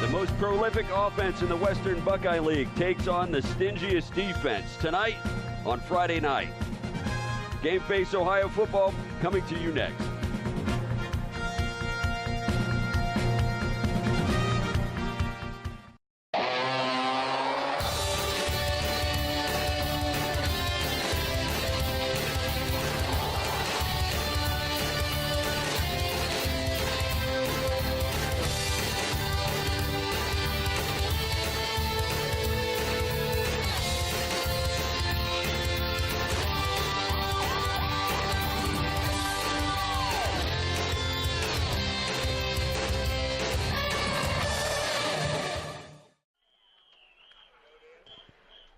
The most prolific offense in the Western Buckeye League takes on the stingiest defense tonight on Friday night. Game Face Ohio football coming to you next.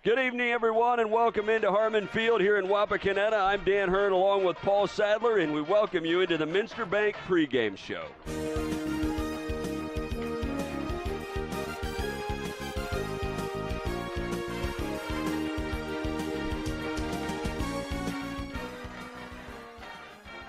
Good evening, everyone, and welcome into Harmon Field here in Wapakoneta. I'm Dan Hearn along with Paul Sadler, and we welcome you into the Minster Bank pregame show.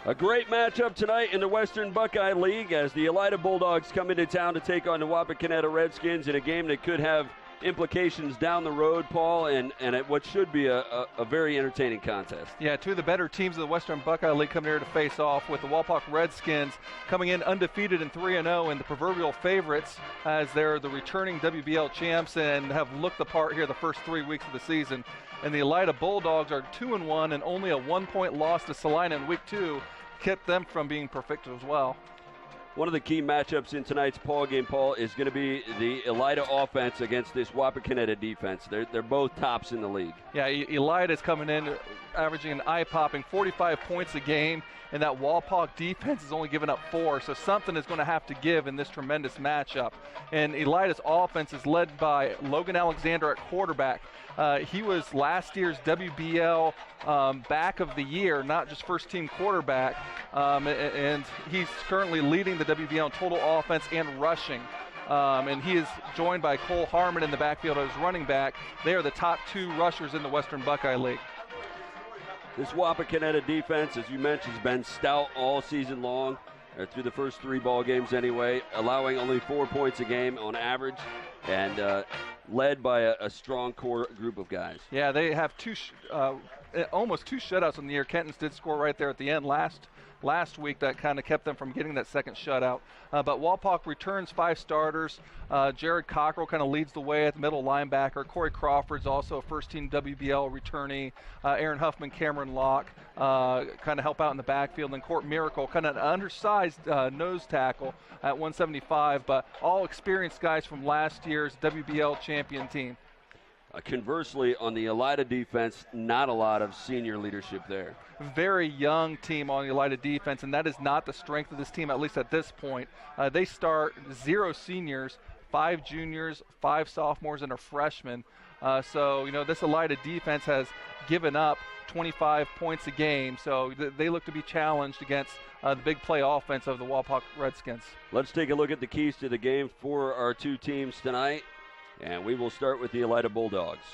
A great matchup tonight in the Western Buckeye League as the Elida Bulldogs come into town to take on the Wapakoneta Redskins in a game that could have implications down the road, Paul, and what should be a very entertaining contest. Yeah, two of the better teams of the Western Buckeye League coming here to face off, with the Wapak Redskins coming in undefeated and 3-0 and the proverbial favorites as they're the returning WBL champs and have looked the part here the first 3 weeks of the season. And the Elida Bulldogs are 2-1 and only a 1-point loss to Salina in week 2 kept them from being perfect as well. One of the key matchups in tonight's Paul game, Paul, is going to be the Elida offense against this Wapakoneta defense. They're both tops in the league. Yeah, Elida is coming in averaging an eye-popping 45 points a game, and that Wapak defense is only giving up 4, so something is going to have to give in this tremendous matchup. And Elida's offense is led by Logan Alexander at quarterback. He was last year's WBL back of the year, not just first-team quarterback, and he's currently leading the WBL in total offense and rushing. And he is joined by Cole Harmon in the backfield as running back. They are the top 2 rushers in the Western Buckeye League. This Wapakoneta defense, as you mentioned, has been stout all season long, or through the first 3 ball games anyway, allowing only 4 points a game on average, and led by a strong core group of guys. Yeah, they have almost 2 shutouts in the year. Kenton's did score right there at the end last week. That kind of kept them from getting that second shutout. But Wapak returns 5 starters. Jared Cockrell kind of leads the way at the middle linebacker. Corey Crawford's also a first-team WBL returnee. Aaron Huffman, Cameron Locke kind of help out in the backfield. And Court Miracle, kind of an undersized nose tackle at 175, but all experienced guys from last year's WBL champion team. Conversely, on the Elida defense, not a lot of senior leadership there. Very young team on the Elida defense, and that is not the strength of this team, at least at this point. They start 0 seniors, 5 juniors, 5 sophomores, and a freshman. So, this Elida defense has given up 25 points a game, so they look to be challenged against the big play offense of the Wapak Redskins. Let's take a look at the keys to the game for our 2 teams tonight. And we will start with the Elida Bulldogs.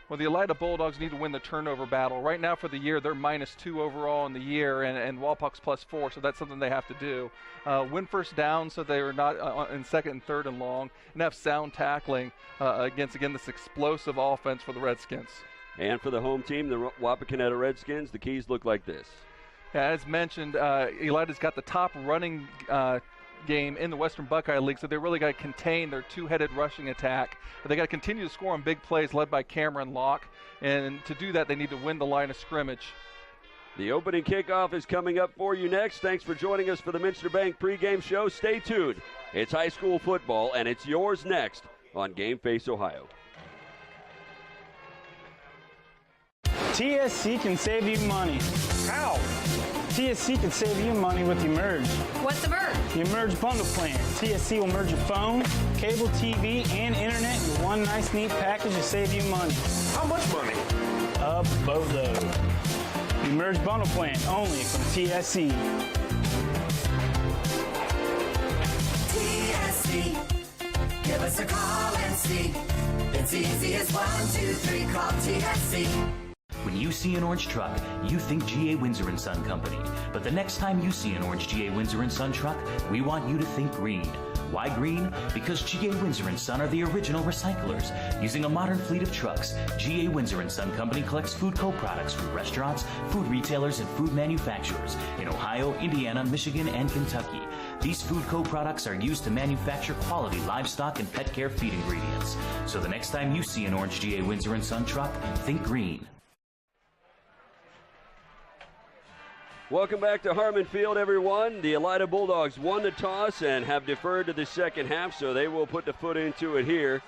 Well, the Elida Bulldogs need to win the turnover battle. Right now for the year, they're -2 overall in the year, and Wapak's +4, so that's something they have to do. Win first down so they are not in second and third and long, and have sound tackling against, again, this explosive offense for the Redskins. And for the home team, the Wapakoneta Redskins, the keys look like this. Yeah, as mentioned, Elida's got the top running game in the Western Buckeye League, so they really got to contain their 2-headed rushing attack. But they got to continue to score on big plays led by Cameron Locke, and to do that they need to win the line of scrimmage. The opening kickoff is coming up for you next. Thanks for joining us for the Minster Bank pregame show. Stay tuned. It's high school football, and it's yours next on Game Face Ohio. TSC can save you money. How? TSC can save you money with Emerge. What's Emerge? The Emerge bundle plan. TSC will merge your phone, cable TV, and internet into one nice, neat package to save you money. How much money? A boatload. The Emerge bundle plan, only from TSC. TSC, give us a call and see. It's easy as 1, 2, 3, call TSC. When you see an orange truck, you think G.A. Windsor & Son Company. But the next time you see an orange G.A. Windsor & Son truck, we want you to think green. Why green? Because G.A. Windsor & Son are the original recyclers. Using a modern fleet of trucks, G.A. Windsor & Son Company collects food co-products from restaurants, food retailers, and food manufacturers in Ohio, Indiana, Michigan, and Kentucky. These food co-products are used to manufacture quality livestock and pet care feed ingredients. So the next time you see an orange G.A. Windsor & Son truck, think green. Welcome back to Harmon Field, everyone. The Elida Bulldogs won the toss and have deferred to the second half, so they will put the foot into it here.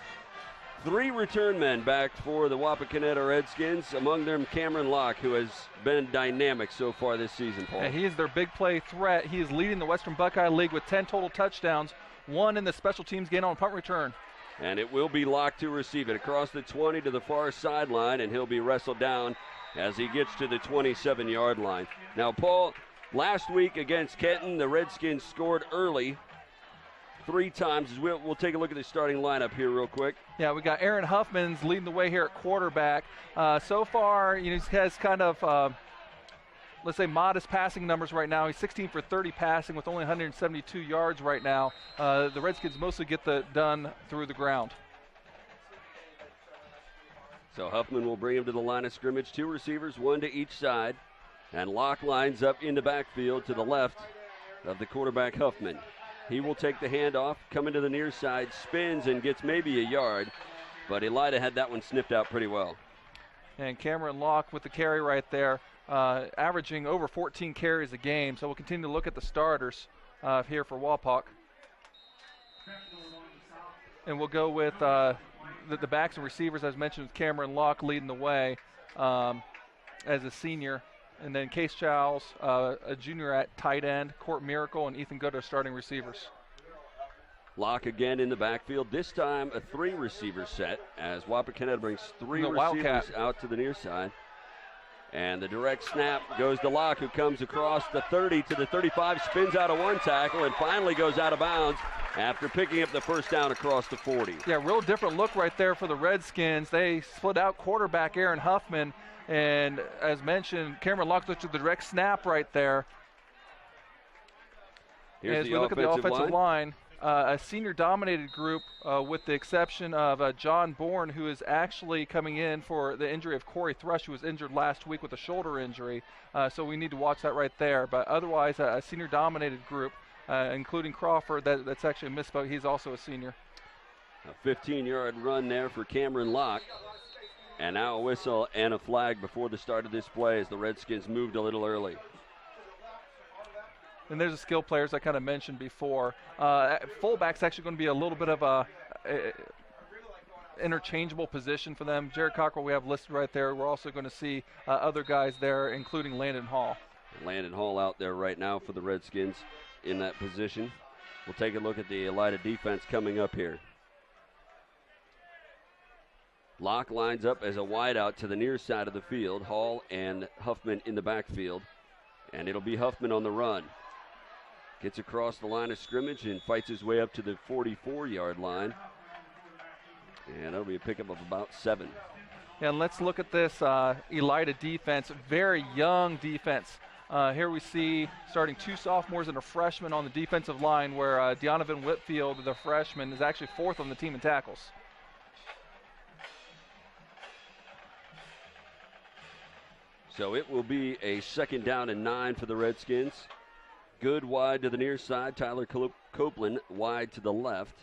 3 return men back for the Wapakoneta Redskins, among them Cameron Locke, who has been dynamic so far this season, Paul. And he is their big play threat. He is leading the Western Buckeye League with 10 total touchdowns, 1 in the special teams gain on punt return. And it will be Locke to receive it across the 20 to the far sideline, and he'll be wrestled down as he gets to the 27-yard line. Now, Paul, last week against Kenton, the Redskins scored early 3 times. We'll take a look at the starting lineup here real quick. Yeah, we got Aaron Huffman's leading the way here at quarterback. So far, he has kind of, let's say, modest passing numbers right now. He's 16 for 30 passing with only 172 yards right now. The Redskins mostly get the done through the ground. So Huffman will bring him to the line of scrimmage. 2 receivers, 1 to each side. And Locke lines up in the backfield to the left of the quarterback, Huffman. He will take the handoff, come into the near side, spins, and gets maybe a yard. But Elida had that one sniffed out pretty well. And Cameron Locke with the carry right there, averaging over 14 carries a game. So we'll continue to look at the starters here for Wapak. And we'll go with the backs and receivers, as mentioned, with Cameron Locke leading the way as a senior. And then Case Childs, a junior at tight end, Court Miracle, and Ethan Good are starting receivers. Locke again in the backfield, this time a 3-receiver set as Wapakoneta brings 3 receivers Wildcat out to the near side. And the direct snap goes to Locke, who comes across the 30 to the 35, spins out of 1 tackle, and finally goes out of bounds after picking up the first down across the 40. Yeah, real different look right there for the Redskins. They split out quarterback Aaron Huffman, and as mentioned, Cameron Locke took the direct snap right there. Here's as we look at the offensive line, a senior-dominated group with the exception of John Bourne, who is actually coming in for the injury of Corey Thrush, who was injured last week with a shoulder injury. So we need to watch that right there. But otherwise, a senior-dominated group, including Crawford. That's actually a misspoke. He's also a senior. A 15-yard run there for Cameron Locke. And now a whistle and a flag before the start of this play as the Redskins moved a little early. And there's the skill players I kind of mentioned before. Fullback's actually going to be a little bit of a interchangeable position for them. Jared Cockrell we have listed right there. We're also going to see other guys there, including Landon Hall. Landon Hall out there right now for the Redskins in that position. We'll take a look at the Elida defense coming up here. Locke lines up as a wideout to the near side of the field. Hall and Huffman in the backfield. And it'll be Huffman on the run. Gets across the line of scrimmage and fights his way up to the 44-yard line. And that'll be a pickup of about 7. And let's look at this Elida defense. Very young defense. Here we see starting 2 sophomores and a freshman on the defensive line, where Donovan Whitfield, the freshman, is actually 4th on the team in tackles. So it will be a 2nd down and 9 for the Redskins. Good wide to the near side. Tyler Copeland wide to the left.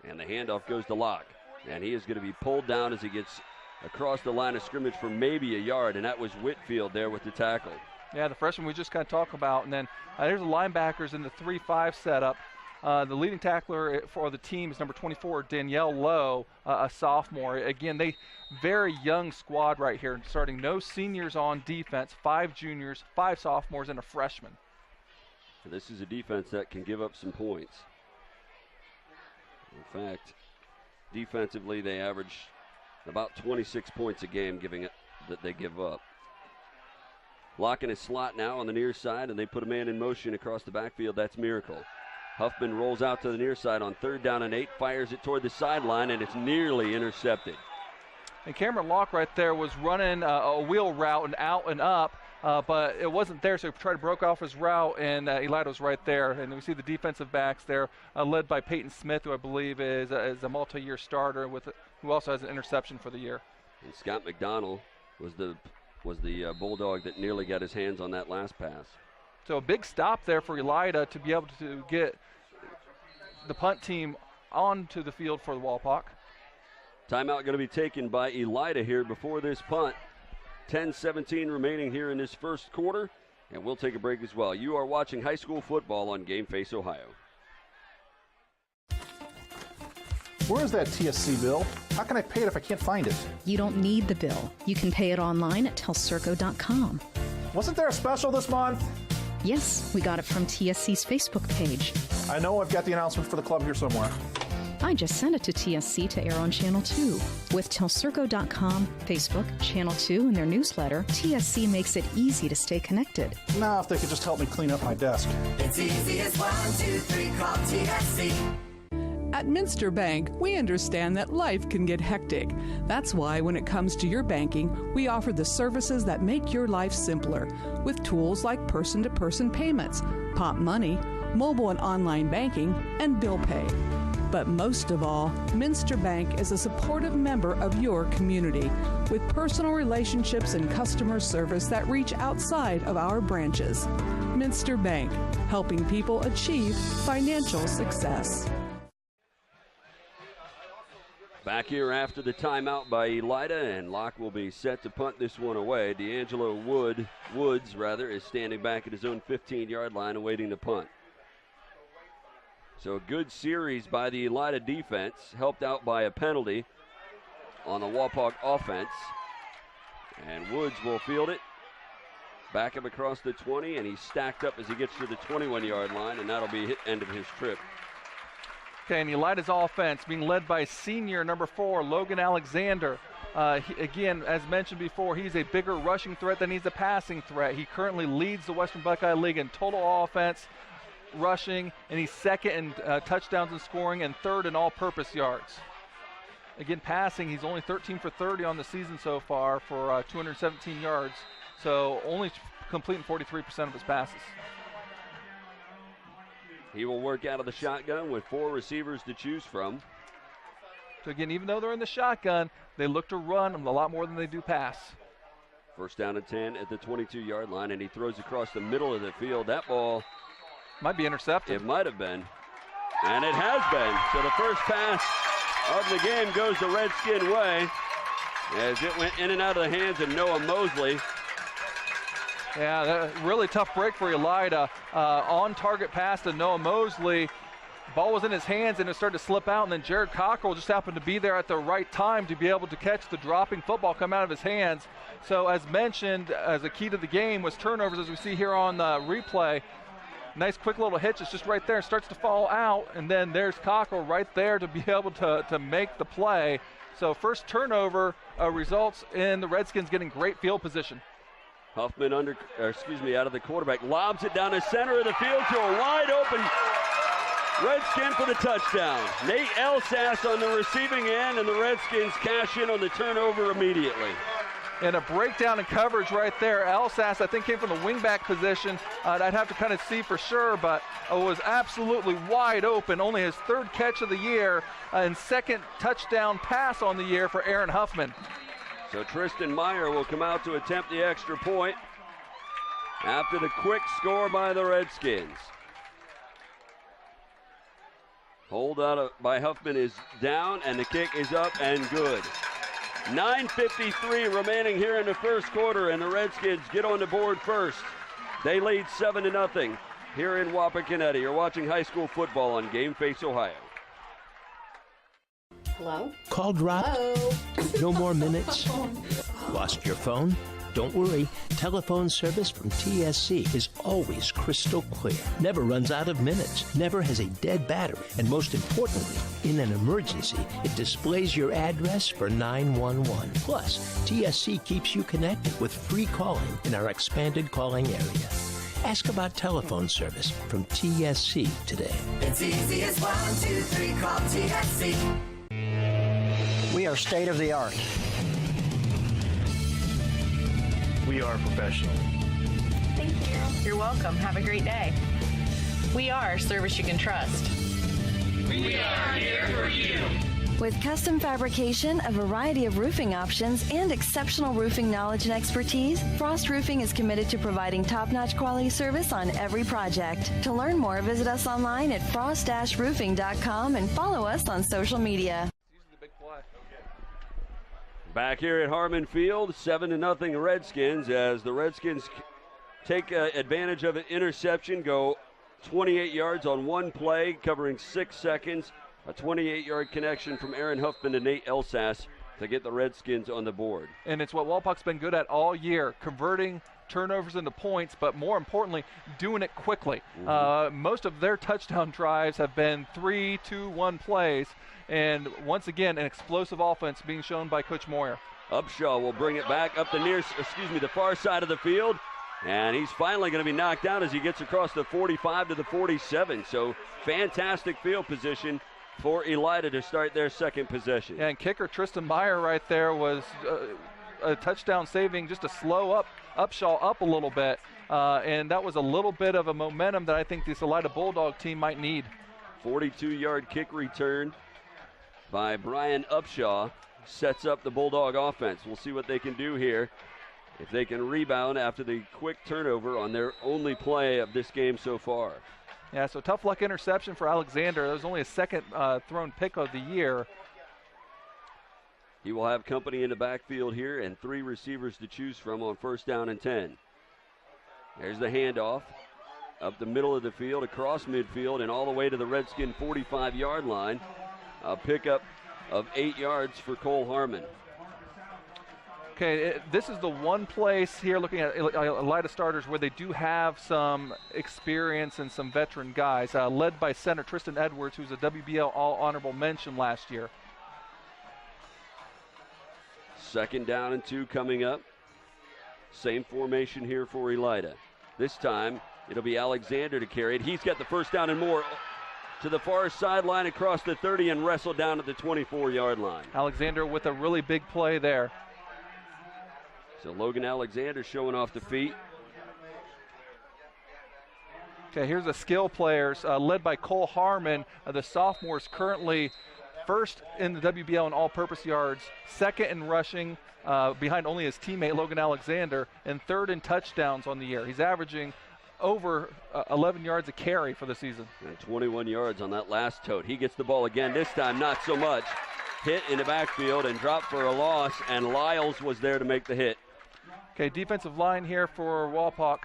And the handoff goes to Locke. And he is going to be pulled down as he gets across the line of scrimmage for maybe a yard. And that was Whitfield there with the tackle. Yeah, the freshman we just kind of talked about. And then there's the linebackers in the 3-5 setup. The leading tackler for the team is number 24, Danielle Lowe, a sophomore. Again, they very young squad right here, starting no seniors on defense, 5 juniors, 5 sophomores, and a freshman. This is a defense that can give up some points. In fact, defensively they average about 26 points a game that they give up. Locking his slot now on the near side, and they put a man in motion across the backfield. That's Miracle. Huffman rolls out to the near side on 3rd down and 8, fires it toward the sideline, and it's nearly intercepted. And Cameron Locke right there was running a wheel route and out and up. but it wasn't there, so he tried to broke off his route, and Elida was right there. And we see the defensive backs there, led by Peyton Smith, who I believe is a multi-year starter, who also has an interception for the year. And Scott McDonald was the Bulldog that nearly got his hands on that last pass. So a big stop there for Elida to be able to get the punt team onto the field for the Wapak. Timeout going to be taken by Elida here before this punt. 10-17 remaining here in this first quarter, and we'll take a break as well. You are watching high school football on Game Face Ohio. Where is that TSC bill? How can I pay it if I can't find it? You don't need the bill. You can pay it online at telcirco.com. Wasn't there a special this month? Yes, we got it from TSC's Facebook page. I know I've got the announcement for the club here somewhere. I just sent it to TSC to air on Channel 2. With telcirco.com, Facebook, Channel 2, and their newsletter, TSC makes it easy to stay connected. Now, if they could just help me clean up my desk. It's easy as 1, 2, 3, call TSC. At Minster Bank, we understand that life can get hectic. That's why when it comes to your banking, we offer the services that make your life simpler, with tools like person-to-person payments, Pop Money, mobile and online banking, and bill pay. But most of all, Minster Bank is a supportive member of your community, with personal relationships and customer service that reach outside of our branches. Minster Bank, helping people achieve financial success. Back here after the timeout by Elida, and Locke will be set to punt this one away. D'Angelo Woods is standing back at his own 15-yard line awaiting the punt. So a good series by the Elida defense, helped out by a penalty on the Wapak offense. And Woods will field it. Back up across the 20, and he's stacked up as he gets to the 21-yard line, and that'll be the end of his trip. Okay, and Elida's offense being led by senior number 4, Logan Alexander. Again, as mentioned before, he's a bigger rushing threat than he's a passing threat. He currently leads the Western Buckeye League in total offense, rushing, and he's second in touchdowns and scoring and third in all-purpose yards. Again, passing, he's only 13 for 30 on the season so far for 217 yards, so only completing 43% of his passes. He will work out of the shotgun with 4 receivers to choose from. So again, even though they're in the shotgun, they look to run a lot more than they do pass. First down and 10 at the 22-yard line, and he throws across the middle of the field. That ball might be intercepted. It might have been, and it has been. So the first pass of the game goes the Redskin way as it went in and out of the hands of Noah Mosley. Yeah, really tough break for Elida. On-target pass to Noah Mosley. Ball was in his hands and it started to slip out, and then Jared Cockrell just happened to be there at the right time to be able to catch the dropping football come out of his hands. So as mentioned, as a key to the game was turnovers, as we see here on the replay. Nice quick little hitch. It's just right there. Starts to fall out, and then there's Cockrell right there to be able to make the play. So first turnover results in the Redskins getting great field position. Huffman out of the quarterback, lobs it down the center of the field to a wide open Redskin for the touchdown. Nate Elsass on the receiving end, and the Redskins cash in on the turnover immediately. And a breakdown in coverage right there. Elsass, I think, came from the wingback position. I'd have to kind of see for sure, but was absolutely wide open. Only his 3rd catch of the year and 2nd touchdown pass on the year for Aaron Huffman. So Tristan Meyer will come out to attempt the extra point after the quick score by the Redskins. Hold out by Huffman is down, and the kick is up and good. 9:53 remaining here in the first quarter, and the Redskins get on the board first. They lead 7-0 here in Wapakoneta. You're watching high school football on Game Face Ohio. Hello? Call dropped? Hello? No more minutes? Lost your phone? Don't worry. Telephone service from TSC is always crystal clear. Never runs out of minutes. Never has a dead battery. And most importantly, in an emergency, it displays your address for 911. Plus, TSC keeps you connected with free calling in our expanded calling area. Ask about telephone service from TSC today. It's easy as 1, 2, 3, call TSC. We are state of the art. We are professional. Thank you. You're welcome. Have a great day. We are service you can trust. We are here for you. With custom fabrication, a variety of roofing options, and exceptional roofing knowledge and expertise, Frost Roofing is committed to providing top-notch quality service on every project. To learn more, visit us online at frost-roofing.com and follow us on social media. Back here at Harmon Field, 7-0 Redskins, as the Redskins take advantage of an interception, go 28 yards on one play, covering 6 seconds. A 28-yard connection from Aaron Huffman to Nate Elsas to get the Redskins on the board. And it's what Walpock's been good at all year, converting turnovers into points, but more importantly, doing it quickly. Most of their touchdown drives have been 3-2-1 plays, and once again, an explosive offense being shown by Coach Moyer. Upshaw will bring it back up the far side of the field, and he's finally going to be knocked down as he gets across the 45 to the 47. So fantastic field position for Elida to start their second possession. Yeah, and kicker Tristan Meyer right there was a touchdown saving, just to slow Upshaw up a little bit, and that was a little bit of a momentum that I think this Elida Bulldog team might need. 42-yard kick return by Brian Upshaw sets up the Bulldog offense. We'll see what they can do here. If they can rebound after the quick turnover on their only play of this game so far. Yeah, so tough luck interception for Alexander. That was only a second thrown pick of the year. He will have company in the backfield here and 3 receivers to choose from on 1st down and 10. There's the handoff up the middle of the field, across midfield, and all the way to the Redskin 45-yard line. A pickup of 8 yards for Cole Harmon. Okay, this is the one place here, looking at Elida starters, where they do have some experience and some veteran guys, led by center Tristan Edwards, who's a WBL All-Honorable Mention last year. 2nd down and 2 coming up. Same formation here for Elida. This time, it'll be Alexander to carry it. He's got the 1st down and more to the far sideline across the 30 and wrestled down at the 24-yard line. Alexander with a really big play there. So Logan Alexander showing off the feet. Okay, here's the skill players led by Cole Harmon. The sophomores currently 1st in the WBL in all-purpose yards, 2nd in rushing behind only his teammate Logan Alexander, and 3rd in touchdowns on the year. He's averaging over 11 yards a carry for the season. And 21 yards on that last tote. He gets the ball again, this time not so much. Hit in the backfield and dropped for a loss, and Lyles was there to make the hit. Okay, defensive line here for Wapak.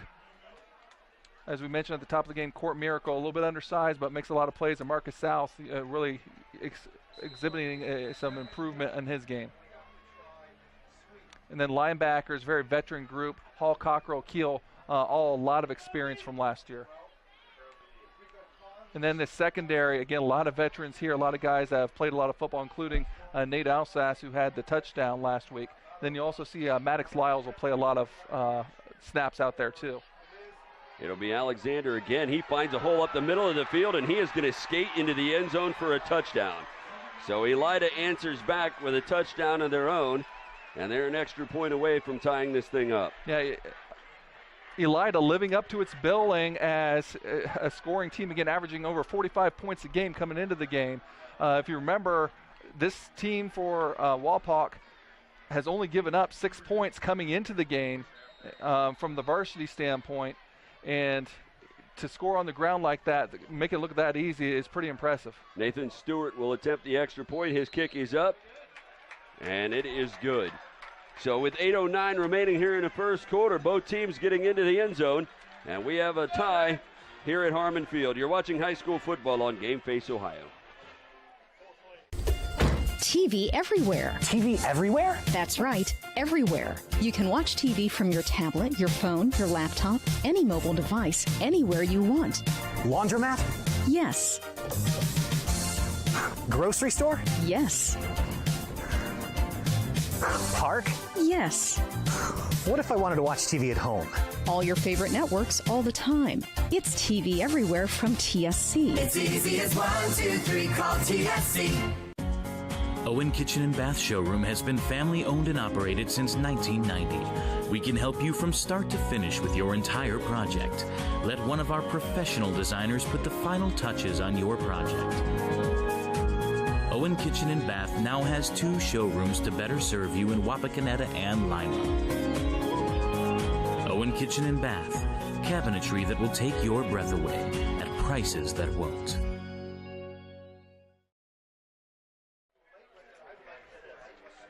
As we mentioned at the top of the game, Court Miracle, a little bit undersized, but makes a lot of plays. And Marcus South really exhibiting some improvement in his game. And then linebackers, very veteran group, Hall, Cockrell, Keel, all a lot of experience from last year. And then the secondary, again, a lot of veterans here, a lot of guys that have played a lot of football, including Nate Alsace, who had the touchdown last week. Then you also see Maddox Lyles will play a lot of snaps out there too. It'll be Alexander again. He finds a hole up the middle of the field, and he is going to skate into the end zone for a touchdown. So Elida answers back with a touchdown of their own, and they're an extra point away from tying this thing up. Yeah, Elida living up to its billing as a scoring team, again averaging over 45 points a game coming into the game. If you remember, this team for Wapak has only given up 6 points coming into the game from the varsity standpoint, and to score on the ground like that, make it look that easy, is pretty impressive. Nathan Stewart will attempt the extra point. His kick is up, and it is good. So with 8:09 remaining here in the first quarter, both teams getting into the end zone, and we have a tie here at Harmon Field. You're watching high school football on Game Face Ohio. TV everywhere. TV everywhere? That's right, everywhere. You can watch TV from your tablet, your phone, your laptop, any mobile device, anywhere you want. Laundromat? Yes. Grocery store? Yes. Park? Yes. What if I wanted to watch TV at home? All your favorite networks all the time. It's TV everywhere from TSC. It's easy as 1, 2, 3, call TSC. Owen Kitchen and Bath Showroom has been family owned and operated since 1990. We can help you from start to finish with your entire project. Let one of our professional designers put the final touches on your project. Owen Kitchen and Bath now has 2 showrooms to better serve you in Wapakoneta and Lima. Owen Kitchen and Bath, cabinetry that will take your breath away at prices that won't.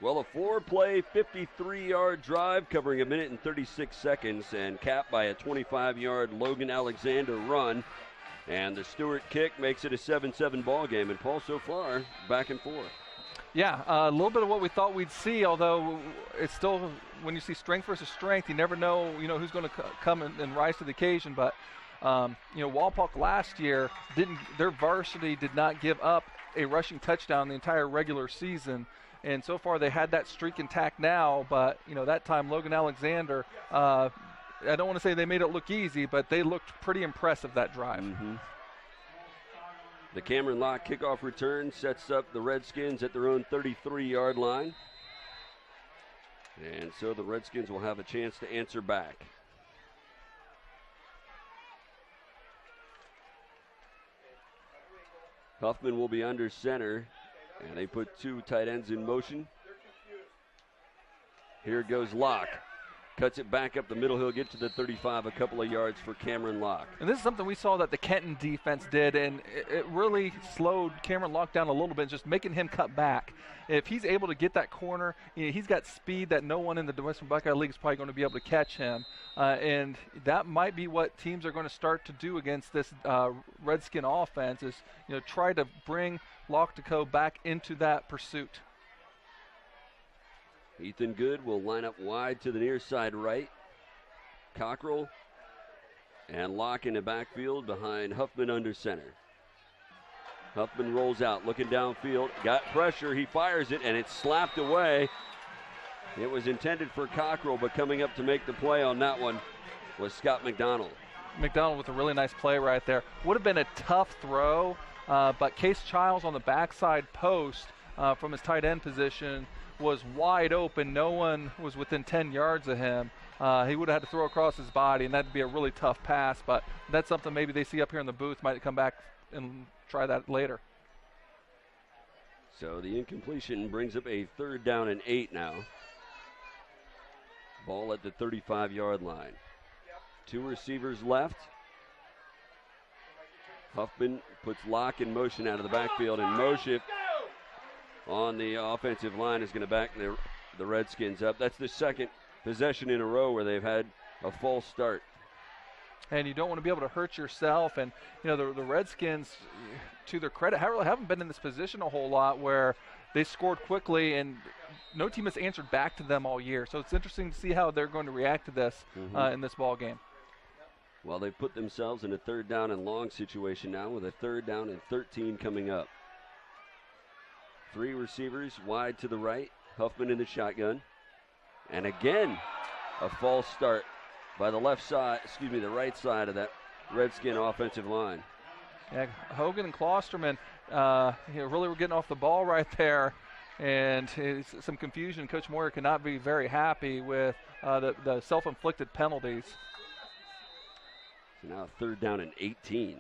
Well, a 4-play, 53-yard drive covering 1 minute and 36 seconds and capped by a 25-yard Logan Alexander run. And the Stewart kick makes it a 7-7 ball game. And Paul, so far, back and forth. Yeah, a little bit of what we thought we'd see, although it's still, when you see strength versus strength, you never know, who's going to come and rise to the occasion. But, Wapak last year, their varsity did not give up a rushing touchdown the entire regular season. And so far they had that streak intact now, but, that time Logan Alexander, I don't want to say they made it look easy, but they looked pretty impressive that drive. Mm-hmm. The Cameron Locke kickoff return sets up the Redskins at their own 33-yard line. And so the Redskins will have a chance to answer back. Huffman will be under center, and they put 2 tight ends in motion. Here goes Locke. Cuts it back up the middle. He'll get to the 35, a couple of yards for Cameron Locke. And this is something we saw that the Kenton defense did, and it really slowed Cameron Locke down a little bit, just making him cut back. If he's able to get that corner, he's got speed that no one in the Western Buckeye League is probably going to be able to catch him. And that might be what teams are going to start to do against this Redskin offense is, try to bring Locke to go back into that pursuit. Ethan Good will line up wide to the near side right. Cockrell and Locke in the backfield behind Huffman under center. Huffman rolls out, looking downfield, got pressure, he fires it, and it's slapped away. It was intended for Cockrell, but coming up to make the play on that one was Scott McDonald. McDonald with a really nice play right there. Would have been a tough throw, but Case Childs on the backside post from his tight end position was wide open. No one was within 10 yards of him. He would have had to throw across his body, and that'd be a really tough pass, but that's something maybe they see up here in the booth, might come back and try that later. So the incompletion brings up a 3rd down and 8 now. Ball at the 35-yard line. 2 receivers left. Huffman puts Locke in motion out of the backfield, and Moshe on the offensive line is going to back the Redskins up. That's the 2nd possession in a row where they've had a false start. And you don't want to be able to hurt yourself. And, the Redskins, to their credit, haven't been in this position a whole lot where they scored quickly and no team has answered back to them all year. So it's interesting to see how they're going to react to this in this ball game. Well, they've put themselves in a 3rd down and long situation now with a 3rd down and 13 coming up. 3 receivers wide to the right. Huffman in the shotgun. And again, a false start by the right side of that Redskin offensive line. Yeah, Hogan and Klosterman really were getting off the ball right there. And some confusion. Coach Moyer cannot be very happy with the self-inflicted penalties. So now 3rd down and 18.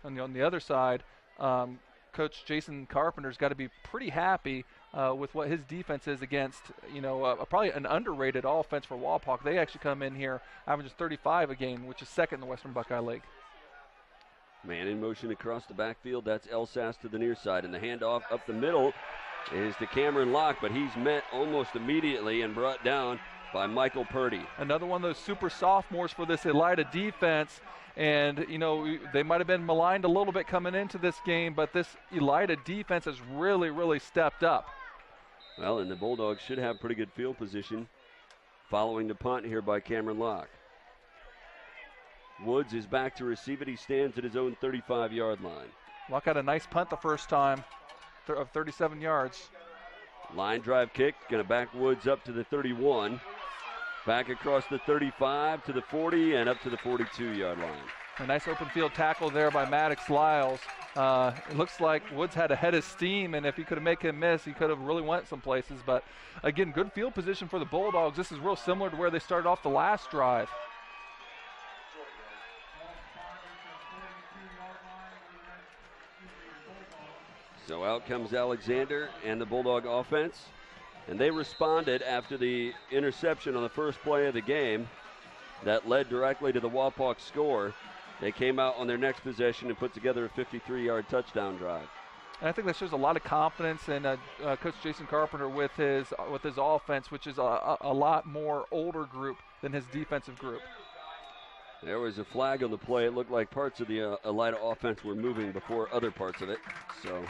And on the other side, Coach Jason Carpenter's got to be pretty happy with what his defense is against, probably an underrated offense for Wapak. They actually come in here, averages 35 a game, which is 2nd in the Western Buckeye League. Man in motion across the backfield. That's Elsass to the near side. And the handoff up the middle is to Cameron Locke, but he's met almost immediately and brought down by Michael Purdy. Another one of those super sophomores for this Elida defense. And, they might have been maligned a little bit coming into this game, but this Elida defense has really, really stepped up. Well, and the Bulldogs should have pretty good field position following the punt here by Cameron Locke. Woods is back to receive it. He stands at his own 35-yard line. Locke had a nice punt the first time of 37 yards. Line drive kick, going to back Woods up to the 31. Back across the 35 to the 40 and up to the 42-yard line. A nice open field tackle there by Maddox Lyles. It looks like Woods had a head of steam, and if he could have made him miss, he could have really went some places. But, again, good field position for the Bulldogs. This is real similar to where they started off the last drive. So out comes Alexander and the Bulldog offense. And they responded after the interception on the first play of the game that led directly to the Wapak score. They came out on their next possession and put together a 53-yard touchdown drive. And I think that shows a lot of confidence in Coach Jason Carpenter with his offense, which is a lot more older group than his defensive group. There was a flag on the play. It looked like parts of the Elida offense were moving before other parts of it. So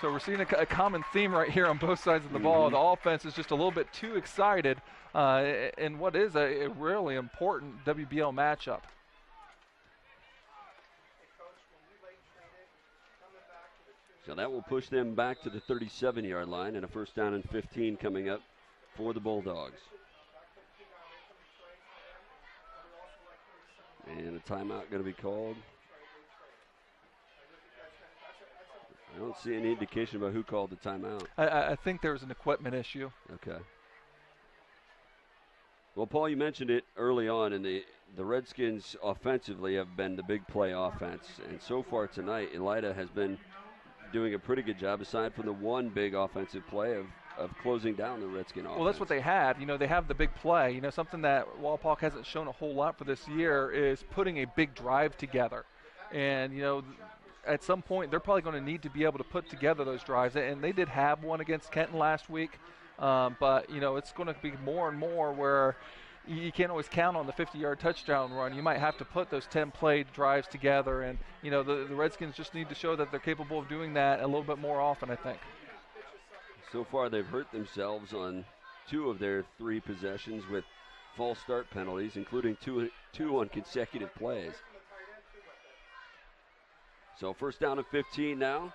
we're seeing a common theme right here on both sides of the ball. The offense is just a little bit too excited in what is a really important WBL matchup. So that will push them back to the 37-yard line, and a first down and 15 coming up for the Bulldogs. And a timeout going to be called. I don't see any indication about who called the timeout. I think there was an equipment issue. Okay. Well, Paul, you mentioned it early on, and the Redskins offensively have been the big play offense. And so far tonight, Elida has been doing a pretty good job, aside from the one big offensive play of closing down the Redskin offense. Well, that's what they had. They have the big play. Something that Wapak hasn't shown a whole lot for this year is putting a big drive together. And, at some point, they're probably going to need to be able to put together those drives. And they did have one against Kenton last week. But, it's going to be more and more where you can't always count on the 50-yard touchdown run. You might have to put those 10-play drives together. And, the Redskins just need to show that they're capable of doing that a little bit more often, I think. So far, they've hurt themselves on 2 of their 3 possessions with false start penalties, including two on consecutive plays. So first down and 15 now,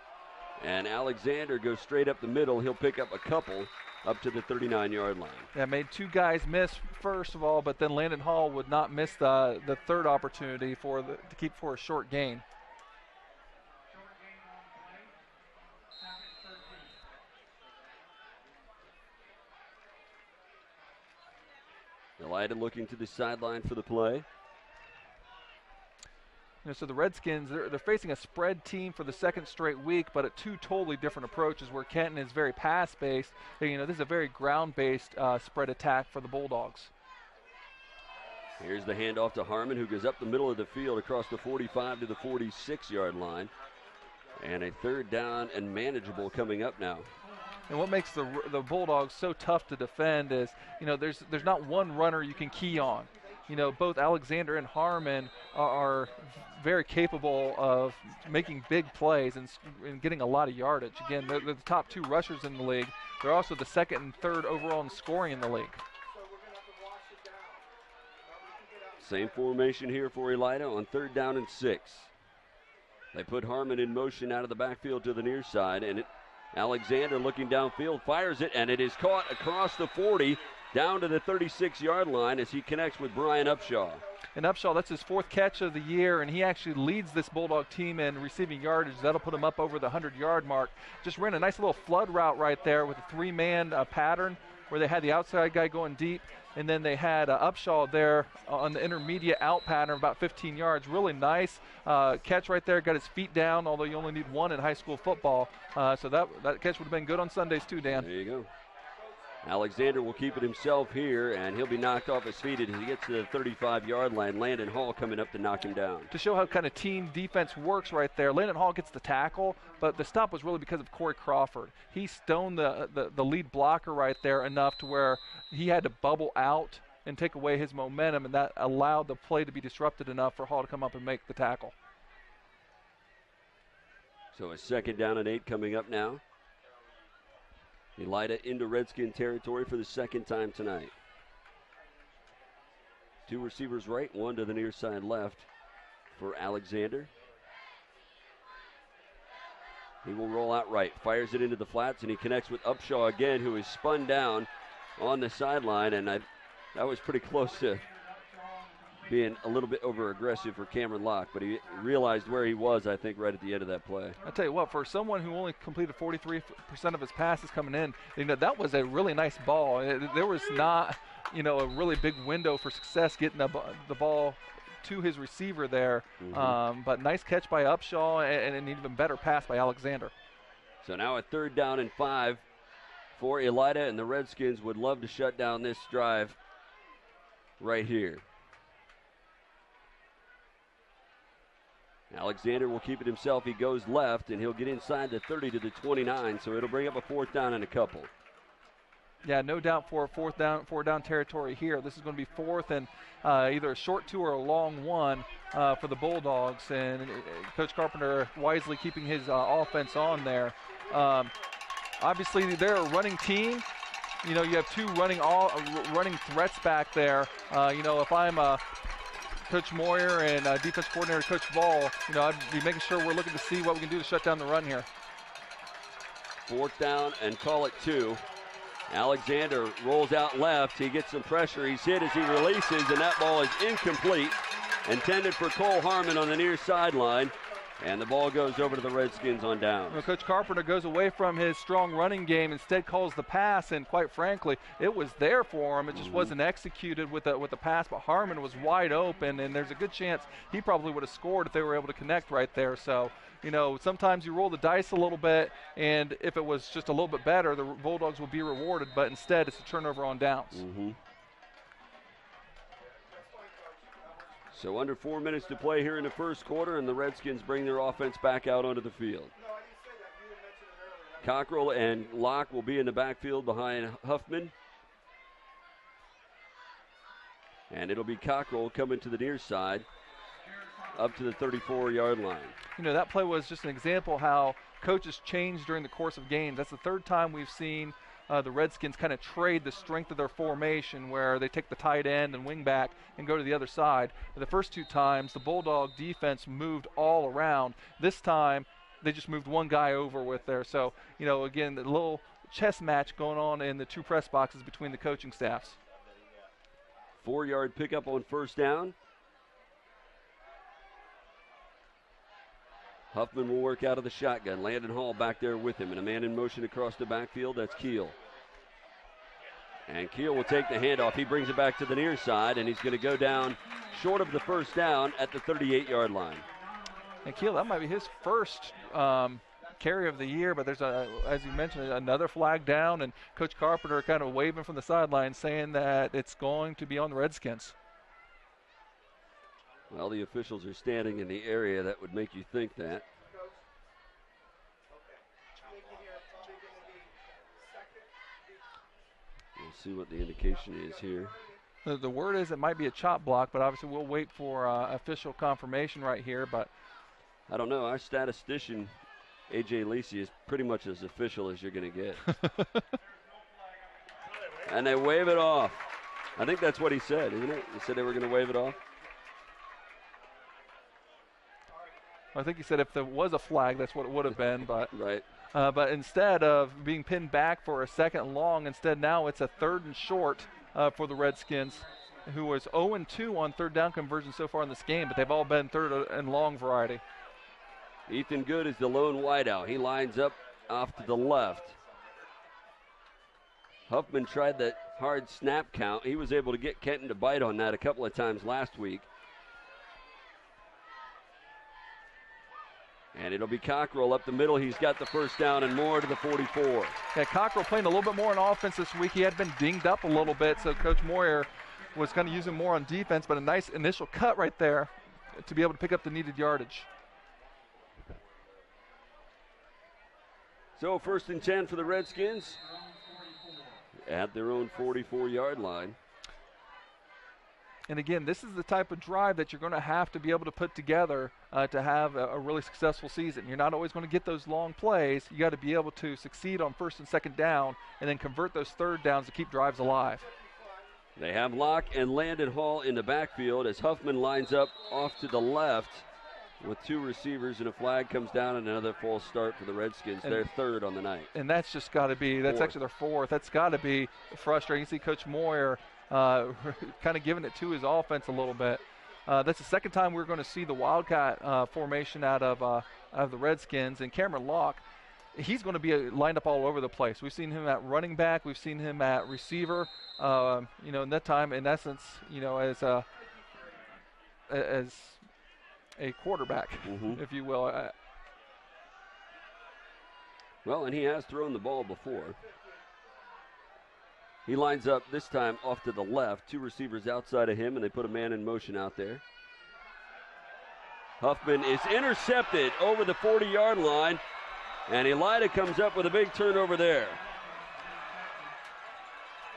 and Alexander goes straight up the middle. He'll pick up a couple up to the 39-yard line. Yeah, made 2 guys miss first of all, but then Landon Hall would not miss the third opportunity to keep for a short gain. Elida looking to the sideline for the play. So the Redskins, they're facing a spread team for the second straight week, but at 2 totally different approaches, where Kenton is very pass-based. This is a very ground-based spread attack for the Bulldogs. Here's the handoff to Harmon, who goes up the middle of the field across the 45 to the 46-yard line. And a third down and manageable coming up now. And what makes the Bulldogs so tough to defend is, there's not one runner you can key on. Both Alexander and Harmon are very capable of making big plays and getting a lot of yardage. Again, they're the top 2 rushers in the league. They're also the second and third overall in scoring in the league. Same formation here for Elida on third down and 6. They put Harmon in motion out of the backfield to the near side, and Alexander looking downfield, fires it, and it is caught across the 40 down to the 36-yard line as he connects with Brian Upshaw. And Upshaw, that's his 4th catch of the year, and he actually leads this Bulldog team in receiving yardage. That'll put him up over the 100-yard mark. Just ran a nice little flood route right there with a 3-man pattern where they had the outside guy going deep, and then they had Upshaw there on the intermediate out pattern about 15 yards. Really nice catch right there. Got his feet down, although you only need 1 in high school football. So that catch would have been good on Sundays too, Dan. There you go. Alexander will keep it himself here, and he'll be knocked off his feet as he gets to the 35-yard line. Landon Hall coming up to knock him down. To show how kind of team defense works right there, Landon Hall gets the tackle, but the stop was really because of Corey Crawford. He stoned the lead blocker right there enough to where he had to bubble out and take away his momentum, and that allowed the play to be disrupted enough for Hall to come up and make the tackle. So a second down and 8 coming up now. Elida into Redskin territory for the second time tonight. 2 receivers right, 1 to the near side left for Alexander. He will roll out right, fires it into the flats, and he connects with Upshaw again, who is spun down on the sideline, and that was pretty close to being a little bit over-aggressive for Cameron Locke, but he realized where he was, I think, right at the end of that play. I'll tell you what, for someone who only completed 43% of his passes coming in, that was a really nice ball. There was not, a really big window for success getting the ball to his receiver there, but nice catch by Upshaw and an even better pass by Alexander. So now a 3rd down and 5 for Elida, and the Redskins would love to shut down this drive right here. Alexander will keep it himself. He goes left, and he'll get inside the 30 to the 29, so it'll bring up a 4th down and a couple. Yeah, no doubt for a 4 down territory here. This is going to be 4th and either a short 2 or a long 1 for the Bulldogs, and Coach Carpenter wisely keeping his offense on there. Obviously, they're a running team. You have 2 running threats back there. If I'm Coach Moyer and defense coordinator Coach Ball, I'd be making sure we're looking to see what we can do to shut down the run here. 4th down and call it 2. Alexander rolls out left. He gets some pressure. He's hit as he releases, and that ball is incomplete. Intended for Cole Harmon on the near sideline. And the ball goes over to the Redskins on down. Coach Carpenter goes away from his strong running game, instead calls the pass, and quite frankly, it was there for him. It just wasn't executed with the pass, but Harmon was wide open, and there's a good chance he probably would have scored if they were able to connect right there. So, sometimes you roll the dice a little bit, and if it was just a little bit better, the Bulldogs will be rewarded, but instead it's a turnover on downs. So under 4 minutes to play here in the first quarter, and the Redskins bring their offense back out onto the field. Cockrell and Locke will be in the backfield behind Huffman. And it'll be Cockrell coming to the near side up to the 34-yard line. That play was just an example how coaches change during the course of games. That's the 3rd time we've seen the Redskins kind of trade the strength of their formation, where they take the tight end and wing back and go to the other side. The first 2 times, the Bulldog defense moved all around. This time, they just moved one guy over with there. So, again, the little chess match going on in the 2 press boxes between the coaching staffs. 4-yard pickup on 1st down. Huffman will work out of the shotgun. Landon Hall back there with him, and a man in motion across the backfield. That's Keel. And Keel will take the handoff. He brings it back to the near side, and he's going to go down short of the 1st down at the 38-yard line. And Keel, that might be his first carry of the year, but there's, as you mentioned, another flag down, and Coach Carpenter kind of waving from the sideline saying that it's going to be on the Redskins. Well, the officials are standing in the area. That would make you think that. We'll see what the indication is here. The word is it might be a chop block, but obviously we'll wait for official confirmation right here. But I don't know. Our statistician, A.J. Lacey, is pretty much as official as you're going to get. And they wave it off. I think that's what he said, isn't it? He said they were going to wave it off. I think he said if there was a flag, that's what it would have been. But right. But instead of being pinned back for a 2nd and long, instead now it's a 3rd and short for the Redskins, who was 0-2 on 3rd down conversion so far in this game, but they've all been 3rd and long variety. Ethan Good is the lone wideout. He lines up off to the left. Huffman tried that hard snap count. He was able to get Kenton to bite on that a couple of times last week. And it'll be Cockrell up the middle. He's got the 1st down and more to the 44. Yeah, Cockrell playing a little bit more on offense this week. He had been dinged up a little bit, so Coach Moyer was kind of using more on defense, but a nice initial cut right there to be able to pick up the needed yardage. So 1st and 10 for the Redskins at their own 44-yard line. And again, this is the type of drive that you're going to have to be able to put together to have a really successful season. You're not always going to get those long plays. You got to be able to succeed on 1st and 2nd down and then convert those 3rd downs to keep drives alive. They have Locke and Landon Hall in the backfield as Huffman lines up off to the left with 2 receivers, and a flag comes down and another false start for the Redskins. They're 3rd on the night. And that's just got to be, that's 4th. Actually their 4th. That's got to be frustrating. You see Coach Moyer kind of giving it to his offense a little bit. That's the second time we're going to see the Wildcat formation out of the Redskins. And Cameron Locke, he's going to be lined up all over the place. We've seen him at running back. We've seen him at receiver. In that time, in essence, as a quarterback, if you will. Well, and he has thrown the ball before. He lines up this time off to the left. 2 receivers outside of him, and they put a man in motion out there. Huffman is intercepted over the 40-yard line, and Elida comes up with a big turnover there.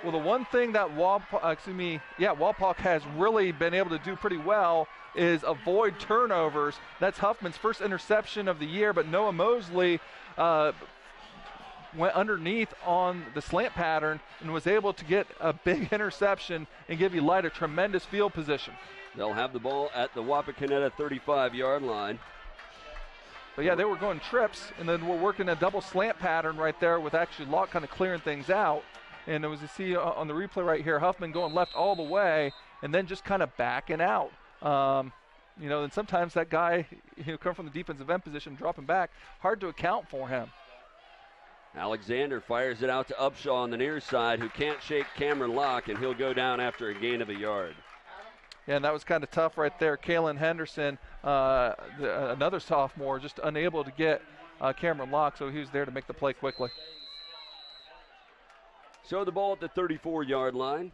Well, the one thing that Wapak has really been able to do pretty well is avoid turnovers. That's Huffman's first interception of the year, but Noah Mosley went underneath on the slant pattern and was able to get a big interception and give Elida tremendous field position. They'll have the ball at the Wapakoneta 35-yard line. But yeah, they were going trips, and then we're working a double slant pattern right there with actually Locke kind of clearing things out. And it was to see on the replay right here, Huffman going left all the way and then just kind of backing out. And sometimes that guy come from the defensive end position, dropping back, hard to account for him. Alexander fires it out to Upshaw on the near side, who can't shake Cameron Locke, and he'll go down after a gain of a yard. Yeah, and that was kind of tough right there. Kalen Henderson, another sophomore, just unable to get Cameron Locke, so he was there to make the play quickly. So the ball at the 34-yard line.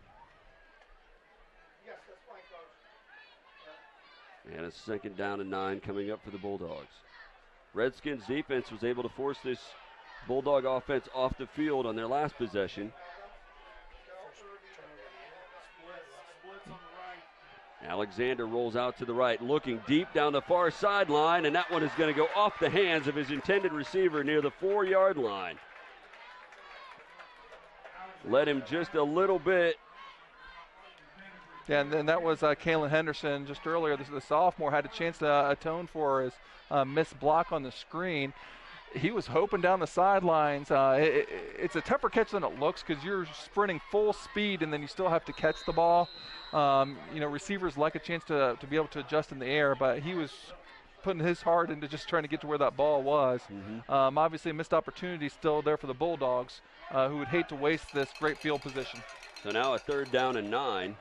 And a 2nd down and 9 coming up for the Bulldogs. Redskins defense was able to force this Bulldog offense off the field on their last possession. Alexander rolls out to the right, looking deep down the far sideline, and that one is going to go off the hands of his intended receiver near the 4-yard line. Led him just a little bit. Yeah, and then that was Kalen Henderson just earlier. The sophomore had a chance to atone for his missed block on the screen. He was hoping down the sidelines. It's a tougher catch than it looks because you're sprinting full speed and then you still have to catch the ball. Receivers like a chance to be able to adjust in the air, but he was putting his heart into just trying to get to where that ball was. Obviously a missed opportunity still there for the Bulldogs, who would hate to waste this great field position. So now a 3rd down and 9.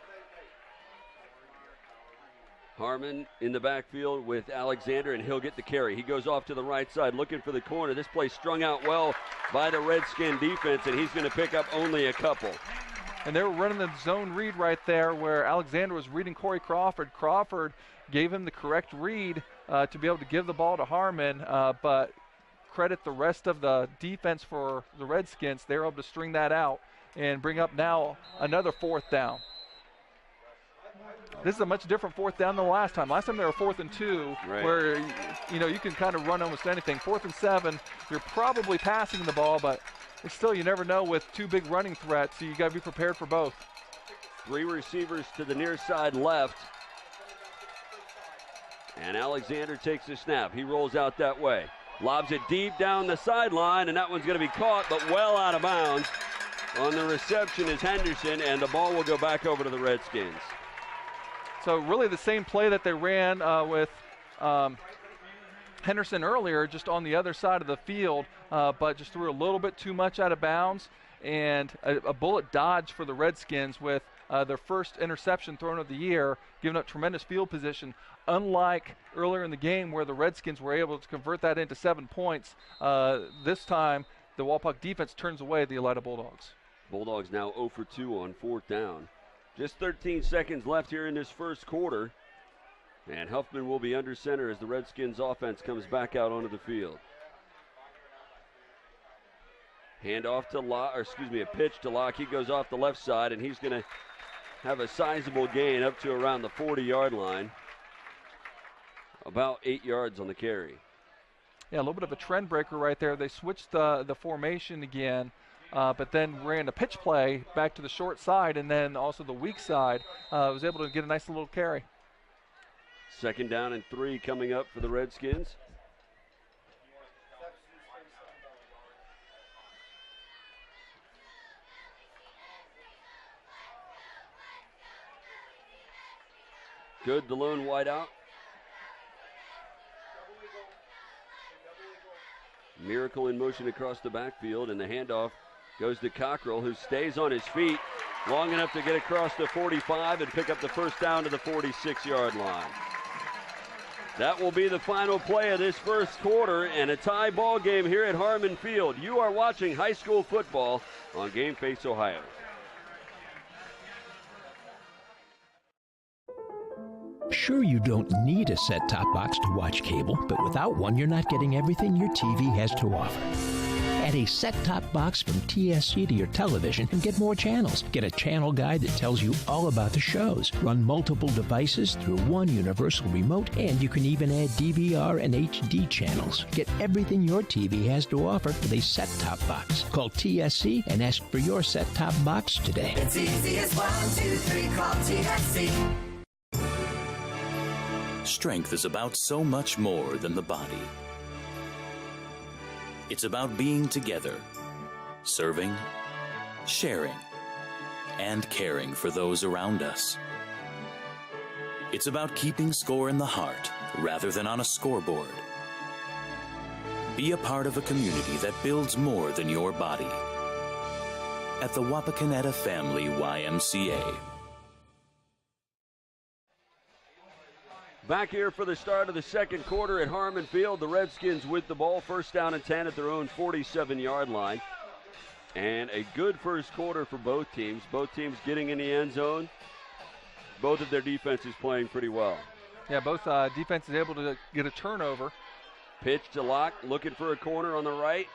Harmon in the backfield with Alexander, and he'll get the carry. He goes off to the right side looking for the corner. This play strung out well by the Redskin defense, and he's going to pick up only a couple. And they were running the zone read right there where Alexander was reading Corey Crawford. Crawford gave him the correct read to be able to give the ball to Harmon, but credit the rest of the defense for the Redskins. They were able to string that out and bring up now another 4th down. This is a much different 4th down than the last time. Last time they were 4th and 2, right, where you can kind of run almost anything. 4th and 7, you're probably passing the ball, but still you never know with 2 big running threats, so you got to be prepared for both. 3 receivers to the near side left. And Alexander takes the snap. He rolls out that way. Lobs it deep down the sideline, and that one's going to be caught, but well out of bounds. On the reception is Henderson, and the ball will go back over to the Redskins. So really the same play that they ran with Henderson earlier, just on the other side of the field, but just threw a little bit too much out of bounds, and a bullet dodge for the Redskins with their first interception thrown of the year, giving up tremendous field position. Unlike earlier in the game where the Redskins were able to convert that into 7 points, this time the Wapak defense turns away the Elida Bulldogs. Bulldogs now 0 for 2 on 4th down. Just 13 seconds left here in this first quarter. And Huffman will be under center as the Redskins offense comes back out onto the field. Handoff to Locke, a pitch to Locke. He goes off the left side, and he's going to have a sizable gain up to around the 40-yard line. About 8 yards on the carry. Yeah, a little bit of a trend breaker right there. They switched the formation again. But then ran a pitch play back to the short side and then also the weak side. Was able to get a nice little carry. 2nd down and 3 coming up for the Redskins. Good, the lone wideout. Miracle in motion across the backfield, and the handoff goes to Cockrell, who stays on his feet long enough to get across the 45 and pick up the first down to the 46-yard line. That will be the final play of this first quarter, and a tie ball game here at Harmon Field. You are watching high school football on Game Face Ohio. Sure, you don't need a set-top box to watch cable, but without one, you're not getting everything your TV has to offer. Add a set-top box from TSC to your television and get more channels. Get a channel guide that tells you all about the shows. Run multiple devices through one universal remote, and you can even add DVR and HD channels. Get everything your TV has to offer with a set-top box. Call TSC and ask for your set-top box today. It's easy as 1, 2, 3, call TSC. Strength is about so much more than the body. It's about being together, serving, sharing, and caring for those around us. It's about keeping score in the heart rather than on a scoreboard. Be a part of a community that builds more than your body. At the Wapakoneta Family YMCA. Back here for the start of the second quarter at Harmon Field. The Redskins with the ball, first down and 10 at their own 47-yard line. And a good first quarter for both teams. Both teams getting in the end zone. Both of their defenses playing pretty well. Yeah, both defenses able to get a turnover. Pitch to Locke, looking for a corner on the right.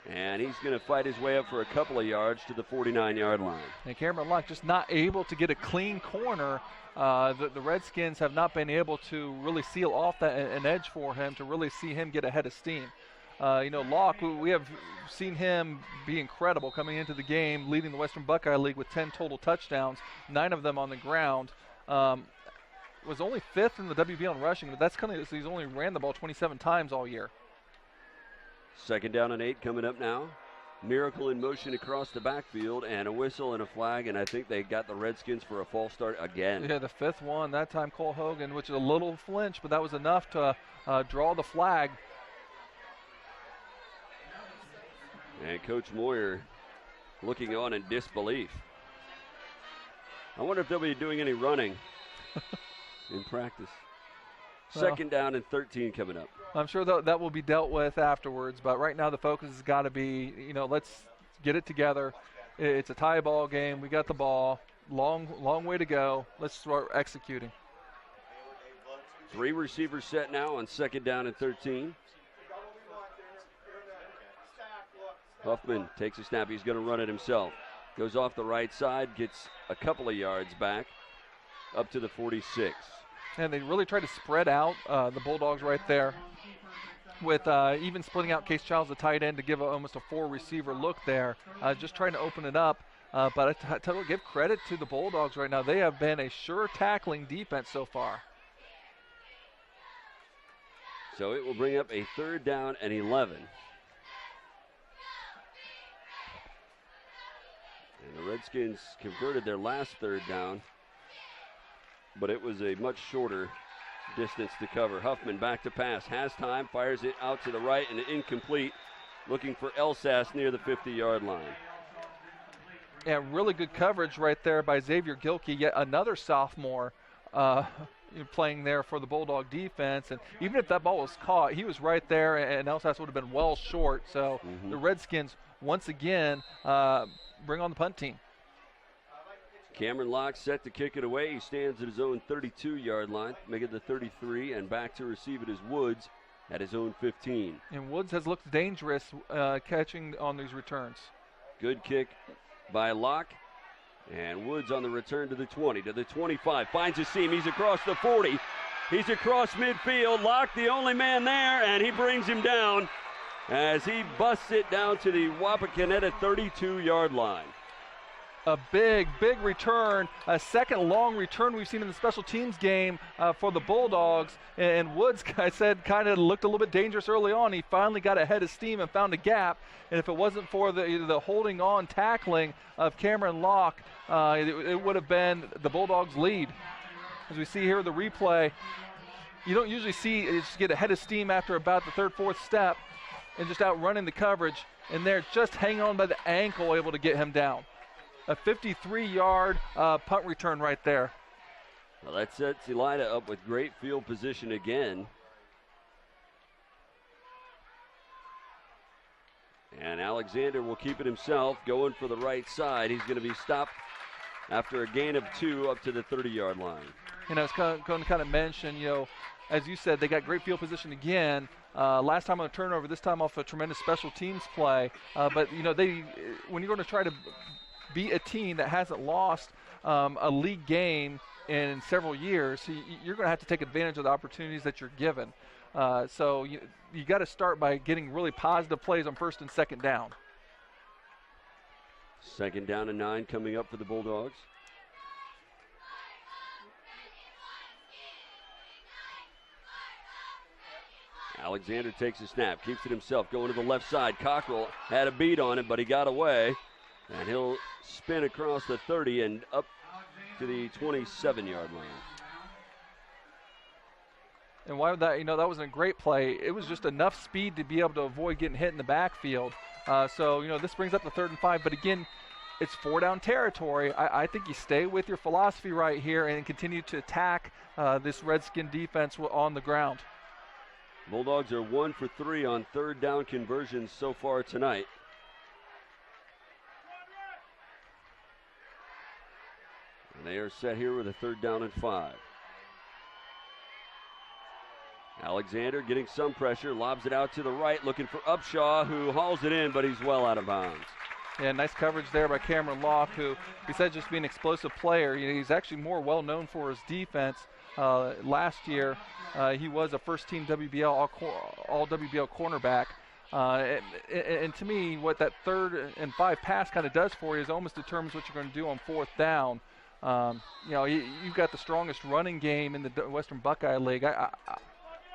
And he's going to fight his way up for a couple of yards to the 49-yard line. And Cameron Locke just not able to get a clean corner. The Redskins have not been able to really seal off an edge for him to really see him get ahead of steam. Locke, we have seen him be incredible coming into the game, leading the Western Buckeye League with 10 total touchdowns, 9 of them on the ground. Was only 5th in the WB on rushing, but that's because he's only ran the ball 27 times all year. Second down and 8 coming up now. Miracle in motion across the backfield, and a whistle and a flag, and I think they got the Redskins for a false start again. Yeah, the 5th one, that time Cole Hogan, which is a little flinch, but that was enough to draw the flag. And Coach Moyer looking on in disbelief. I wonder if they'll be doing any running in practice. Second down and 13 coming up. I'm sure that will be dealt with afterwards, but right now the focus has got to be, let's get it together. It's a tie ball game. We got the ball. Long way to go. Let's start executing. 3 receivers set now on second down and 13. Huffman takes a snap. He's going to run it himself. Goes off the right side, gets a couple of yards back up to the 46. And they really try to spread out the Bulldogs right there with even splitting out Case Childs, the tight end, to give almost a 4-receiver look there, just trying to open it up. But I tell you, give credit to the Bulldogs right now. They have been a sure tackling defense so far. So it will bring up a third down and 11. And the Redskins converted their last third down, but it was a much shorter distance to cover. Huffman back to pass, has time, fires it out to the right and incomplete, looking for Elsas near the 50-yard line. Yeah, really good coverage right there by Xavier Gilkey, yet another sophomore playing there for the Bulldog defense. And even if that ball was caught, he was right there, and Elsas would have been well short. So the Redskins, once again, bring on the punt team. Cameron Locke set to kick it away. He stands at his own 32-yard line, make it the 33, and back to receive it is Woods at his own 15. And Woods has looked dangerous catching on these returns. Good kick by Locke, and Woods on the return to the 20, to the 25, finds a seam. He's across the 40. He's across midfield. Locke, the only man there, and he brings him down as he busts it down to the Wapakoneta 32-yard line. A big return, a second long return we've seen in the special teams game for the Bulldogs. And Woods, I said, kind of looked a little bit dangerous early on. He finally got ahead of steam and found a gap. And if it wasn't for the holding on tackling of Cameron Locke, it would have been the Bulldogs' lead. As we see here the replay, you don't usually see it just get a head of steam after about the third, fourth step and just outrunning the coverage, and they're just hanging on by the ankle, able to get him down. A 53-yard punt return right there. Well, that sets Elida up with great field position again. And Alexander will keep it himself, going for the right side. He's going to be stopped after a gain of 2 up to the 30-yard line. I was going to kind of mention, as you said, they got great field position again. Last time on a turnover, this time off a tremendous special teams play. But, when you're going to try to beat a team that hasn't lost a league game in several years, you're going to have to take advantage of the opportunities that you're given. So you got to start by getting really positive plays on first and second down. Second down and 9 coming up for the Bulldogs. Alexander takes a snap, keeps it himself, going to the left side. Cockrell had a beat on it, but he got away. And he'll spin across the 30 and up to the 27-yard line. And why would that, that wasn't a great play. It was just enough speed to be able to avoid getting hit in the backfield. So, this brings up the 3rd and 5. But again, it's 4-down territory. I think you stay with your philosophy right here and continue to attack this Redskin defense on the ground. Bulldogs are 1 for 3 on 3rd down conversions so far tonight. And they are set here with a 3rd down and 5. Alexander getting some pressure, lobs it out to the right, looking for Upshaw, who hauls it in, but he's well out of bounds. Yeah, nice coverage there by Cameron Locke, who, besides just being an explosive player, he's actually more well known for his defense. Last year, he was a first-team WBL, all WBL cornerback. And to me, what that 3rd and 5 pass kind of does for you is almost determines what you're going to do on 4th down. You've got the strongest running game in the Western Buckeye League.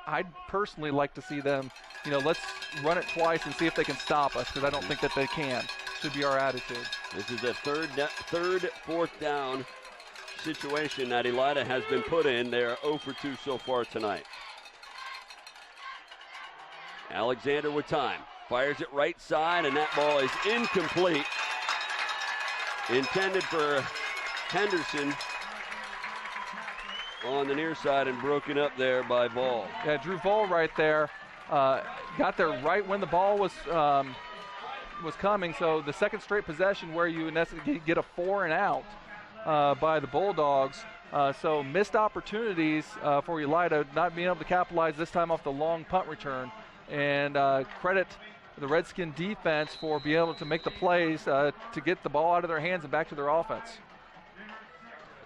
I'd personally like to see them, let's run it twice and see if they can stop us, because I don't think that they can. Should be our attitude. This is a third, 4th down situation that Elida has been put in. They are 0 for 2 so far tonight. Alexander with time. Fires it right side, and that ball is incomplete. Intended for Henderson on the near side and broken up there by Ball. Yeah, Drew Ball right there. Got there right when the ball was coming. So the second straight possession where you in essence get a 4 and out by the Bulldogs. So missed opportunities for Elida, not being able to capitalize this time off the long punt return. And credit the Redskin defense for being able to make the plays to get the ball out of their hands and back to their offense.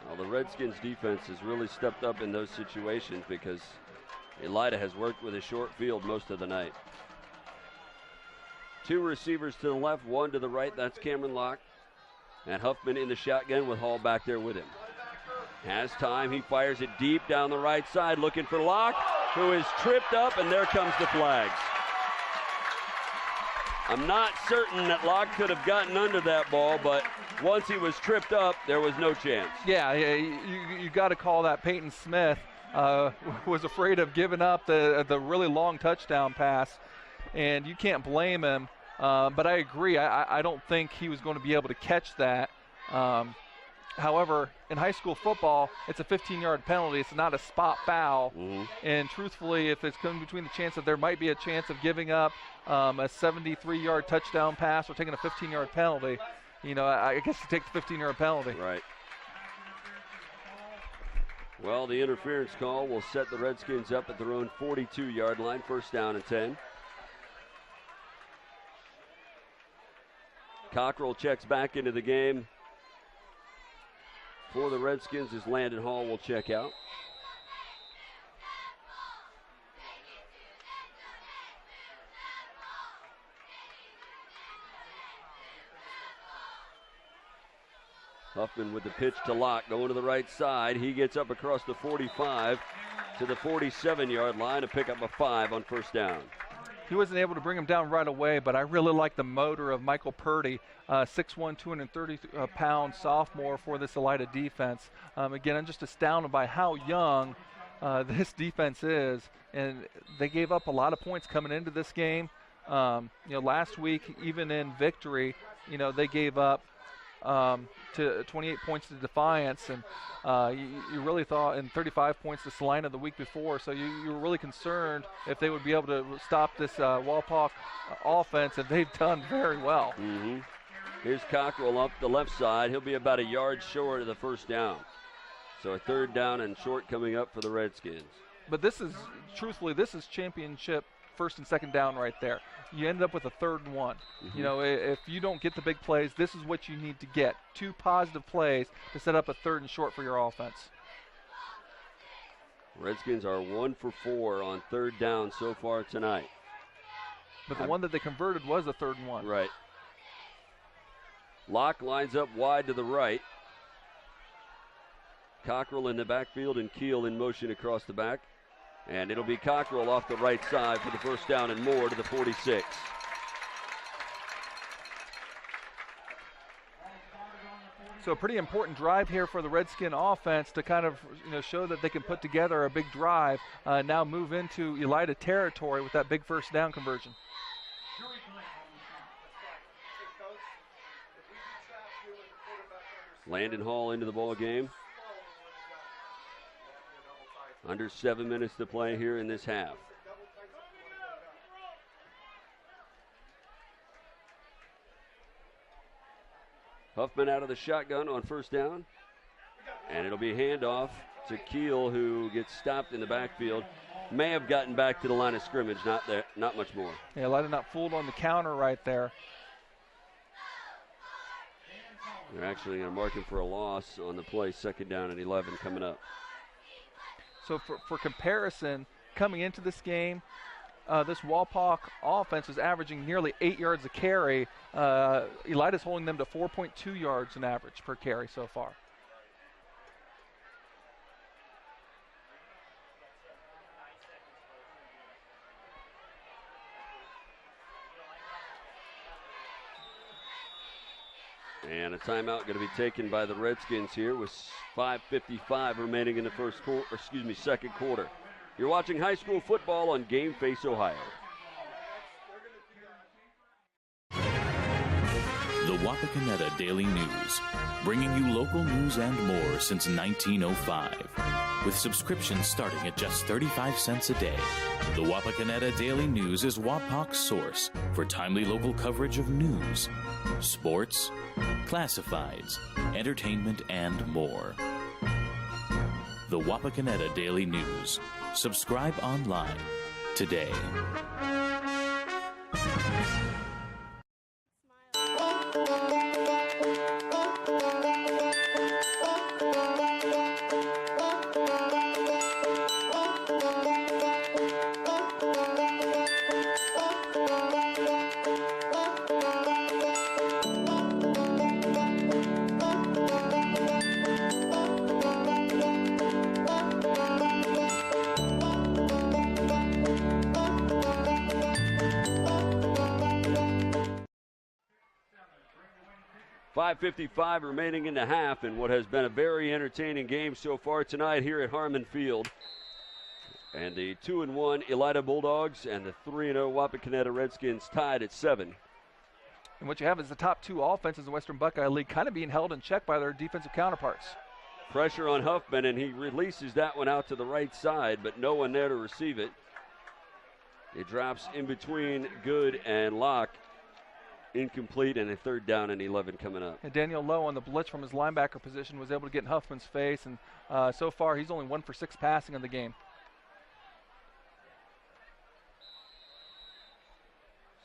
Well, the Redskins defense has really stepped up in those situations because Elida has worked with a short field most of the night. 2 receivers to the left, 1 to the right. That's Cameron Locke. And Huffman in the shotgun with Hall back there with him. Has time. He fires it deep down the right side, looking for Locke, who is tripped up, and there comes the flags. I'm not certain that Locke could have gotten under that ball, but once he was tripped up, there was no chance. Yeah, you got to call that. Peyton Smith was afraid of giving up the really long touchdown pass, and you can't blame him. But I agree. I don't think he was going to be able to catch that. However, in high school football, it's a 15-yard penalty. It's not a spot foul. Mm-hmm. And truthfully, if it's coming between the chance that there might be a chance of giving up a 73-yard touchdown pass or taking a 15-yard penalty, I guess you take the 15-yard penalty. Right. Well, the interference call will set the Redskins up at their own 42-yard line, 1st down and 10. Cockrell checks back into the game. For the Redskins, as Landon Hall will check out. Huffman with the pitch to Locke, going to the right side. He gets up across the 45 to the 47-yard line to pick up a 5 on 1st down. he wasn't able to bring him down right away, but I really like the motor of Michael Purdy, 6'1", 230-pound sophomore for this Elida defense. Again, I'm just astounded by how young this defense is, and they gave up a lot of points coming into this game. Last week, even in victory, they gave up to 28 points to Defiance, and you really thought, and 35 points to Salina the week before, so you were really concerned if they would be able to stop this Wapak offense, and they've done very well. Mm-hmm. Here's Cockrell up the left side. He'll be about a yard short of the first down. So a third down and short coming up for the Redskins. But this is championship first and second down right there. You end up with a 3rd and 1. Mm-hmm. If you don't get the big plays, this is what you need to get. 2 positive plays to set up a 3rd and short for your offense. Redskins are 1 for 4 on 3rd down so far tonight. But the one that they converted was a 3rd and 1. Right. Locke lines up wide to the right. Cockrell in the backfield and Keel in motion across the back. And it'll be Cockrell off the right side for the first down and more to the 46. So a pretty important drive here for the Redskin offense to kind of show that they can put together a big drive, now move into Elida territory with that big first down conversion. Landon Hall into the ball game. Under 7 minutes to play here in this half. Huffman out of the shotgun on first down. And it'll be handoff to Keel, who gets stopped in the backfield. May have gotten back to the line of scrimmage, not much more. Yeah, Elida not fooled on the counter right there. They're actually going to mark him for a loss on the play, second down and 11 coming up. So for comparison, coming into this game, this Wapak offense is averaging nearly 8 yards a carry. Elida's holding them to 4.2 yards an average per carry so far. And a timeout going to be taken by the Redskins here with 5:55 remaining in the second quarter. You're watching high school football on Game Face Ohio. The Wapakoneta Daily News, bringing you local news and more since 1905. With subscriptions starting at just 35 cents a day, the Wapakoneta Daily News is Wapak's source for timely local coverage of news, sports, classifieds, entertainment, and more. The Wapakoneta Daily News. Subscribe online today. .55 remaining in the half in what has been a very entertaining game so far tonight here at Harmon Field. And the 2-1 Elida Bulldogs and the 3-0 Wapakoneta Redskins tied at 7. And what you have is the top 2 offenses in the Western Buckeye League kind of being held in check by their defensive counterparts. Pressure on Huffman, and he releases that one out to the right side, but no one there to receive it. It drops in between Good and Locke. Incomplete, and a third down and 11 coming up. And Daniel Lowe on the blitz from his linebacker position was able to get in Huffman's face, and so far he's only 1 for 6 passing in the game.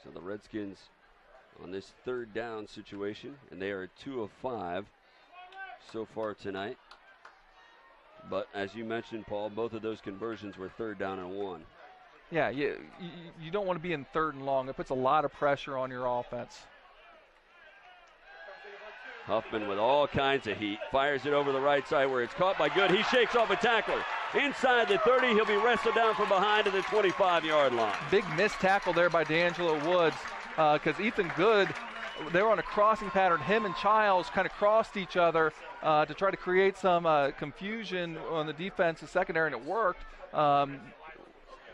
So the Redskins on this third down situation, and they are 2 of 5 so far tonight. But as you mentioned, Paul, both of those conversions were third down and 1. Yeah, you don't want to be in 3rd and long. It puts a lot of pressure on your offense. Huffman with all kinds of heat. Fires it over the right side where it's caught by Good. He shakes off a tackler. inside the 30. He'll be wrestled down from behind to the 25-yard line. Big missed tackle there by D'Angelo Woods because Ethan Good, they were on a crossing pattern. Him and Childs kind of crossed each other to try to create some confusion on the defensive secondary, and it worked.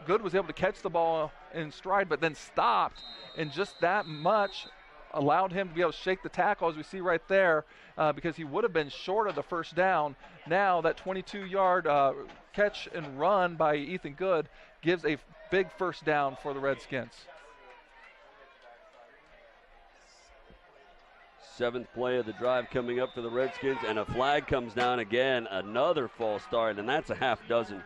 Good was able to catch the ball in stride, but then stopped, and just that much allowed him to be able to shake the tackle, as we see right there, because he would have been short of the first down. Now that 22-yard catch and run by Ethan Good gives a big first down for the Redskins. 7th play of the drive coming up for the Redskins, and a flag comes down again. Another false start, and that's a half dozen.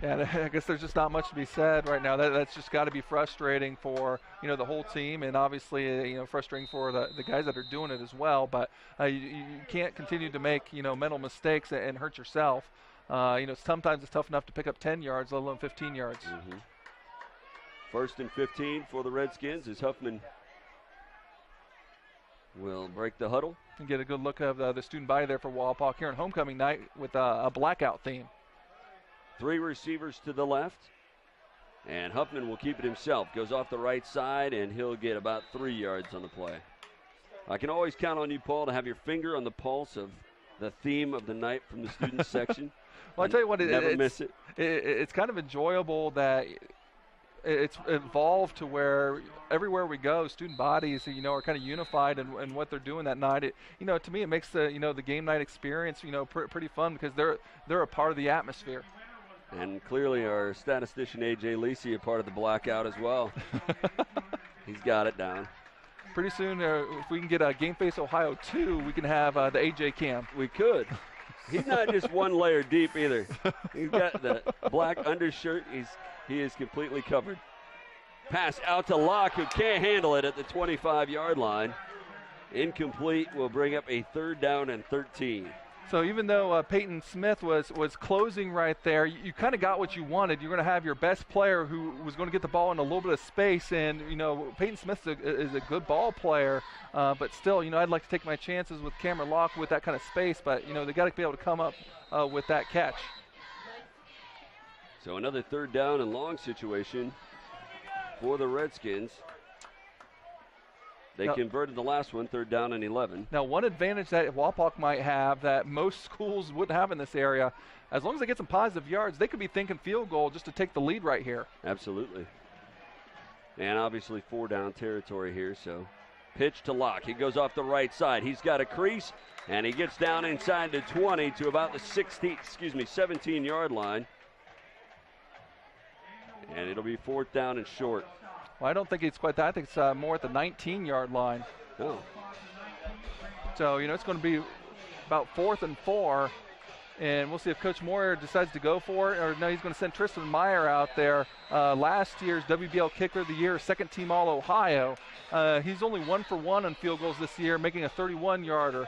Yeah, I guess there's just not much to be said right now. That's just got to be frustrating for the whole team, and obviously frustrating for the guys that are doing it as well. But you can't continue to make mental mistakes and hurt yourself. Sometimes it's tough enough to pick up 10 yards, let alone 15 yards. Mm-hmm. 1st and 15 for the Redskins as Huffman will break the huddle. And get a good look of the student body there for Wapak here on homecoming night with a blackout theme. 3 receivers to the left, and Huffman will keep it himself. Goes off the right side, and he'll get about 3 yards on the play. I can always count on you, Paul, to have your finger on the pulse of the theme of the night from the student section. Well, I tell you what, never miss it. It's kind of enjoyable that it's evolved to where everywhere we go, student bodies, are kind of unified in what they're doing that night. To me, it makes the game night experience, pretty fun because they're a part of the atmosphere. And clearly our statistician, A.J. Lisi, a part of the blackout as well. He's got it down. Pretty soon, if we can get a Game Face Ohio 2, we can have the A.J. cam. We could. He's not just one layer deep either. He's got the black undershirt. He is completely covered. Pass out to Locke, who can't handle it at the 25-yard line. Incomplete will bring up a 3rd down and 13. So even though Peyton Smith was closing right there, you kind of got what you wanted. You're going to have your best player who was going to get the ball in a little bit of space, and Peyton Smith is a good ball player, but still, I'd like to take my chances with Cameron Locke with that kind of space, but they got to be able to come up with that catch. So another 3rd down and long situation for the Redskins. They converted the last one, 3rd down and 11. Now, one advantage that Wapak might have that most schools wouldn't have in this area, as long as they get some positive yards, they could be thinking field goal just to take the lead right here. Absolutely. And obviously 4-down territory here, so pitch to Locke. He goes off the right side. He's got a crease, and he gets down inside the 20 to about the 17-yard line. And it'll be 4th down and short. Well, I don't think it's quite that. I think it's more at the 19-yard line. Oh. So, it's going to be about 4th and 4. And we'll see if Coach Moyer decides to go for it. Or no, he's going to send Tristan Meyer out there. Last year's WBL Kicker of the Year, 2nd team All-Ohio. He's only 1 for 1 on field goals this year, making a 31-yarder.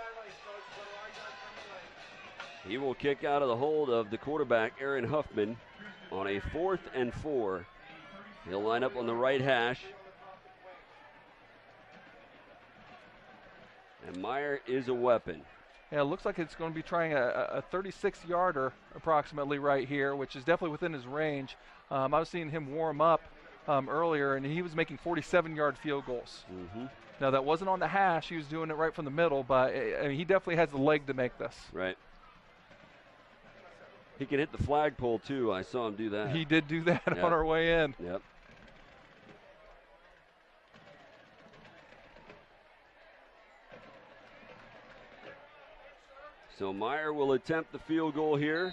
He will kick out of the hold of the quarterback, Aaron Huffman, on a 4th and 4. He'll line up on the right hash. And Meyer is a weapon. Yeah, it looks like it's going to be trying a 36-yarder approximately right here, which is definitely within his range. I was seeing him warm up earlier, and he was making 47-yard field goals. Mm-hmm. Now, that wasn't on the hash. He was doing it right from the middle, but he definitely has the leg to make this. Right. He can hit the flagpole, too. I saw him do that. He did do that on our way in. Yep. So Meyer will attempt the field goal here.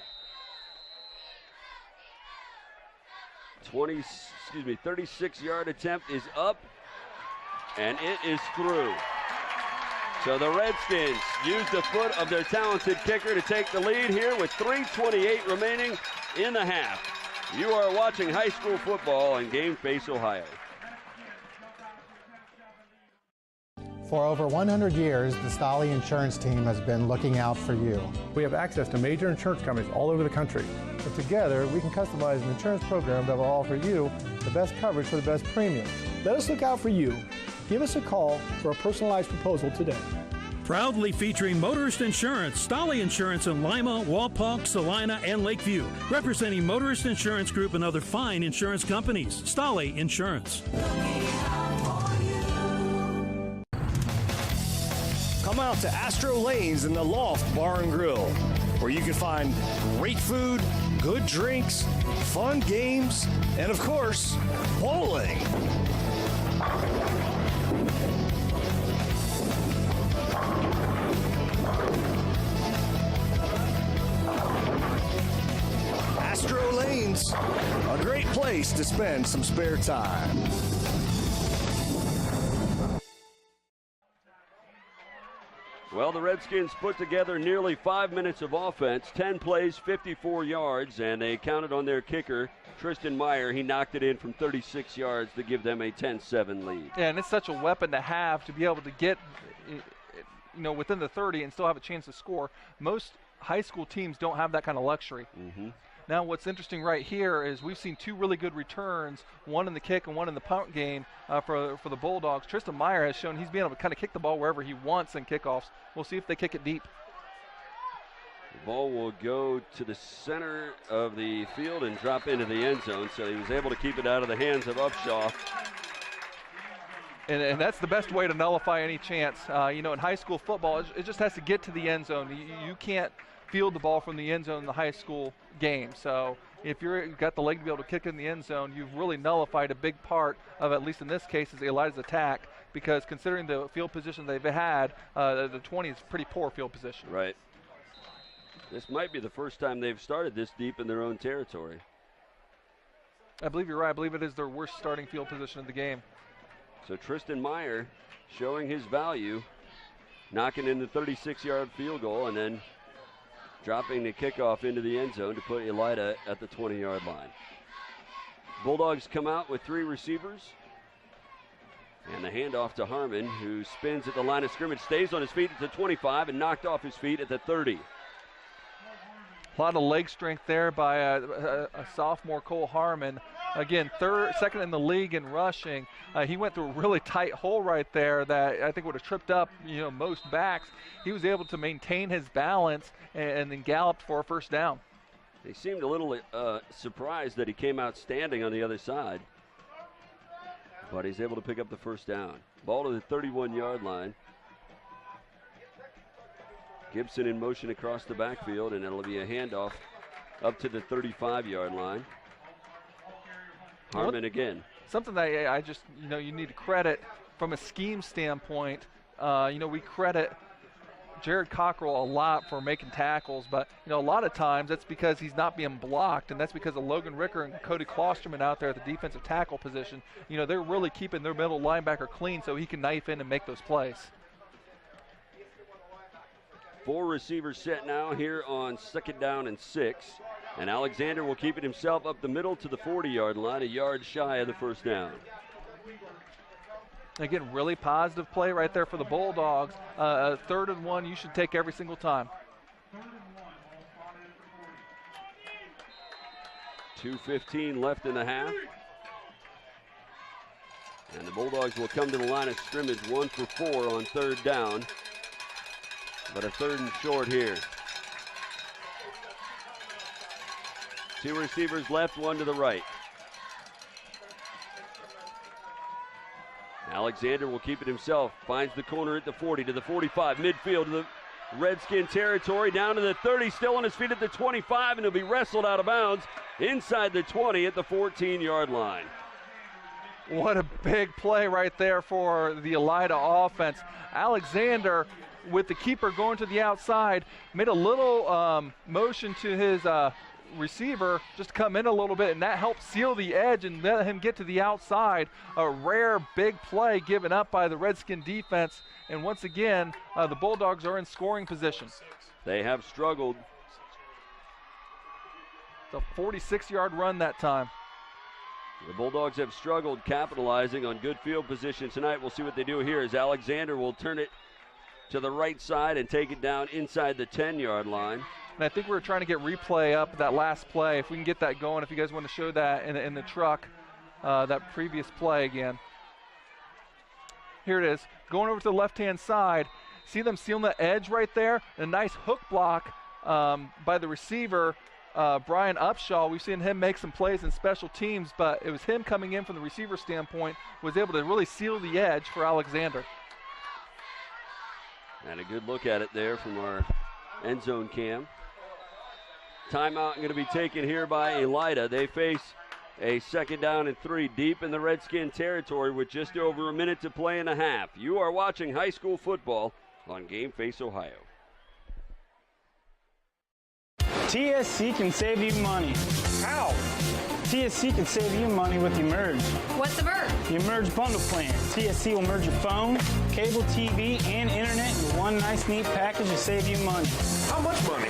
36-yard attempt is up, and it is through. So the Redskins use the foot of their talented kicker to take the lead here with 3:28 remaining in the half. You are watching high school football on Game Face Ohio. For over 100 years, the Stolly Insurance Team has been looking out for you. We have access to major insurance companies all over the country. And together, we can customize an insurance program that will offer you the best coverage for the best premiums. Let us look out for you. Give us a call for a personalized proposal today. Proudly featuring Motorist Insurance, Stolly Insurance in Lima, Wapak, Salina, and Lakeview. Representing Motorist Insurance Group and other fine insurance companies. Stolly Insurance. Come out to Astro Lanes in the Loft Bar and Grill, where you can find great food, good drinks, fun games, and of course, bowling. Astro Lanes, a great place to spend some spare time. Well, the Redskins put together nearly 5 minutes of offense, 10 plays, 54 yards, and they counted on their kicker, Tristan Meyer. He knocked it in from 36 yards to give them a 10-7 lead. Yeah, and it's such a weapon to have to be able to get, within the 30 and still have a chance to score. Most high school teams don't have that kind of luxury. Mm-hmm. Now what's interesting right here is we've seen 2 really good returns, one in the kick and one in the punt game for the Bulldogs. Tristan Meyer has shown he's been able to kind of kick the ball wherever he wants in kickoffs. We'll see if they kick it deep. The ball will go to the center of the field and drop into the end zone, so he was able to keep it out of the hands of Upshaw. And that's the best way to nullify any chance. In high school football, it just has to get to the end zone. You can't field the ball from the end zone in the high school game. So if you've got the leg to be able to kick in the end zone, you've really nullified a big part of, at least in this case, is Elida's attack, because considering the field position they've had, the 20 is pretty poor field position. Right. This might be the first time they've started this deep in their own territory. I believe you're right. I believe it is their worst starting field position of the game. So Tristan Meyer showing his value, knocking in the 36-yard field goal, and then dropping the kickoff into the end zone to put Elida at the 20-yard line. Bulldogs come out with 3 receivers. And the handoff to Harmon, who spins at the line of scrimmage, stays on his feet at the 25 and knocked off his feet at the 30. A lot of leg strength there by a sophomore, Cole Harmon. Again, second in the league in rushing. He went through a really tight hole right there that I think would have tripped up, most backs. He was able to maintain his balance and then galloped for a first down. They seemed a little surprised that he came out standing on the other side, but he's able to pick up the first down. Ball to the 31-yard line. Gibson in motion across the backfield, and it'll be a handoff up to the 35-yard line. Harmon again. Something that I just, you need to credit from a scheme standpoint. We credit Jared Cockrell a lot for making tackles, but, a lot of times that's because he's not being blocked, and that's because of Logan Ricker and Cody Klosterman out there at the defensive tackle position. They're really keeping their middle linebacker clean so he can knife in and make those plays. 4 receivers set now here on 2nd down and 6. And Alexander will keep it himself up the middle to the 40-yard line, a yard shy of the first down. Again, really positive play right there for the Bulldogs. 3rd and 1 you should take every single time. 2:15 left in the half. And the Bulldogs will come to the line of scrimmage 1 for 4 on 3rd down. But a 3rd and short here. 2 receivers left, 1 to the right. Alexander will keep it himself. Finds the corner at the 40 to the 45. Midfield to the Redskin territory. Down to the 30. Still on his feet at the 25. And he'll be wrestled out of bounds inside the 20 at the 14-yard line. What a big play right there for the Elida offense. Alexander, with the keeper going to the outside, made a little motion to his receiver just to come in a little bit, and that helped seal the edge and let him get to the outside. A rare big play given up by the Redskin defense, and once again the Bulldogs are in scoring position. They have struggled. It's a 46-yard run that time. The Bulldogs have struggled capitalizing on good field position tonight. We'll see what they do here as Alexander will turn it to the right side and take it down inside the 10-yard line. And I think we were trying to get replay up that last play. If we can get that going, if you guys want to show that in the truck, that previous play again. Here it is. Going over to the left-hand side, See them sealing the edge right there? A nice hook block by the receiver, Brian Upshaw. We've seen him make some plays in special teams, but it was him coming in from the receiver standpoint, was able to really seal the edge for Alexander. And a good look at it there from our end zone cam. Timeout going to be taken here by Elida. They face a 2nd down and 3 deep in the Redskin territory with just over a minute to play and a half. You are watching high school football on Game Face Ohio. TSC can save you money. How? TSC can save you money with Emerge. What's the Merge? The Emerge bundle plan. TSC will merge your phone, cable TV, and internet in one nice, neat package to save you money. How much money?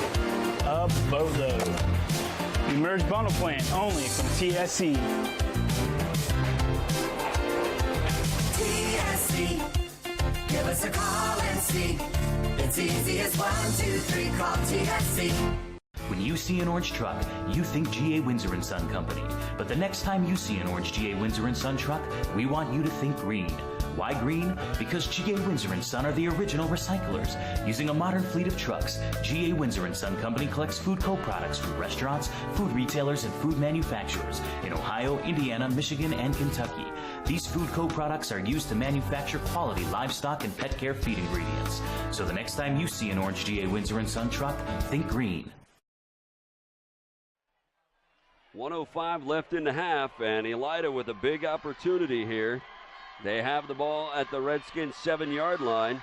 A boatload. The Emerge bundle plan only from TSC. TSC. Give us a call and see. It's easy as 1, 2, 3. Call TSC. When you see an orange truck, you think G.A. Windsor & Son Company. But the next time you see an orange G.A. Windsor & Son truck, we want you to think green. Why green? Because G.A. Windsor & Son are the original recyclers. Using a modern fleet of trucks, G.A. Windsor & Son Company collects food co-products from restaurants, food retailers, and food manufacturers in Ohio, Indiana, Michigan, and Kentucky. These food co-products are used to manufacture quality livestock and pet care feed ingredients. So the next time you see an orange G.A. Windsor & Son truck, think green. 1:05 left in the half, and Elida with a big opportunity here. They have the ball at the Redskins 7-yard line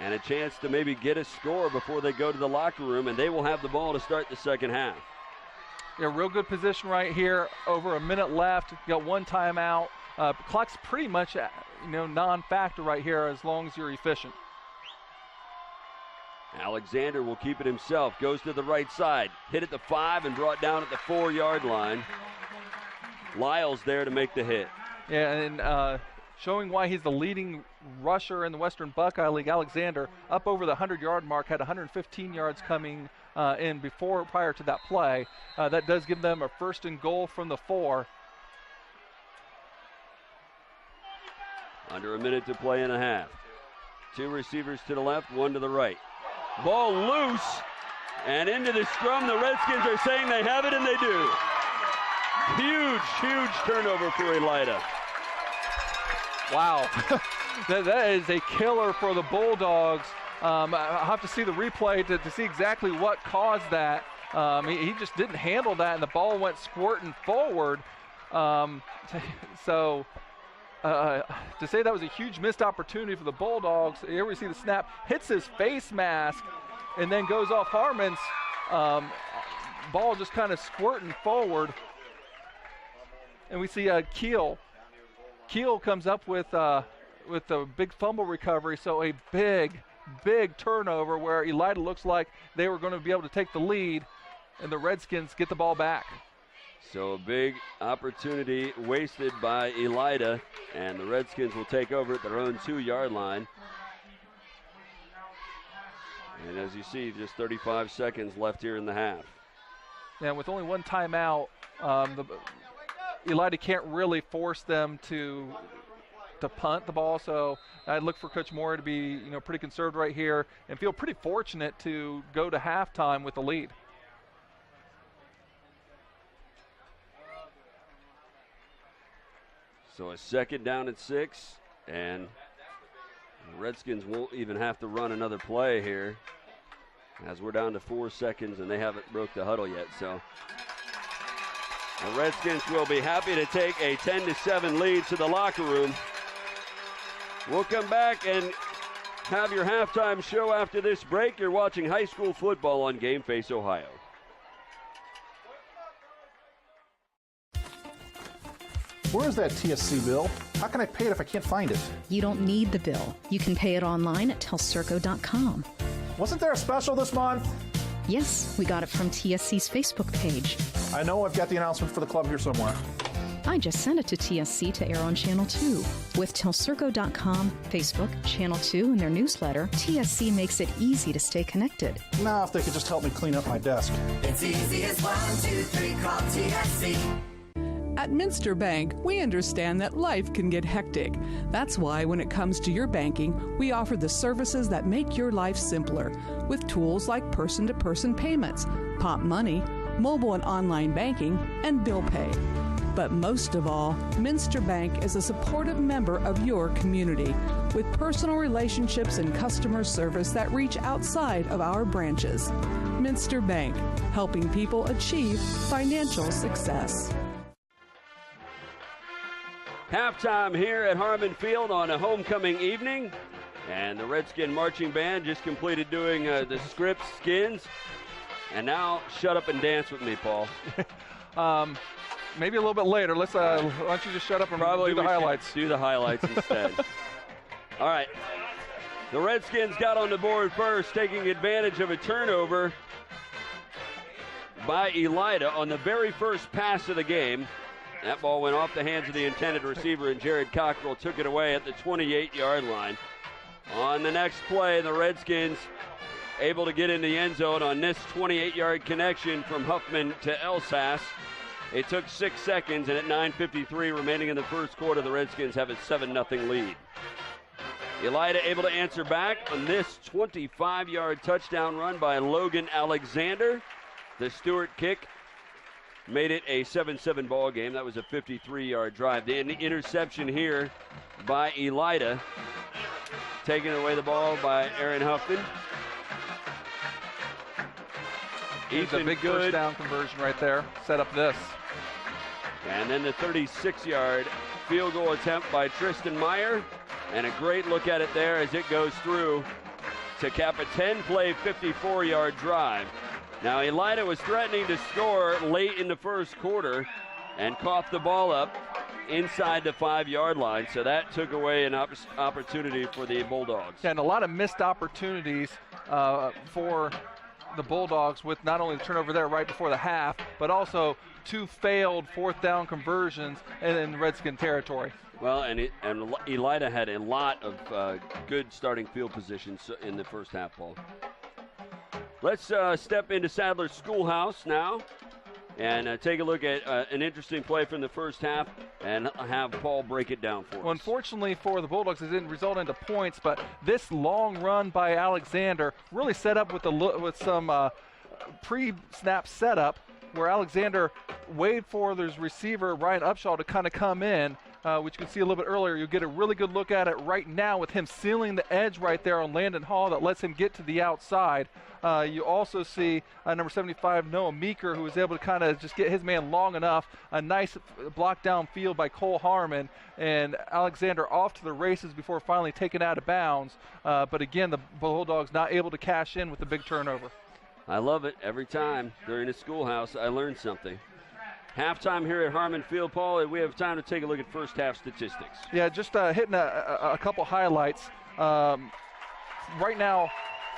and a chance to maybe get a score before they go to the locker room, and they will have the ball to start the second half. Yeah, real good position right here. Over a minute left. Got one timeout. Clock's pretty much non-factor right here as long as you're efficient. Alexander will keep it himself. Goes to the right side. Hit at the 5 and brought down at the 4-yard line. Lyles there to make the hit. Yeah, and showing why he's the leading rusher in the Western Buckeye League. Alexander up over the 100-yard mark, had 115 yards coming in prior to that play. That does give them a 1st and goal from the 4. Under a minute to play and a half. 2 receivers to the left, 1 to the right. Ball loose and into the scrum. The Redskins are saying they have it, and they do. Huge turnover for Elida. Wow. that is a killer for the Bulldogs. I'll have to see the replay to see exactly what caused that. He just didn't handle that, and the ball went squirting forward. To say that was a huge missed opportunity for the Bulldogs. Here we see the snap, hits his face mask, and then goes off Harmon's. Ball just kind of squirting forward. And we see Keel. Keel comes up with a big fumble recovery, so a big turnover where Elida looks like they were going to be able to take the lead, and the Redskins get the ball back. So a big opportunity wasted by Elida, and the Redskins will take over at their own 2-yard line. And as you see, just 35 seconds left here in the half. Yeah, with only one timeout, Elida can't really force them to punt the ball. So I'd look for Coach Moore to be pretty conservative right here and feel pretty fortunate to go to halftime with the lead. So a 2nd down and 6, and the Redskins won't even have to run another play here as we're down to 4 seconds and they haven't broke the huddle yet. So the Redskins will be happy to take a 10-7 lead to the locker room. We'll come back and have your halftime show after this break. You're watching high school football on Game Face Ohio. Where is that TSC bill? How can I pay it if I can't find it? You don't need the bill. You can pay it online at telcirco.com. Wasn't there a special this month? Yes, we got it from TSC's Facebook page. I know I've got the announcement for the club here somewhere. I just sent it to TSC to air on Channel 2. With telcirco.com, Facebook, Channel 2, and their newsletter, TSC makes it easy to stay connected. Now, if they could just help me clean up my desk. It's easy as 1, 2, 3. Call TSC. At Minster Bank, we understand that life can get hectic. That's why when it comes to your banking, we offer the services that make your life simpler with tools like person-to-person payments, Pop Money, mobile and online banking, and bill pay. But most of all, Minster Bank is a supportive member of your community with personal relationships and customer service that reach outside of our branches. Minster Bank, helping people achieve financial success. Halftime here at Harmon Field on a homecoming evening. And the Redskin Marching Band just completed doing the script skins. And now shut up and dance with me, Paul. Maybe a little bit later. Let's why don't you just shut up and Probably do the highlights. Do the highlights instead. All right. The Redskins got on the board first, taking advantage of a turnover by Elida on the very first pass of the game. That ball went off the hands of the intended receiver, and Jared Cockrell took it away at the 28-yard line. On the next play, the Redskins able to get in the end zone on this 28-yard connection from Huffman to Elsass. It took 6 seconds, and at 9:53 remaining in the first quarter, the Redskins have a 7-0 lead. Elida able to answer back on this 25-yard touchdown run by Logan Alexander. The Stewart kick made it a 7-7 ball game. That was a 53-yard drive. The interception here by Elida. Taking away the ball by Aaron Huffman. It's a big first down conversion right there. Set up this. And then the 36-yard field goal attempt by Tristan Meyer. And a great look at it there as it goes through to cap a 10-play, 54-yard drive. Now, Elida was threatening to score late in the first quarter and coughed the ball up inside the 5-yard line, so that took away an opportunity for the Bulldogs. Yeah, and a lot of missed opportunities for the Bulldogs with not only the turnover there right before the half, but also 2 failed fourth down conversions in Redskin territory. Well, and Elida had a lot of good starting field positions in the first half, Paul. Let's step into Sadler's Schoolhouse now and take a look at an interesting play from the first half and have Paul break it down for us. Well, unfortunately for the Bulldogs, it didn't result into points, but this long run by Alexander really set up with some pre-snap setup where Alexander waited for his receiver, Ryan Upshaw, to kind of come in, which you can see a little bit earlier. You'll get a really good look at it right now with him sealing the edge right there on Landon Hall that lets him get to the outside. You also see number 75, Noah Meeker, who was able to kind of just get his man long enough. A nice block down field by Cole Harmon, and Alexander off to the races before finally taken out of bounds. But again, the Bulldogs not able to cash in with the big turnover. I love it. Every time during the Schoolhouse, I learn something. Halftime here at Harmon Field, Paul, and we have time to take a look at first half statistics. Yeah, just hitting a couple highlights. Right now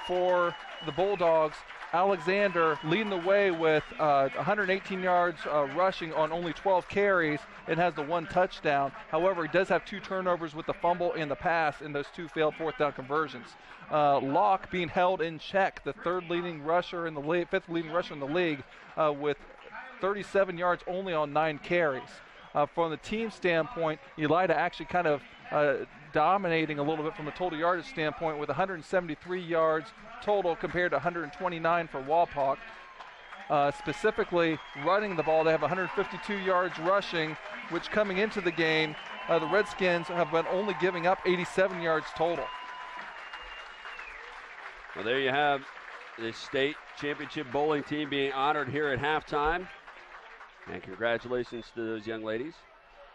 for the Bulldogs, Alexander leading the way with 118 yards rushing on only 12 carries and has the 1 touchdown. However, he does have 2 turnovers with the fumble and the pass in those 2 failed fourth down conversions. Locke being held in check, the 5th leading rusher in the league with 37 yards only on 9 carries. From the team standpoint, Elida actually kind of dominating a little bit from a total yardage standpoint with 173 yards total compared to 129 for Wapak. Specifically running the ball, they have 152 yards rushing, which coming into the game, the Redskins have been only giving up 87 yards total. Well, there you have the state championship bowling team being honored here at halftime. And congratulations to those young ladies.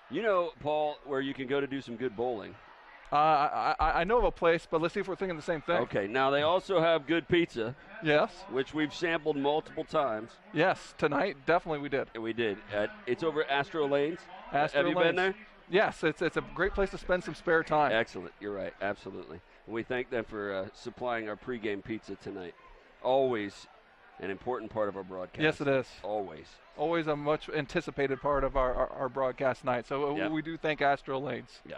You know, Paul, where you can go to do some good bowling. I know of a place, but let's see if we're thinking the same thing. Okay, now they also have good pizza. Yes. Which we've sampled multiple times. Yes, tonight definitely we did. We did. It's over at Astro Lanes. Astro have you Lanes. been there? Yes, it's a great place to spend some spare time. Excellent. You're right. Absolutely. And we thank them for supplying our pregame pizza tonight. Always an important part of our broadcast. Yes, it is. Always. Always a much anticipated part of our broadcast night. So Yep. we do thank Astro Lanes. Yeah.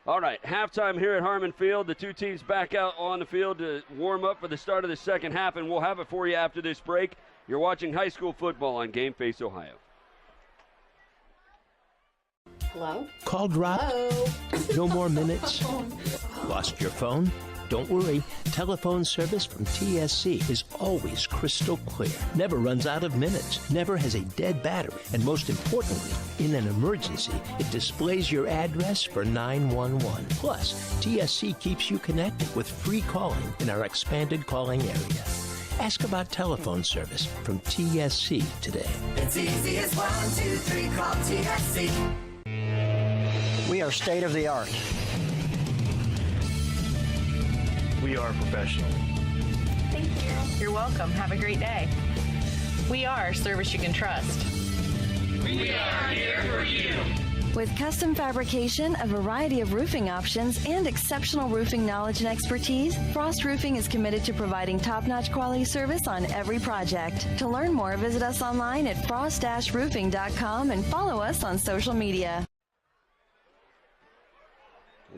All right, halftime here at Harmon Field. The 2 teams back out on the field to warm up for the start of the second half, and we'll have it for you after this break. You're watching high school football on Game Face Ohio. Hello? Call dropped? Hello? No more minutes? Lost your phone? Don't worry. Telephone service from TSC is always crystal clear. Never runs out of minutes. Never has a dead battery. And most importantly, in an emergency, it displays your address for 911. Plus, TSC keeps you connected with free calling in our expanded calling area. Ask about telephone service from TSC today. It's easy as 1, 2, 3, call TSC. We are state of the art. We are professional. Thank you. You're welcome. Have a great day. We are service you can trust. We are here for you. With custom fabrication, a variety of roofing options, and exceptional roofing knowledge and expertise, Frost Roofing is committed to providing top-notch quality service on every project. To learn more, visit us online at frost-roofing.com and follow us on social media.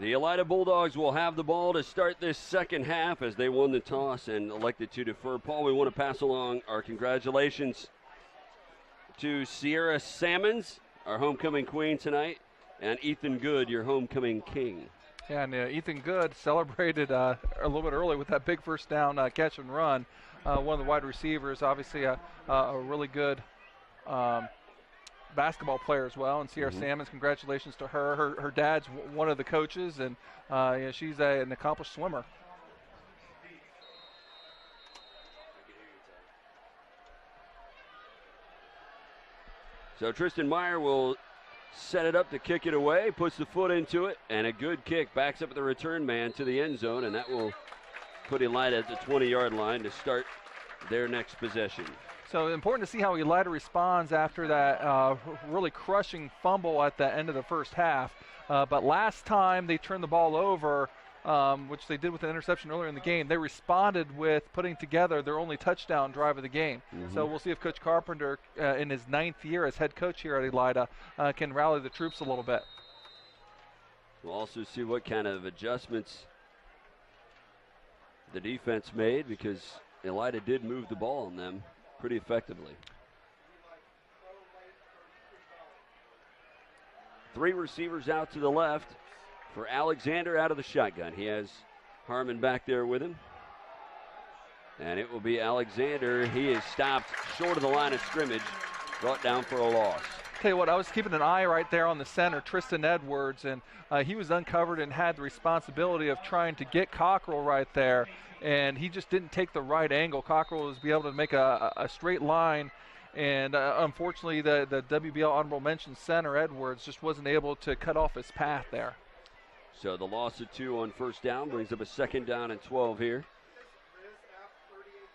The Elida Bulldogs will have the ball to start this second half as they won the toss and elected to defer. Paul, we want to pass along our congratulations to Sierra Salmons, our homecoming queen tonight, and Ethan Good, your homecoming king. Yeah, and Ethan Good celebrated a little bit early with that big first down catch and run. One of the wide receivers, obviously a really good basketball player as well. And Sierra Salmons, congratulations to her. Her dad's one of the coaches, and she's an accomplished swimmer. So Tristan Meyer will set it up to kick it away, puts the foot into it, and a good kick. Backs up the return man to the end zone, and that will put Elida at the 20-yard line to start their next possession. So important to see how Elida responds after that really crushing fumble at the end of the first half. But last time they turned the ball over, which they did with an interception earlier in the game, they responded with putting together their only touchdown drive of the game. So we'll see if Coach Carpenter, in his 9th year as head coach here at Elida, can rally the troops a little bit. We'll also see what kind of adjustments the defense made, because Elida did move the ball on them pretty effectively. 3 receivers out to the left for Alexander out of the shotgun. He has Harmon back there with him. And it will be Alexander. He is stopped short of the line of scrimmage, brought down for a loss. Tell you what, I was keeping an eye right there on the center, Tristan Edwards, and he was uncovered and had the responsibility of trying to get Cockrell right there, and he just didn't take the right angle. Cockrell was able to make a straight line, and unfortunately the WBL honorable mention center, Edwards, just wasn't able to cut off his path there. So the loss of 2 on first down brings up a 2nd down and 12 here.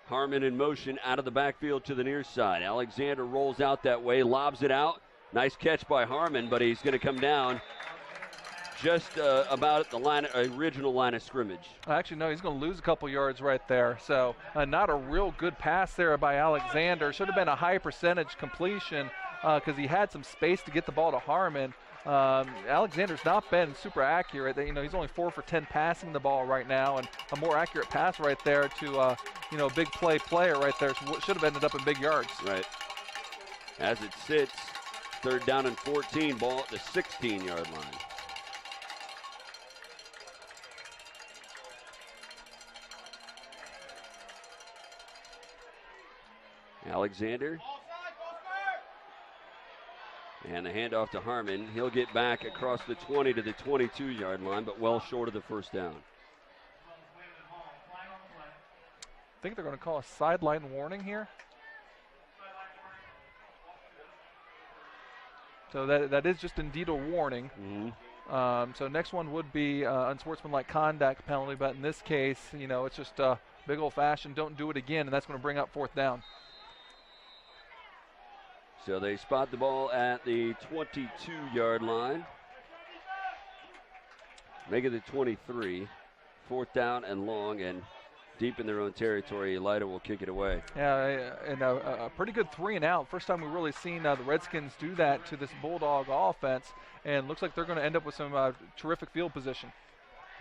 Harmon in motion out of the backfield to the near side. Alexander rolls out that way, lobs it out. Nice catch by Harmon, but he's going to come down just about at the original line of scrimmage. Actually, no, he's going to lose a couple yards right there. So not a real good pass there by Alexander. Should have been a high percentage completion because he had some space to get the ball to Harmon. Alexander's not been super accurate. He's only 4 for 10 passing the ball right now, and a more accurate pass right there to a big play player right there should have ended up in big yards. Right. As it sits, 3rd down and 14, ball at the 16-yard line. Alexander. And the handoff to Harmon. He'll get back across the 20 to the 22-yard line, but well short of the first down. I think they're going to call a sideline warning here. So that is just indeed a warning. So next one would be unsportsmanlike conduct penalty, but in this case, it's just a big old-fashioned don't do it again, and that's going to bring up 4th down. So they spot the ball at the 22-yard line. Make it the 23. 4th down and long, and deep in their own territory. Elida will kick it away. Yeah, and a pretty good 3 and out. First time we've really seen the Redskins do that to this Bulldog offense, and looks like they're going to end up with some terrific field position.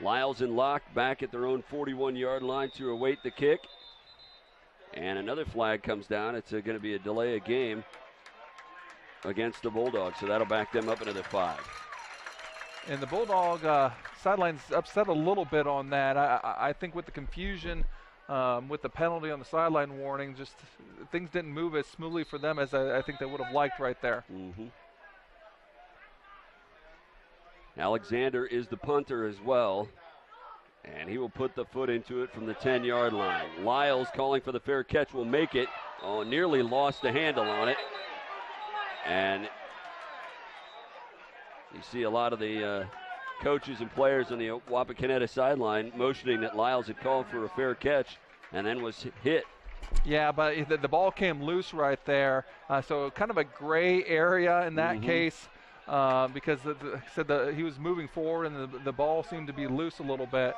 Lyles and Locke back at their own 41-yard line to await the kick. And another flag comes down. It's going to be a delay of game. against the Bulldogs, so that'll back them up into the 5. And the Bulldog sidelines upset a little bit on that. I think with the confusion, with the penalty on the sideline warning, just things didn't move as smoothly for them as I think they would have liked right there. Mm-hmm. Alexander is the punter as well, and he will put the foot into it from the 10-yard line. Lyles calling for the fair catch, will make it. Oh, nearly lost the handle on it. And you see a lot of the coaches and players on the Wapakoneta sideline motioning that Lyles had called for a fair catch and then was hit. Yeah, but the ball came loose right there. So kind of a gray area in that case. Because he was moving forward and the ball seemed to be loose a little bit.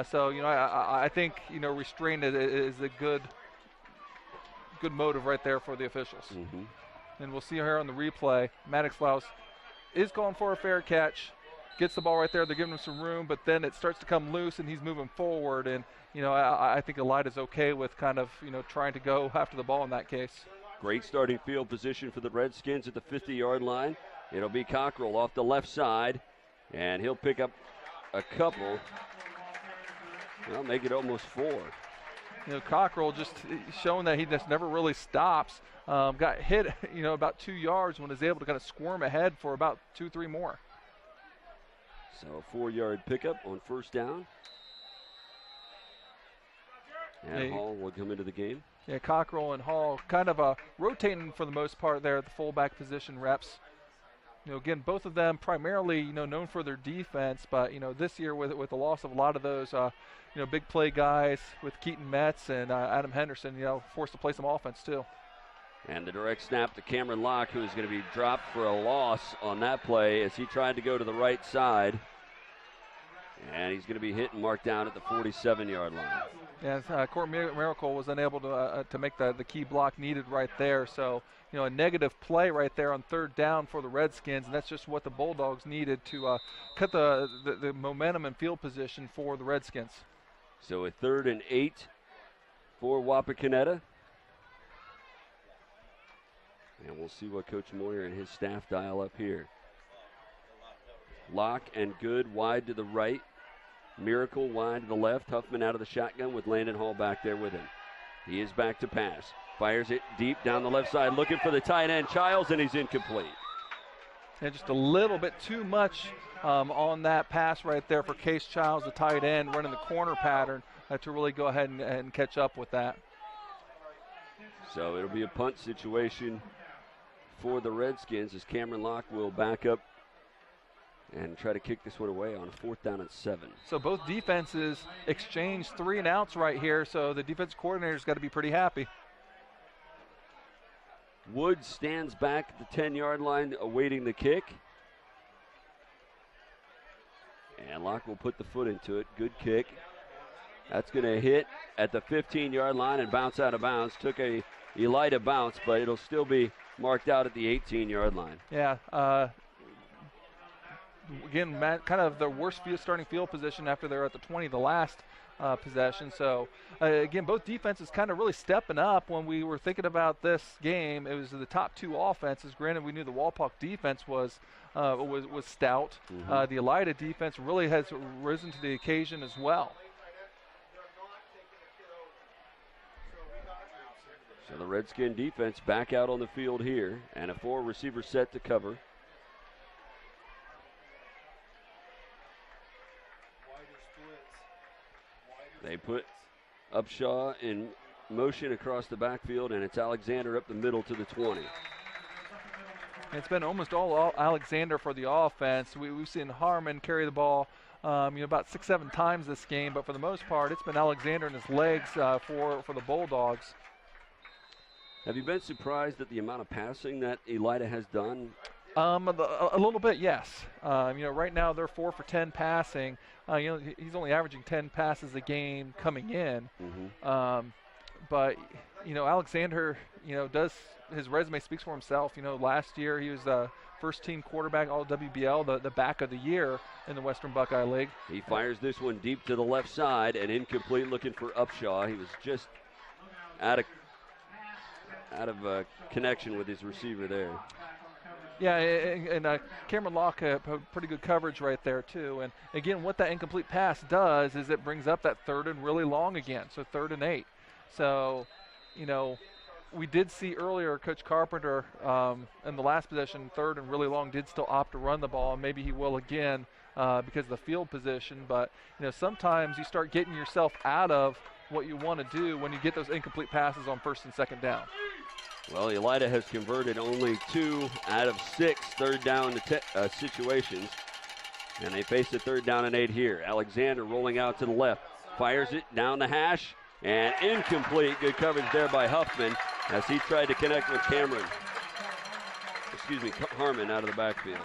So, I think, restraint is a good motive right there for the officials. Mm-hmm. And we'll see here on the replay, Maddox Laus is going for a fair catch, gets the ball right there. They're giving him some room, but then it starts to come loose and he's moving forward. And, I think Elida's okay with kind of, trying to go after the ball in that case. Great starting field position for the Redskins at the 50-yard line. It'll be Cockrell off the left side, and he'll pick up a couple. Well, make it almost 4. Cockrell just showing that he just never really stops. Got hit, about 2 yards when he was able to kind of squirm ahead for about 2-3 more. So a 4-yard pickup on first down. And Hall will come into the game. Yeah, Cockrell and Hall kind of rotating for the most part there at the fullback position reps. Again, both of them primarily, known for their defense, but, this year with the loss of a lot of those, big play guys with Keaton Metz and Adam Henderson, forced to play some offense too. And the direct snap to Cameron Locke, who is going to be dropped for a loss on that play as he tried to go to the right side. And he's going to be hit and marked down at the 47-yard line. Yeah, Court Miracle was unable to make the key block needed right there. So, a negative play right there on third down for the Redskins, and that's just what the Bulldogs needed to cut the momentum and field position for the Redskins. So a 3rd and 8 for Wapakoneta. And we'll see what Coach Moyer and his staff dial up here. Locke and Good wide to the right. Miracle wide to the left. Huffman out of the shotgun with Landon Hall back there with him. He is back to pass. Fires it deep down the left side, looking for the tight end, Childs, and he's incomplete. And just a little bit too much on that pass right there for Case Childs, the tight end, running the corner pattern to really go ahead and catch up with that. So it'll be a punt situation for the Redskins as Cameron Locke will back up and try to kick this one away on a 4th down and 7. So both defenses exchanged 3 and outs right here, so the defense coordinator's got to be pretty happy. Woods stands back at the 10-yard line awaiting the kick. And Locke will put the foot into it. Good kick. That's going to hit at the 15-yard line and bounce out of bounds. Took a Elida bounce, but it'll still be marked out at the 18-yard line. Yeah. Again, Matt, kind of the worst starting field position after they're at the 20 the last possession. So, again, both defenses kind of really stepping up. When we were thinking about this game, it was the top 2 offenses. Granted, we knew the Walpock defense was stout. The Elida defense really has risen to the occasion as well. So the Redskin defense back out on the field here, and a 4-receiver set to cover. They put Upshaw in motion across the backfield, and it's Alexander up the middle to the 20. It's been almost all Alexander for the offense. We've seen Harmon carry the ball about 6-7 times this game, but for the most part, it's been Alexander and his legs for the Bulldogs. Have you been surprised at the amount of passing that Elida has done? A little bit, yes. Right now they're 4 for 10 passing. He's only averaging 10 passes a game coming in. But Alexander, does his resume speaks for himself. Last year he was first team quarterback all WBL, the back of the year in the Western Buckeye League. He fires this one deep to the left side and incomplete, looking for Upshaw. He was just out of connection with his receiver there. Yeah, and Cameron Locke had pretty good coverage right there, too. And, again, what that incomplete pass does is it brings up that 3rd and really long again, so 3rd and 8. So, you know, we did see earlier Coach Carpenter in the last possession, 3rd and really long, did still opt to run the ball, and maybe he will again because of the field position. But, you know, sometimes you start getting yourself out of what you want to do when you get those incomplete passes on 1st and 2nd down. Well, Elida has converted only 2 out of 6 third down situations, and they face a 3rd down and 8 here. Alexander rolling out to the left, fires it down the hash, and incomplete. Good coverage there by Huffman as he tried to connect with Harmon out of the backfield.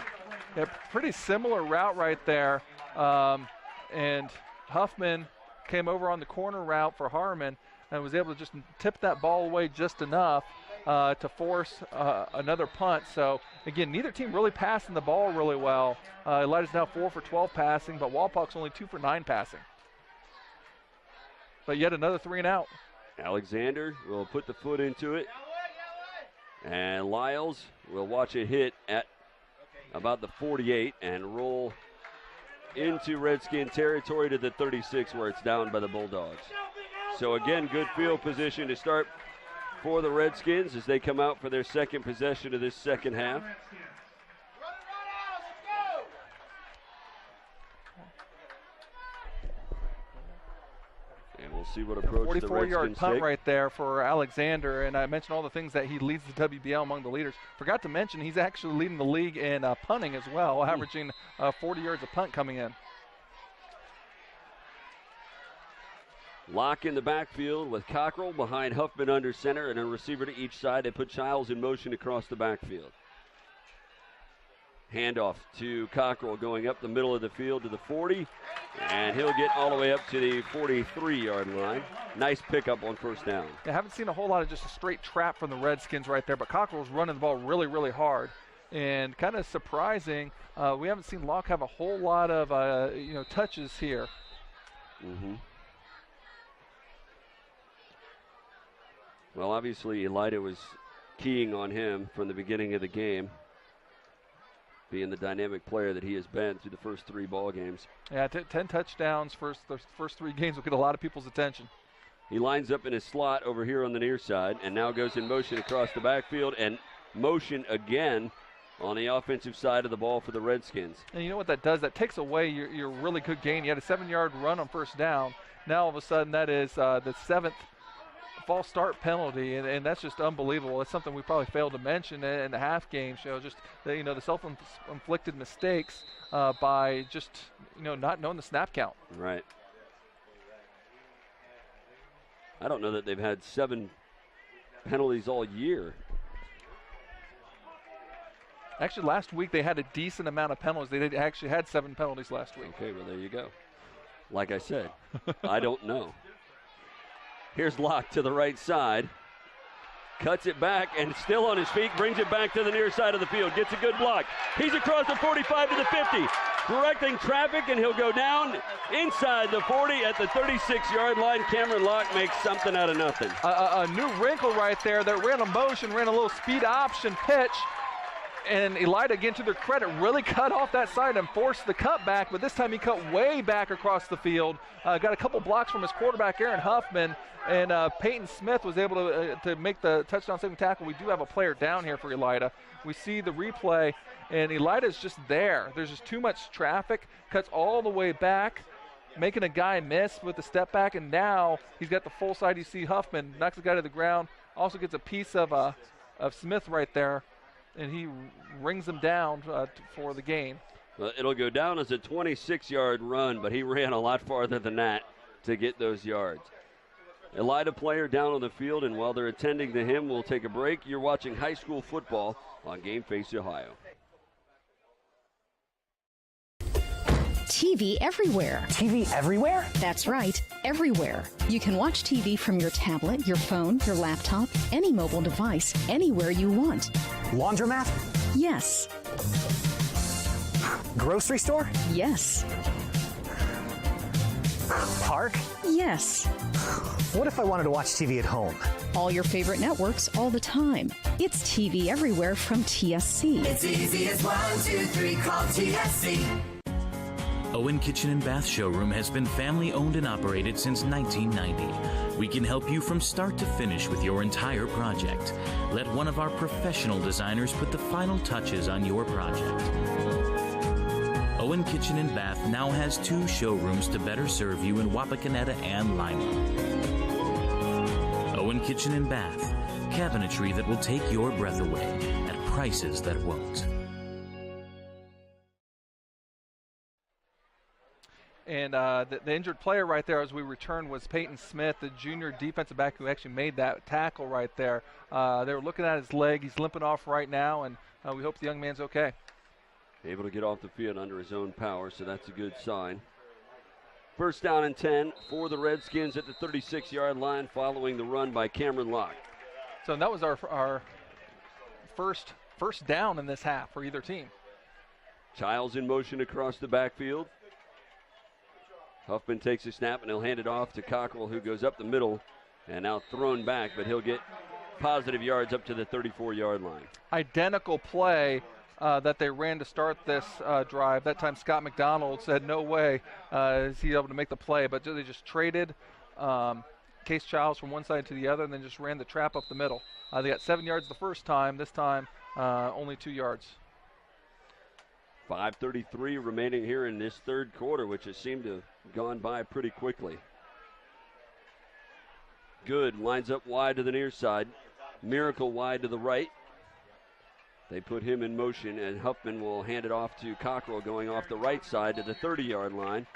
Yeah, pretty similar route right there, and Huffman came over on the corner route for Harmon and was able to just tip that ball away just enough to force another punt. So, again, neither team really passing the ball really well. Elida's now 4 for 12 passing, but Wapok's only 2 for 9 passing. But yet another 3 and out. Alexander will put the foot into it. And Lyles will watch it hit at about the 48 and roll into Redskin territory to the 36 where it's down by the Bulldogs. So, again, good field position to start for the Redskins as they come out for their second possession of this second half. And we'll see what approach the Redskins 44-yard punt take. right there for Alexander, and I mentioned all the things that he leads the WBL among the leaders. Forgot to mention he's actually leading the league in punting as well, averaging 40 yards a punt coming in. Locke in the backfield with Cockrell behind Huffman under center and a receiver to each side. They put Childs in motion across the backfield. Handoff to Cockrell going up the middle of the field to the 40, and he'll get all the way up to the 43-yard line. Nice pickup on 1st down. I haven't seen a whole lot of just a straight trap from the Redskins right there, but Cockrell's running the ball really, really hard. And kind of surprising, we haven't seen Locke have a whole lot of touches here. Mm-hmm. Well, obviously, Elida was keying on him from the beginning of the game, being the dynamic player that he has been through the first 3 ball games. Yeah, 10 touchdowns the first 3 games will get a lot of people's attention. He lines up in his slot over here on the near side and now goes in motion across the backfield and motion again on the offensive side of the ball for the Redskins. And you know what that does? That takes away your really good gain. You had a 7-yard run on 1st down. Now all of a sudden that is the 7th false start penalty, and that's just unbelievable. It's something we probably failed to mention in the half game show, just the self-inflicted mistakes by just not knowing the snap count. Right. I don't know that they've had 7 penalties all year. Actually, last week they had a decent amount of penalties. They actually had 7 penalties last week. Okay, well, there you go. Like I said, I don't know. Here's Locke to the right side. Cuts it back and still on his feet, brings it back to the near side of the field. Gets a good block. He's across the 45 to the 50. Directing traffic, and he'll go down inside the 40 at the 36-yard line. Cameron Locke makes something out of nothing. A new wrinkle right there. That ran a motion, ran a little speed option pitch. And Elida, again, to their credit, really cut off that side and forced the cutback, but this time he cut way back across the field. Got a couple blocks from his quarterback, Aaron Huffman, and Peyton Smith was able to make the touchdown-saving tackle. We do have a player down here for Elida. We see the replay, and Elida's just there. There's just too much traffic, cuts all the way back, making a guy miss with the step back, and now he's got the full side. You see Huffman knocks the guy to the ground, also gets a piece of Smith right there, and he rings him down for the gain. Well, it'll go down as a 26-yard run, but he ran a lot farther than that to get those yards. Elida player down on the field, and while they're attending to him, we'll take a break. You're watching high school football on Game Face Ohio. TV everywhere. TV everywhere? That's right, everywhere. You can watch TV from your tablet, your phone, your laptop, any mobile device, anywhere you want. Laundromat? Yes. Grocery store? Yes. Park? Yes. What if I wanted to watch TV at home? All your favorite networks all the time. It's TV everywhere from TSC. It's easy as 1, 2, 3, call TSC. Owen Kitchen and Bath Showroom has been family owned and operated since 1990. We can help you from start to finish with your entire project. Let one of our professional designers put the final touches on your project. Owen Kitchen and Bath now has 2 showrooms to better serve you in Wapakoneta and Lima. Owen Kitchen and Bath, cabinetry that will take your breath away at prices that won't. And the injured player right there as we returned was Peyton Smith, the junior defensive back who actually made that tackle right there. They were looking at his leg. He's limping off right now, and we hope the young man's okay. Able to get off the field under his own power, so that's a good sign. First down and 10 for the Redskins at the 36-yard line following the run by Cameron Locke. So that was our first down in this half for either team. Childs in motion across the backfield. Huffman takes a snap, and he'll hand it off to Cockrell, who goes up the middle and now thrown back, but he'll get positive yards up to the 34-yard line. Identical play that they ran to start this drive. That time Scott McDonald said, no way is he able to make the play, but they just traded Case Childs from one side to the other and then just ran the trap up the middle. They got 7 yards the first time. This time only 2 yards. 5:33 remaining here in this third quarter, which has seemed to have gone by pretty quickly. Good lines up wide to the near side. Miracle wide to the right. They put him in motion, and Huffman will hand it off to Cockrell going off the right side to the 30-yard line.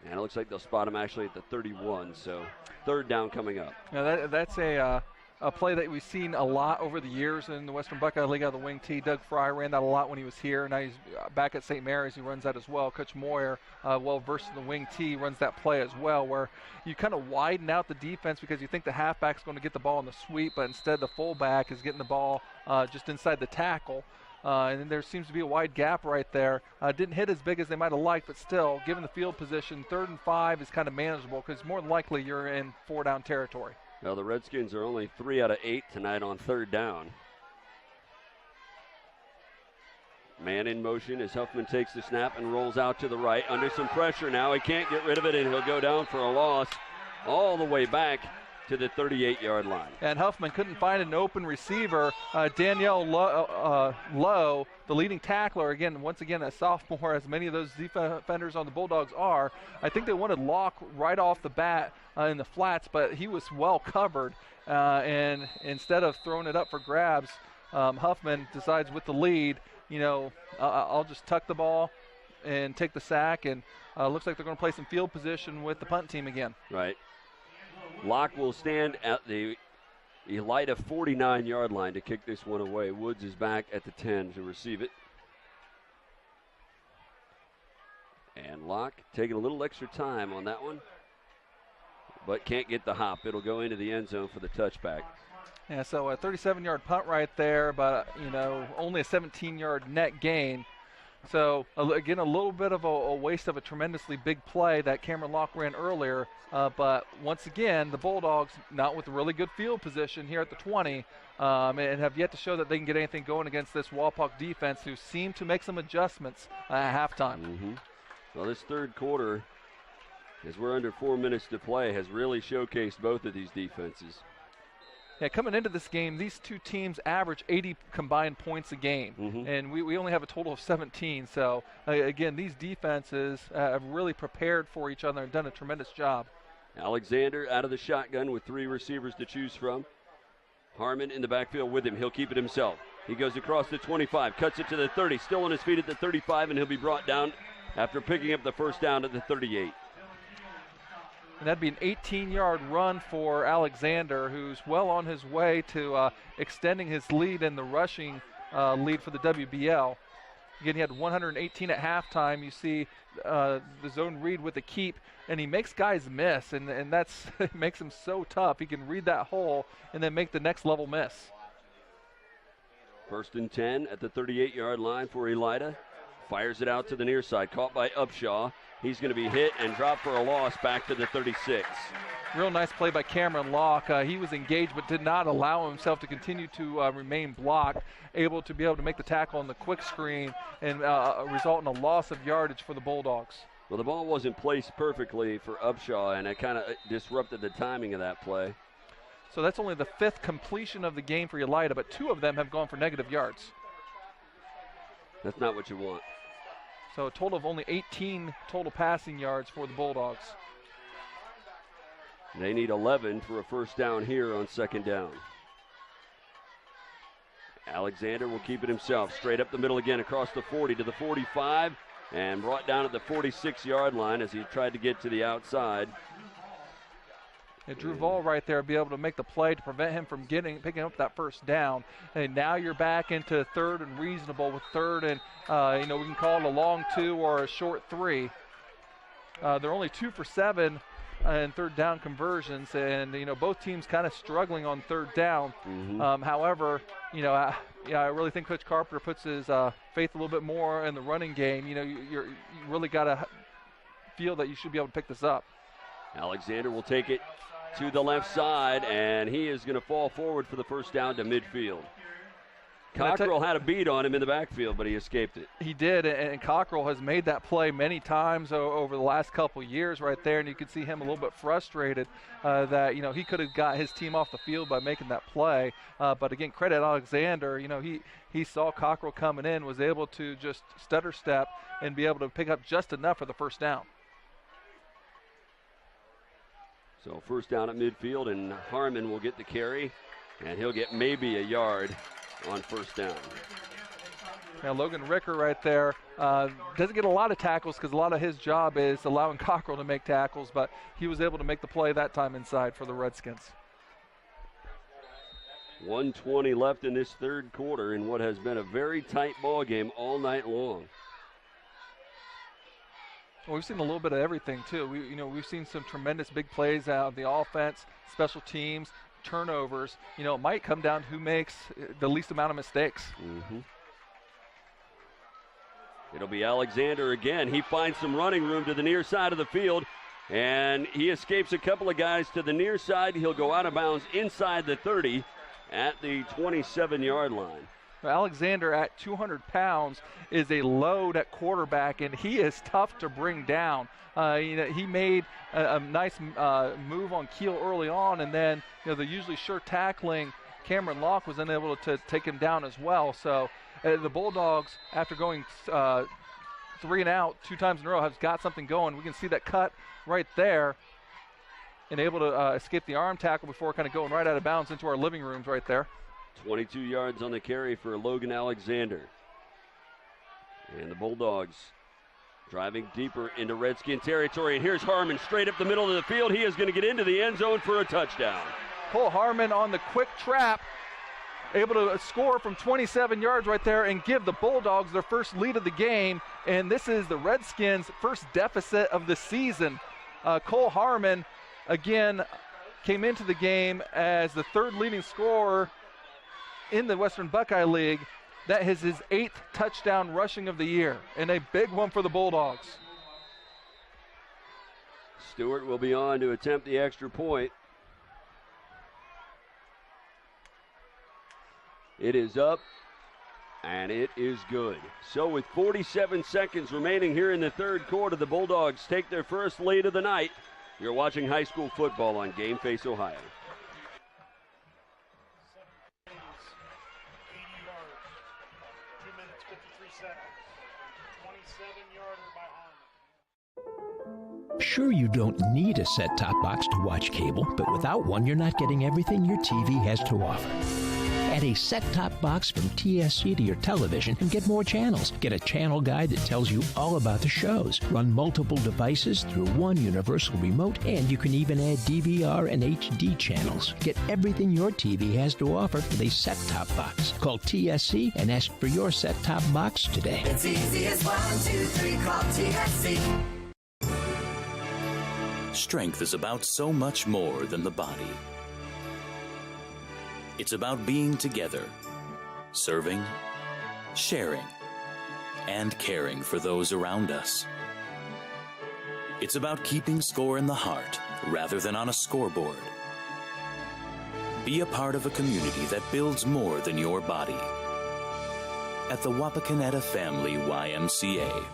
And it looks like they'll spot him actually at the 31, so third down coming up. Now that's a play that we've seen a lot over the years in the Western Buckeye League out of the wing T. Doug Fry ran that a lot when he was here. Now he's back at St. Mary's. He runs that as well. Coach Moyer, well-versed in the wing T, runs that play as well, where you kind of widen out the defense because you think the halfback's going to get the ball in the sweep, but instead the fullback is getting the ball just inside the tackle. And then there seems to be a wide gap right there. Didn't hit as big as they might have liked, but still, given the field position, 3rd and 5 is kind of manageable because more than likely you're in 4-down territory. Well, the Redskins are only 3 out of 8 tonight on third down. Man in motion as Huffman takes the snap and rolls out to the right. Under some pressure now. He can't get rid of it, and he'll go down for a loss all the way back to the 38-yard line. And Huffman couldn't find an open receiver. Danielle Lowe, the leading tackler, once again a sophomore, as many of those defenders on the Bulldogs are. I think they wanted Locke right off the bat in the flats, but he was well covered. And instead of throwing it up for grabs, Huffman decides with the lead, I'll just tuck the ball and take the sack. And looks like they're going to play some field position with the punt team again. Right. Locke will stand at the Elida 49-yard line to kick this one away. Woods is back at the 10 to receive it. And Locke taking a little extra time on that one, but can't get the hop. It'll go into the end zone for the touchback. Yeah, so a 37-yard punt right there, but, only a 17-yard net gain. So, again, a little bit of a waste of a tremendously big play that Cameron Locke ran earlier. But once again, the Bulldogs, not with a really good field position here at the 20, and have yet to show that they can get anything going against this Wapak defense, who seem to make some adjustments at halftime. Mm-hmm. Well, this third quarter, as we're under 4 minutes to play, has really showcased both of these defenses. Yeah, coming into this game, these two teams average 80 combined points a game, and we only have a total of 17. So, again, these defenses have really prepared for each other and done a tremendous job. Alexander out of the shotgun with 3 receivers to choose from. Harmon in the backfield with him. He'll keep it himself. He goes across the 25, cuts it to the 30, still on his feet at the 35, and he'll be brought down after picking up the first down at the 38. And that'd be an 18-yard run for Alexander, who's well on his way to extending his lead in the rushing lead for the WBL. Again, he had 118 at halftime. You see the zone read with the keep, and he makes guys miss, and that's it makes him so tough. He can read that hole and then make the next level miss. 1st and 10 at the 38-yard line for Elida. Fires it out to the near side, caught by Upshaw. He's going to be hit and dropped for a loss back to the 36. Real nice play by Cameron Locke. He was engaged but did not allow himself to continue to remain blocked, able to make the tackle on the quick screen and result in a loss of yardage for the Bulldogs. Well, the ball wasn't placed perfectly for Upshaw, and it kind of disrupted the timing of that play. So that's only the 5th completion of the game for Elida, but 2 of them have gone for negative yards. That's not what you want. So a total of only 18 total passing yards for the Bulldogs. They need 11 for a first down here on second down. Alexander will keep it himself. Straight up the middle again across the 40 to the 45 and brought down at the 46-yard line as he tried to get to the outside. And Drew Vall right there be able to make the play to prevent him from picking up that first down. And now you're back into 3rd and reasonable with 3rd and, we can call it a long 2 or a short 3. They're only 2 for 7 and 3rd down conversions, and both teams kind of struggling on 3rd down. However, I really think Coach Carpenter puts his faith a little bit more in the running game. You really got to feel that you should be able to pick this up. Alexander will take it to the left side, and he is going to fall forward for the first down to midfield. Cockrell had a beat on him in the backfield, but he escaped it. He did, and Cockrell has made that play many times over the last couple years right there, and you can see him a little bit frustrated that, he could have got his team off the field by making that play. But again, credit Alexander, he saw Cockrell coming in, was able to just stutter step and be able to pick up just enough for the first down. So first down at midfield, and Harmon will get the carry, and he'll get maybe a yard on first down. Now Logan Ricker right there doesn't get a lot of tackles because a lot of his job is allowing Cockrell to make tackles, but he was able to make the play that time inside for the Redskins. 1:20 left in this 3rd quarter in what has been a very tight ball game all night long. Well, we've seen a little bit of everything too. We've seen some tremendous big plays out of the offense, special teams, turnovers. It might come down to who makes the least amount of mistakes. It'll be Alexander again. He finds some running room to the near side of the field, and he escapes a couple of guys to the near side. He'll go out of bounds inside the 30 at the 27-yard line. Alexander at 200 pounds is a load at quarterback, and he is tough to bring down. He made a nice move on Keel early on, and then the usually sure tackling Cameron Locke was unable to take him down as well. So the Bulldogs, after going 3 and out 2 times in a row, have got something going. We can see that cut right there and able to escape the arm tackle before kind of going right out of bounds into our living rooms right there. 22 yards on the carry for Logan Alexander. And the Bulldogs driving deeper into Redskin territory. And here's Harmon straight up the middle of the field. He is going to get into the end zone for a touchdown. Cole Harmon on the quick trap, able to score from 27 yards right there and give the Bulldogs their first lead of the game. And this is the Redskins' first deficit of the season. Cole Harmon, again, came into the game as the 3rd leading scorer in the Western Buckeye League. That is his 8th touchdown rushing of the year, and a big one for the Bulldogs. Stewart will be on to attempt the extra point. It is up, and it is good. So with 47 seconds remaining here in the 3rd quarter, the Bulldogs take their first lead of the night. You're watching high school football on Game Face Ohio. Sure, you don't need a set-top box to watch cable, but without one, you're not getting everything your TV has to offer. Add a set-top box from TSC to your television and get more channels. Get a channel guide that tells you all about the shows. Run multiple devices through one universal remote, and you can even add DVR and HD channels. Get everything your TV has to offer with a set-top box. Call TSC and ask for your set-top box today. It's easy as 1, 2, 3, call TSC. Strength is about so much more than the body. It's about being together, serving, sharing, and caring for those around us. It's about keeping score in the heart rather than on a scoreboard. Be a part of a community that builds more than your body. At the Wapakoneta Family YMCA.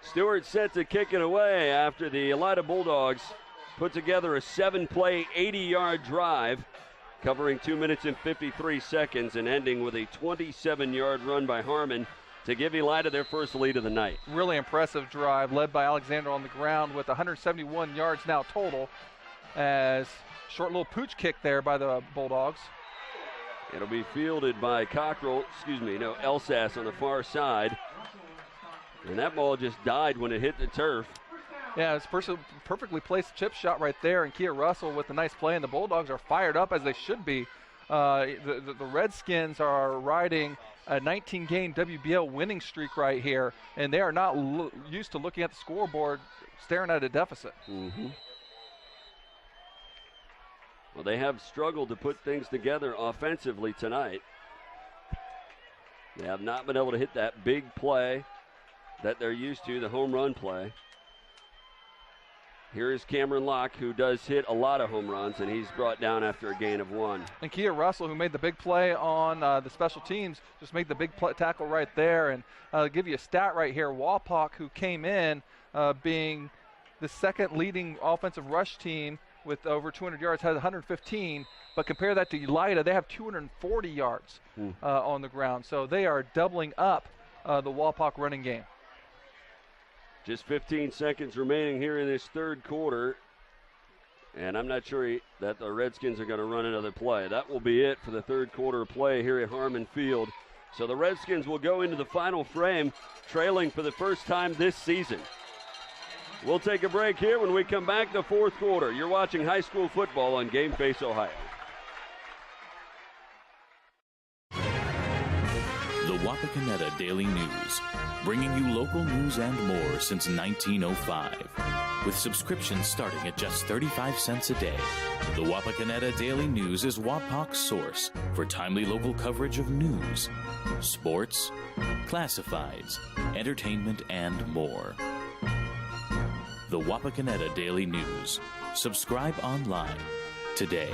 Stewart set to kick it away after the Elida Bulldogs put together a 7-play, 80-yard drive, covering 2 minutes and 53 seconds and ending with a 27-yard run by Harmon to give Elida their first lead of the night. Really impressive drive led by Alexander on the ground with 171 yards now total, as short little pooch kick there by the Bulldogs. It'll be fielded by Elsass on the far side. And that ball just died when it hit the turf. Yeah, it's perfectly placed chip shot right there, and Kia Russell with a nice play, and the Bulldogs are fired up as they should be. The Redskins are riding a 19-game WBL winning streak right here, and they are not used to looking at the scoreboard staring at a deficit. Mm-hmm. Well, they have struggled to put things together offensively tonight. They have not been able to hit that big play that they're used to, the home run play. Here is Cameron Locke, who does hit a lot of home runs, and he's brought down after a gain of 1. And Kia Russell, who made the big play on the special teams, just made the big tackle right there. And I'll give you a stat right here. Wapak, who came in being the second leading offensive rush team with over 200 yards, has 115. But compare that to Elida, they have 240 yards on the ground. So they are doubling up the Wapak running game. Just 15 seconds remaining here in this third quarter. And I'm not sure that the Redskins are going to run another play. That will be it for the third quarter play here at Harmon Field. So the Redskins will go into the final frame trailing for the first time this season. We'll take a break here. When we come back, the fourth quarter. You're watching high school football on Game Face Ohio. The Wapakoneta Daily News, bringing you local news and more since 1905. With subscriptions starting at just 35 cents a day, the Wapakoneta Daily News is Wapak's source for timely local coverage of news, sports, classifieds, entertainment, and more. The Wapakoneta Daily News. Subscribe online today.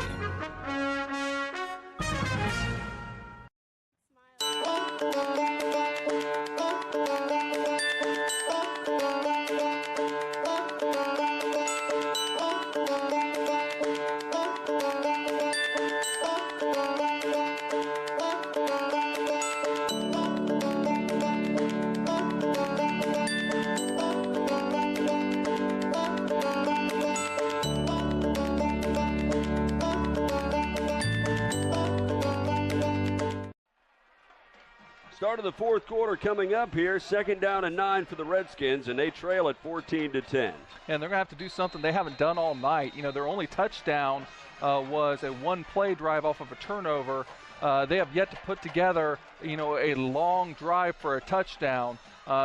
Start of the fourth quarter coming up here. 2nd down and 9 for the Redskins, and they trail at 14-10. And they're going to have to do something they haven't done all night. You know, their only touchdown was a one-play drive off of a turnover. They have yet to put together, you know, a long drive for a touchdown.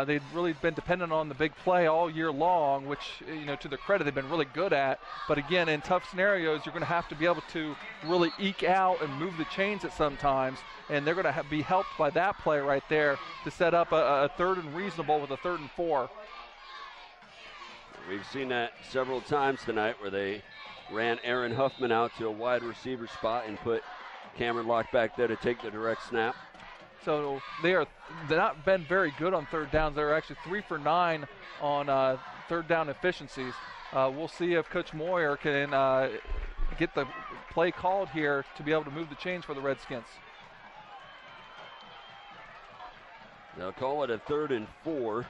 They've really been dependent on the big play all year long, which, you know, to their credit, they've been really good at. But again, in tough scenarios, you're going to have to be able to really eke out and move the chains at some times. And they're going to be helped by that play right there to set up a 3rd and reasonable with a 3rd and 4. We've seen that several times tonight where they ran Aaron Huffman out to a wide receiver spot and put Cameron Locke back there to take the direct snap. So they're not been very good on 3rd downs. They're actually 3 for 9 on 3rd down efficiencies. We'll see if Coach Moyer can get the play called here to be able to move the chains for the Redskins. They'll call it a 3rd and 4.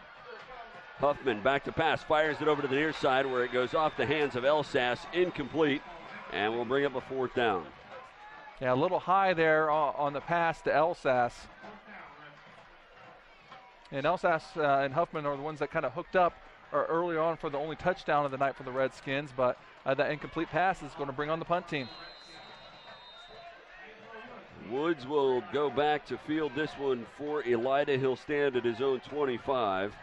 Huffman back to pass, fires it over to the near side where it goes off the hands of Elsass, incomplete, and we'll bring up a 4th down. Yeah, a little high there on the pass to Elsass. And Elsass and Huffman are the ones that kind of hooked up early on for the only touchdown of the night for the Redskins, but that incomplete pass is going to bring on the punt team. Woods will go back to field this one for Elida. He'll stand at his own 25.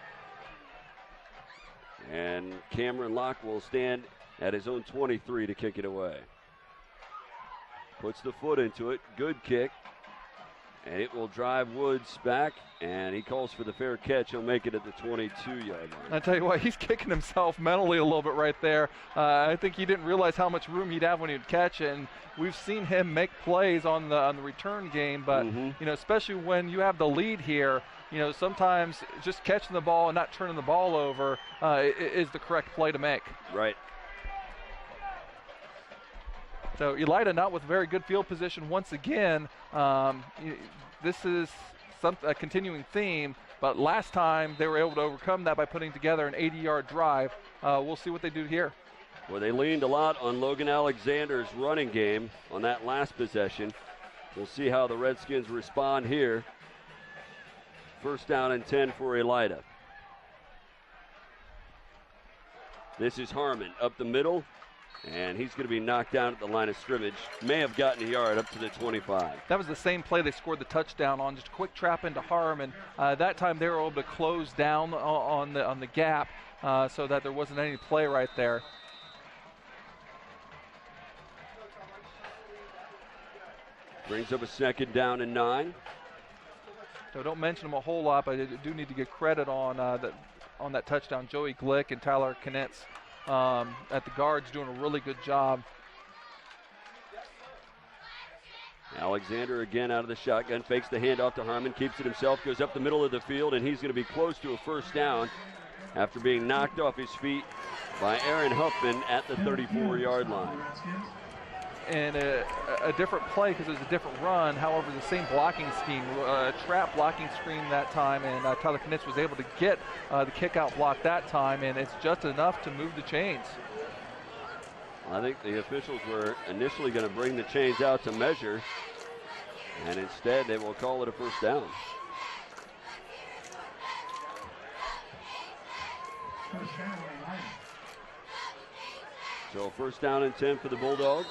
And Cameron Locke will stand at his own 23 to kick it away. Puts the foot into it. Good kick. And it will drive Woods back, and he calls for the fair catch. He'll make it at the 22-yard line. I tell you what, he's kicking himself mentally a little bit right there. I think he didn't realize how much room he'd have when he'd catch it, and we've seen him make plays on the return game, but you know, especially when you have the lead here, you know, sometimes just catching the ball and not turning the ball over is the correct play to make. Right. So Elida not with very good field position once again. This is a continuing theme, but last time they were able to overcome that by putting together an 80-yard drive. We'll see what they do here. Well, they leaned a lot on Logan Alexander's running game on that last possession. We'll see how the Redskins respond here. First down and 10 for Elida. This is Harmon up the middle. And he's going to be knocked down at the line of scrimmage. May have gotten a yard up to the 25. That was the same play they scored the touchdown on. Just a quick trap into Harmon. That time they were able to close down on the gap so that there wasn't any play right there. Brings up a second down and 9. So don't mention them a whole lot, but I do need to give credit on that touchdown. Joey Glick and Tyler Knetz at the guards doing a really good job. Alexander again out of the shotgun, fakes the handoff to Harmon, keeps it himself, goes up the middle of the field, and he's going to be close to a first down after being knocked off his feet by Aaron Huffman at the 34-yard line. And a different play because it was a different run. However, the same blocking scheme, a trap blocking screen that time, and Tyler Knitz was able to get the kick-out block that time, and it's just enough to move the chains. I think the officials were initially going to bring the chains out to measure, and instead they will call it a first down. So first down and 10 for the Bulldogs.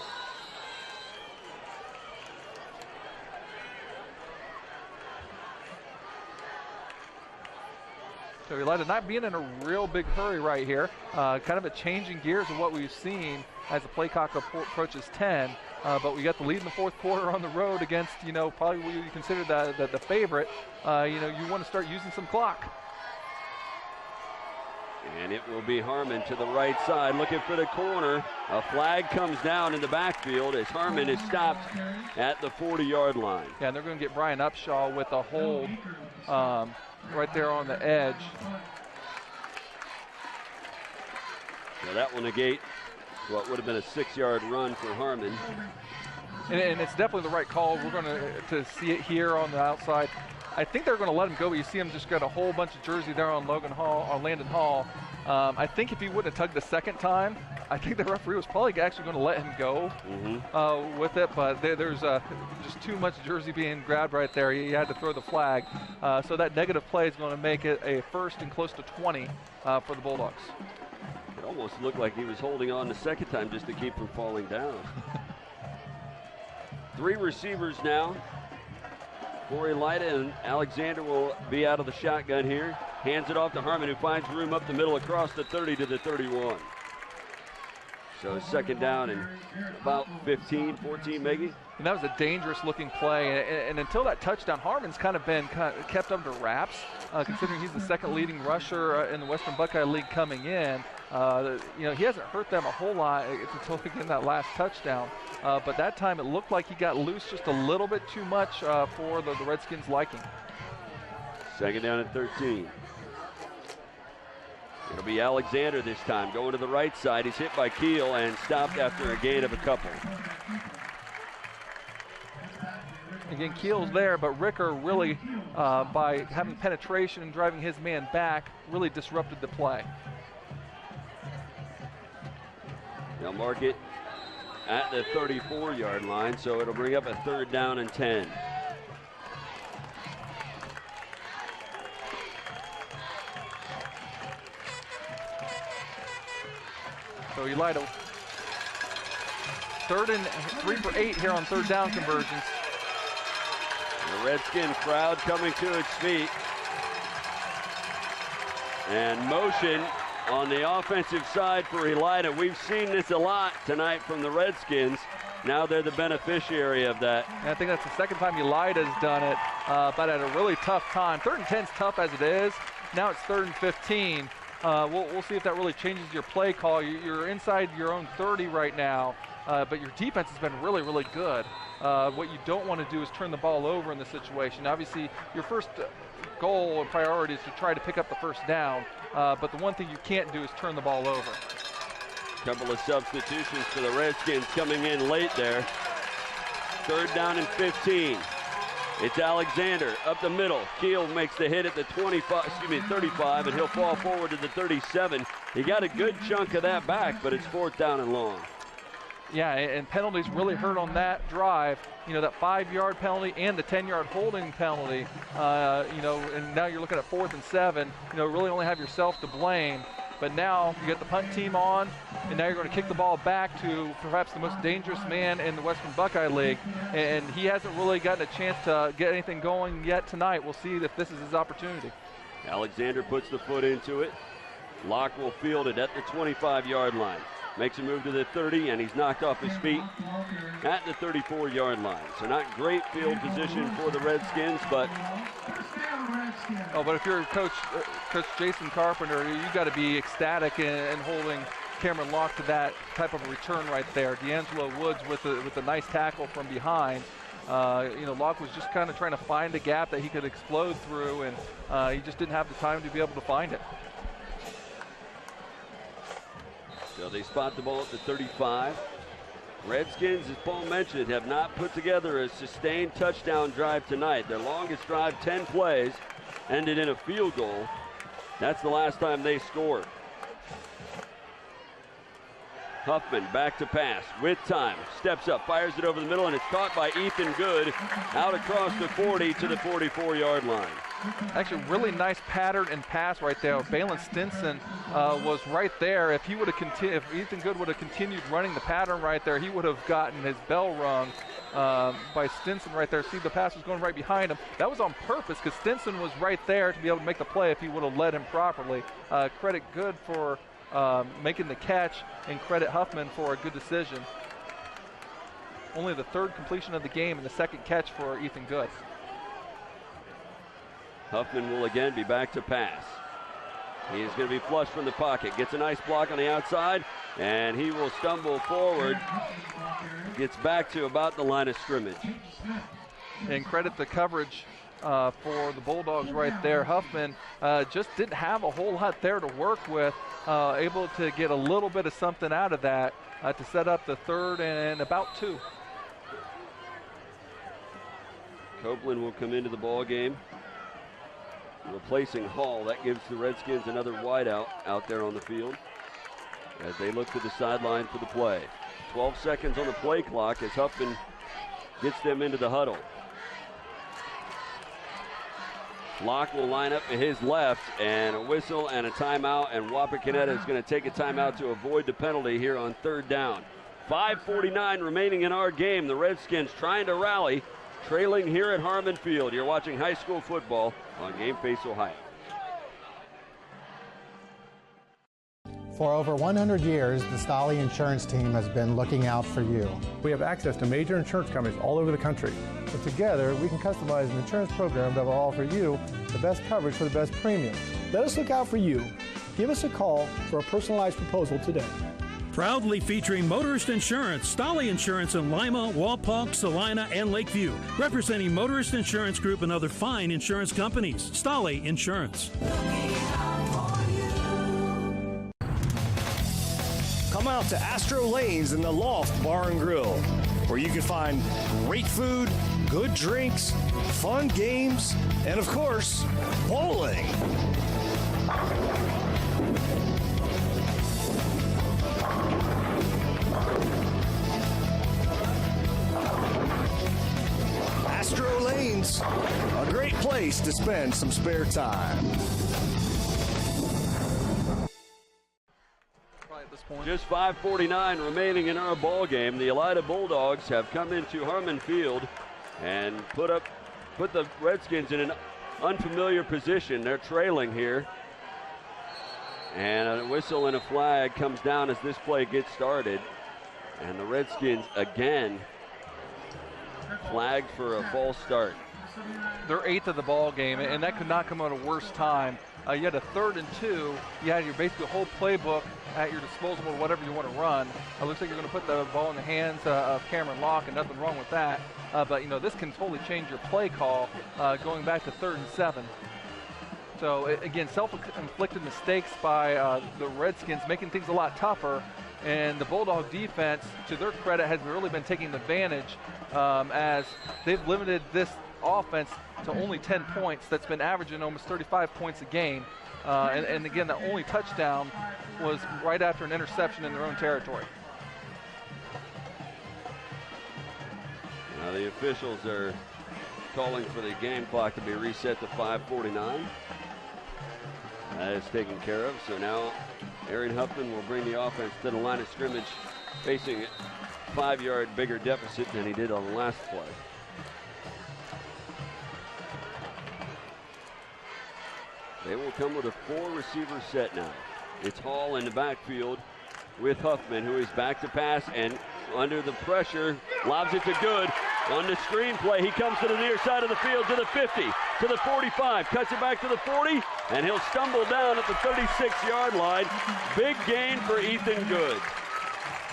So Elida not being in a real big hurry right here. Kind of a changing gears of what we've seen as the play clock approaches 10. But we got the lead in the fourth quarter on the road against, you know, probably what you consider the favorite. You know, you want to start using some clock. And it will be Harmon to the right side looking for the corner. A flag comes down in the backfield as Harmon is stopped at the 40-yard line. Yeah, and they're going to get Brian Upshaw with a hold right there on the edge. So that will negate what would have been a 6-yard run for Harmon. And it's definitely the right call. We're going to see it here on the outside. I think they're going to let him go, but you see him just got a whole bunch of jersey there on Landon Hall. I think if he wouldn't have tugged the second time, I think the referee was probably actually going to let him go with it, but there's just too much jersey being grabbed right there. He had to throw the flag. So that negative play is going to make it a first and close to 20 for the Bulldogs. It almost looked like he was holding on the second time just to keep from falling down. 3 receivers now for Elida, and Alexander will be out of the shotgun here. Hands it off to Harmon, who finds room up the middle across the 30 to the 31. So second down and about 15, 14 maybe. And that was a dangerous looking play. And until that touchdown, Harmon's kind of been kept under wraps, considering he's the second leading rusher in the Western Buckeye League coming in. You know, he hasn't hurt them a whole lot until again that last touchdown. But that time it looked like he got loose just a little bit too much for the Redskins' liking. Second down and 13. It'll be Alexander this time, going to the right side. He's hit by Keel and stopped after a gain of a couple. Again, Keel's there, but Ricker really, by having penetration and driving his man back, really disrupted the play. They'll mark it at the 34-yard line, so it'll bring up a third down and 10. So Elida, 3rd and 3 for 8 here on third down conversions. The Redskin crowd coming to its feet. And motion on the offensive side for Elida. We've seen this a lot tonight from the Redskins. now they're the beneficiary of that. And I think that's the second time Elida's done it, but at a really tough time. 3rd and 10 is tough as it is. Now it's 3rd and 15. We'll see if that really changes your play call. You're inside your own 30 right now, but your defense has been really, really good. What you don't want to do is turn the ball over in this situation. Obviously, your first goal and priority is to try to pick up the first down, but the one thing you can't do is turn the ball over. Couple of substitutions for the Redskins coming in late there. 3rd down and 15. It's Alexander up the middle. Keel makes the hit at the 35, and he'll fall forward to the 37. He got a good chunk of that back, but it's 4th down and long. Yeah, and penalties really hurt on that drive. You know, that 5-yard penalty and the 10-yard holding penalty. You know, and now you're looking at 4th and 7. You know, really only have yourself to blame. But now you get the punt team on, and now you're going to kick the ball back to perhaps the most dangerous man in the Western Buckeye League. And he hasn't really gotten a chance to get anything going yet tonight. We'll see if this is his opportunity. Alexander puts the foot into it. Locke will field it at the 25-yard line. Makes a move to the 30, and he's knocked off his feet at the 34-yard line. So not great field position for the Redskins, but... Oh, but if you're Coach Jason Carpenter, you got to be ecstatic and holding Cameron Locke to that type of a return right there. D'Angelo Woods with a nice tackle from behind. You know, Locke was just kind of trying to find a gap that he could explode through, and he just didn't have the time to be able to find it. So they spot the ball at the 35. Redskins, as Paul mentioned, have not put together a sustained touchdown drive tonight. Their longest drive, 10 plays, ended in a field goal. That's the last time they scored. Huffman back to pass with time. Steps up, fires it over the middle, and it's caught by Ethan Good out across the 40 to the 44-yard line. Actually, really nice pattern and pass right there. Balin Stinson was right there. If he would have continued, if Ethan Good would have continued running the pattern right there, he would have gotten his bell rung by Stinson right there. See, the pass was going right behind him. That was on purpose because Stinson was right there to be able to make the play if he would have led him properly. Credit Good for making the catch, and credit Huffman for a good decision. Only the 3rd completion of the game and the 2nd catch for Ethan Good. Huffman will again be back to pass. He is going to be flush from the pocket. Gets a nice block on the outside, and he will stumble forward. Gets back to about the line of scrimmage. And credit the coverage for the Bulldogs right there. Huffman just didn't have a whole lot there to work with. Able to get a little bit of something out of that to set up the 3rd and about 2. Copeland will come into the ball game, replacing Hall. That gives the Redskins another wideout out there on the field as they look to the sideline for the play. 12 seconds on the play clock as Huffman gets them into the huddle. Locke will line up to his left, and a whistle and a timeout, and Wapakoneta is going to take a timeout to avoid the penalty here on 3rd down. 5:49 remaining in our game. The Redskins trying to rally, trailing here at Harmon Field. You're watching high school football on Game Face Ohio. For over 100 years, the Stolly Insurance Team has been looking out for you. We have access to major insurance companies all over the country. But together, we can customize an insurance program that will offer you the best coverage for the best premiums. Let us look out for you. Give us a call for a personalized proposal today. Proudly featuring Motorist Insurance, Stolly Insurance in Lima, Wapak, Salina, and Lakeview. Representing Motorist Insurance Group and other fine insurance companies. Stolly Insurance. Come out to Astro Lanes in the Loft Bar and Grill, where you can find great food, good drinks, fun games, and of course, bowling. Astro Lanes, a great place to spend some spare time. Just 5:49 remaining in our ball game. The Elida Bulldogs have come into Harmon Field and put the Redskins in an unfamiliar position. They're trailing here. And a whistle and a flag comes down as this play gets started. And the Redskins again flagged for a false start. Their 8th of the ball game, and that could not come at a worse time. You had a 3rd and 2. You had your basically whole playbook at your disposal, or whatever you want to run. It looks like you're going to put the ball in the hands of Cameron Locke, and nothing wrong with that. But you know, this can totally change your play call going back to 3rd and 7. So again, self-inflicted mistakes by the Redskins, making things a lot tougher. And the Bulldog defense, to their credit, has really been taking advantage as they've limited this offense to only 10 points. That's been averaging almost 35 points a game. And again, the only touchdown was right after an interception in their own territory. Now the officials are calling for the game clock to be reset to 5:49. That is taken care of. So now Aaron Huffman will bring the offense to the line of scrimmage, facing a 5-yard bigger deficit than he did on the last play. They will come with a 4-receiver set now. It's Hall in the backfield with Huffman, who is back to pass, and under the pressure, lobs it to Good. On the screen play, he comes to the near side of the field, to the 50, to the 45, cuts it back to the 40, and he'll stumble down at the 36-yard line. Big gain for Ethan Good.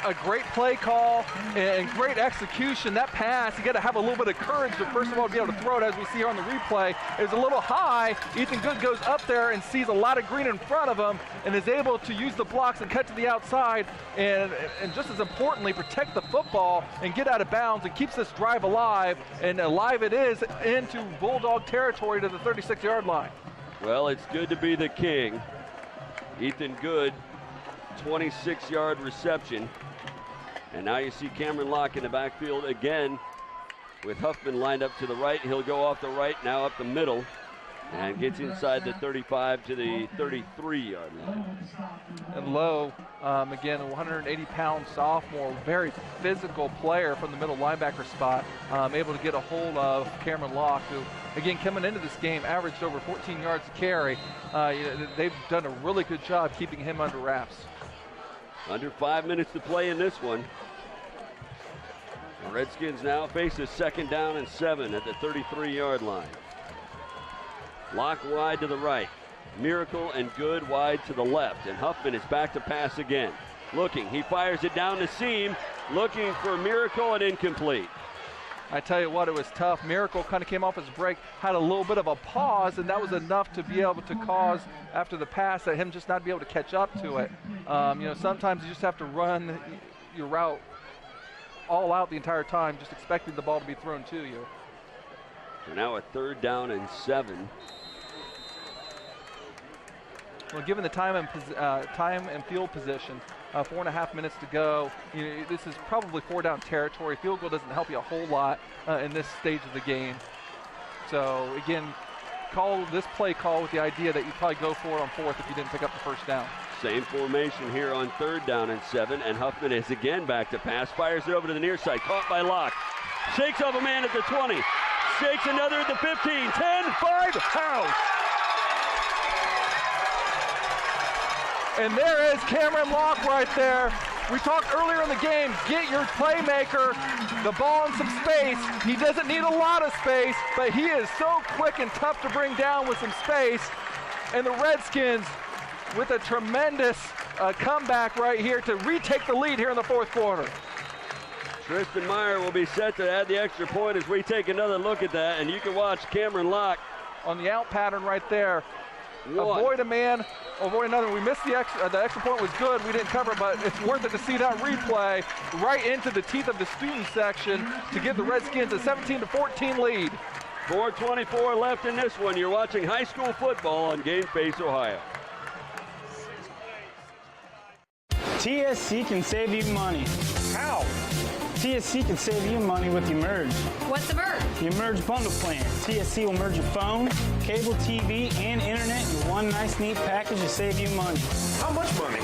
A great play call and great execution. That pass, you got to have a little bit of courage to first of all be able to throw it, as we see here on the replay. It was a little high. Ethan Good goes up there and sees a lot of green in front of him and is able to use the blocks and cut to the outside and just as importantly, protect the football and get out of bounds and keeps this drive alive. And alive it is into Bulldog territory to the 36-yard line. Well, it's good to be the king. Ethan Good, 26-yard reception. And now you see Cameron Locke in the backfield again with Huffman lined up to the right. He'll go off the right, now up the middle, and gets inside the 35 to the 33-yard line. And Lowe, again, a 180-pound sophomore, very physical player from the middle linebacker spot, able to get a hold of Cameron Locke, who, again, coming into this game, averaged over 14 yards a carry. They've done a really good job keeping him under wraps. Under 5 minutes to play in this one. The Redskins now face a 2nd down and 7 at the 33-yard line. Locke wide to the right. Miracle and Good wide to the left. And Huffman is back to pass again. Looking, he fires it down the seam, looking for Miracle and incomplete. I tell you what, it was tough. Miracle kind of came off his break, had a little bit of a pause, and that was enough to be able to cause, after the pass, that him just not be able to catch up to it. Sometimes you just have to run your route all out the entire time, just expecting the ball to be thrown to you. So now a 3rd down and 7. Well, given the time and field position, 4.5 minutes to go, this is probably 4-down territory. Field goal doesn't help you a whole lot in this stage of the game. So again, call this play call with the idea that you probably go for it on 4th if you didn't pick up the 1st down. Same formation here on 3rd down and 7, and Huffman is again back to pass, fires it over to the near side, caught by Locke, shakes off a man at the 20, shakes another at the 15, 10, 5, house. And there is Cameron Locke right there. We talked earlier in the game, get your playmaker the ball in some space. He doesn't need a lot of space, but he is so quick and tough to bring down with some space. And the Redskins with a tremendous comeback right here to retake the lead here in the 4th quarter. Tristan Meyer will be set to add the extra point as we take another look at that, and you can watch Cameron Locke on the out pattern right there. Avoid a man, avoid another. We missed the extra point was good. We didn't cover, but it's worth it to see that replay right into the teeth of the student section to give the Redskins a 17-14 lead. 4:24 left in this one. You're watching high school football on Game Face Ohio. TSC can save you money. How? TSC can save you money with Emerge. What's Emerge? The Emerge bundle plan. TSC will merge your phone, cable TV, and internet in one nice, neat package to save you money. How much money?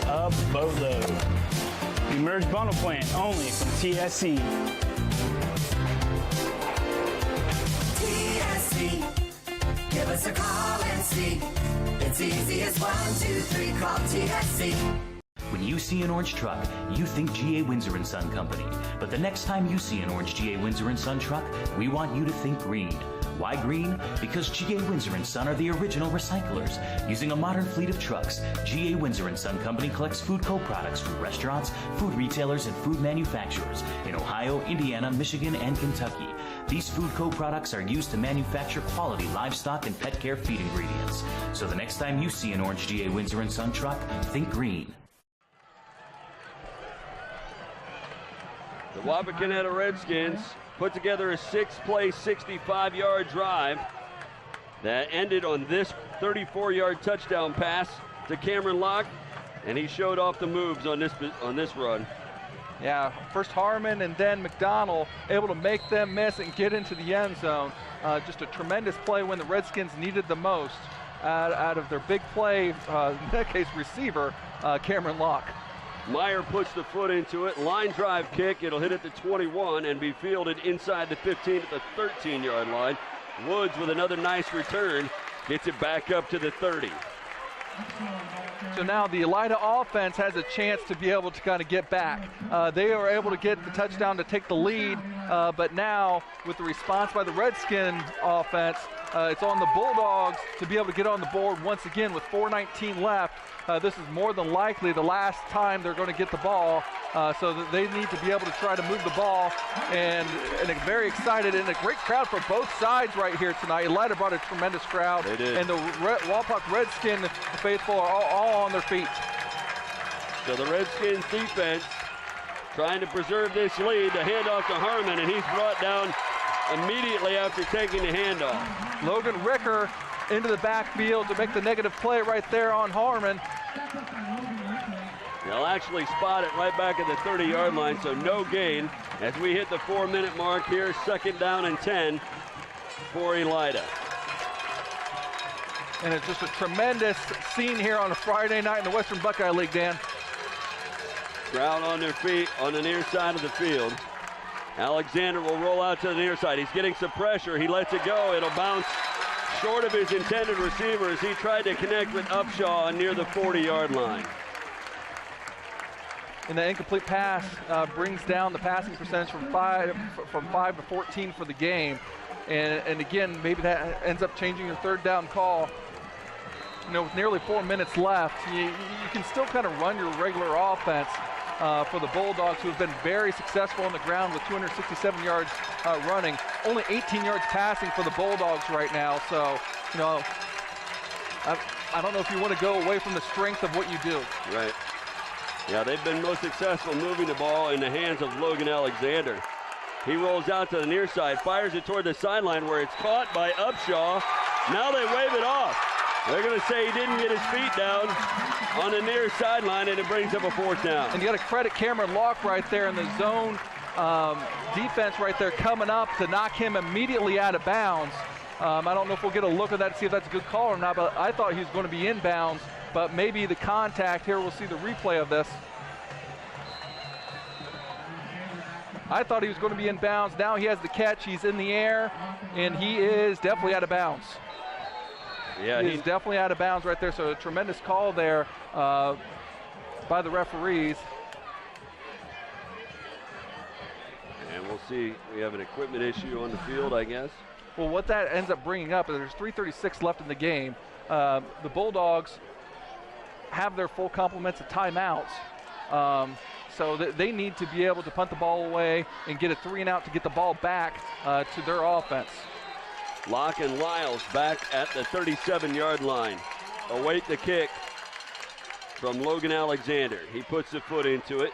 A boatload. The Emerge bundle plan, only from TSC. TSC. Give us a call and see. It's easy as 1, 2, 3. Call TSC. When you you see an orange truck, you think GA Windsor & Son Company. But the next time you see an orange GA Windsor & Son truck, we want you to think green. Why green? Because GA Windsor & Son are the original recyclers. Using a modern fleet of trucks, GA Windsor & Son Company collects food co-products from restaurants, food retailers, and food manufacturers in Ohio, Indiana, Michigan, and Kentucky. These food co-products are used to manufacture quality livestock and pet care feed ingredients. So the next time you see an orange GA Windsor & Son truck, think green. The Wapakoneta Redskins put together a 6-play, 65-yard drive that ended on this 34-yard touchdown pass to Cameron Locke, and he showed off the moves on this run. Yeah, first Harmon and then McDonald able to make them miss and get into the end zone. Just a tremendous play when the Redskins needed the most out of their big play, in that case receiver, Cameron Locke. Meyer puts the foot into it, line drive kick, it'll hit at the 21 and be fielded inside the 15 at the 13-yard line. Woods with another nice return, gets it back up to the 30. So now the Elida offense has a chance to be able to kind of get back. They are able to get the touchdown to take the lead, but now with the response by the Redskin offense, it's on the Bulldogs to be able to get on the board once again with 4:19 left. This is more than likely the last time they're going to get the ball, so that they need to be able to try to move the ball. And a very excited and a great crowd for both sides right here tonight. Elida brought a tremendous crowd. They did. And the Wapak Redskin faithful are all on their feet. So the Redskins defense trying to preserve this lead. The handoff to Harmon, and he's brought down immediately after taking the handoff. Logan Ricker into the backfield to make the negative play right there on Harmon. They'll actually spot it right back at the 30-yard line, so no gain as we hit the 4-minute mark here. 2nd down and 10 for Elida. And it's just a tremendous scene here on a Friday night in the Western Buckeye League, Dan. Crowd on their feet on the near side of the field. Alexander will roll out to the near side. He's getting some pressure. He lets it go. It'll bounce short of his intended receiver as he tried to connect with Upshaw near the 40-yard line. And the incomplete pass brings down the passing percentage from 5 to 14 for the game. And again, maybe that ends up changing your 3rd down call. You know, with nearly 4 minutes left, you can still kind of run your regular offense for the Bulldogs, who have been very successful on the ground with 267 yards running. Only 18 yards passing for the Bulldogs right now. So, you know, I don't know if you want to go away from the strength of what you do. Right. Yeah, they've been most successful moving the ball in the hands of Logan Alexander. He rolls out to the near side, fires it toward the sideline where it's caught by Upshaw. Now they wave it off. They're going to say he didn't get his feet down on the near sideline, and it brings up a 4th down. And you got to credit Cameron Locke right there in the zone defense right there coming up to knock him immediately out of bounds. I don't know if we'll get a look at that to see if that's a good call or not, but I thought he was going to be in bounds, but maybe the contact here, we'll see the replay of this. I thought he was going to be in bounds. Now he has the catch. He's in the air, and he is definitely out of bounds. Yeah, he's definitely out of bounds right there. So a tremendous call there by the referees. And we'll see. We have an equipment issue on the field, I guess. Well, what that ends up bringing up is there's 3:36 left in the game. The Bulldogs have their full complements of timeouts. So they need to be able to punt the ball away and get a 3-and-out to get the ball back to their offense. Locke and Lyles back at the 37-yard line. Await the kick from Logan Alexander. He puts the foot into it.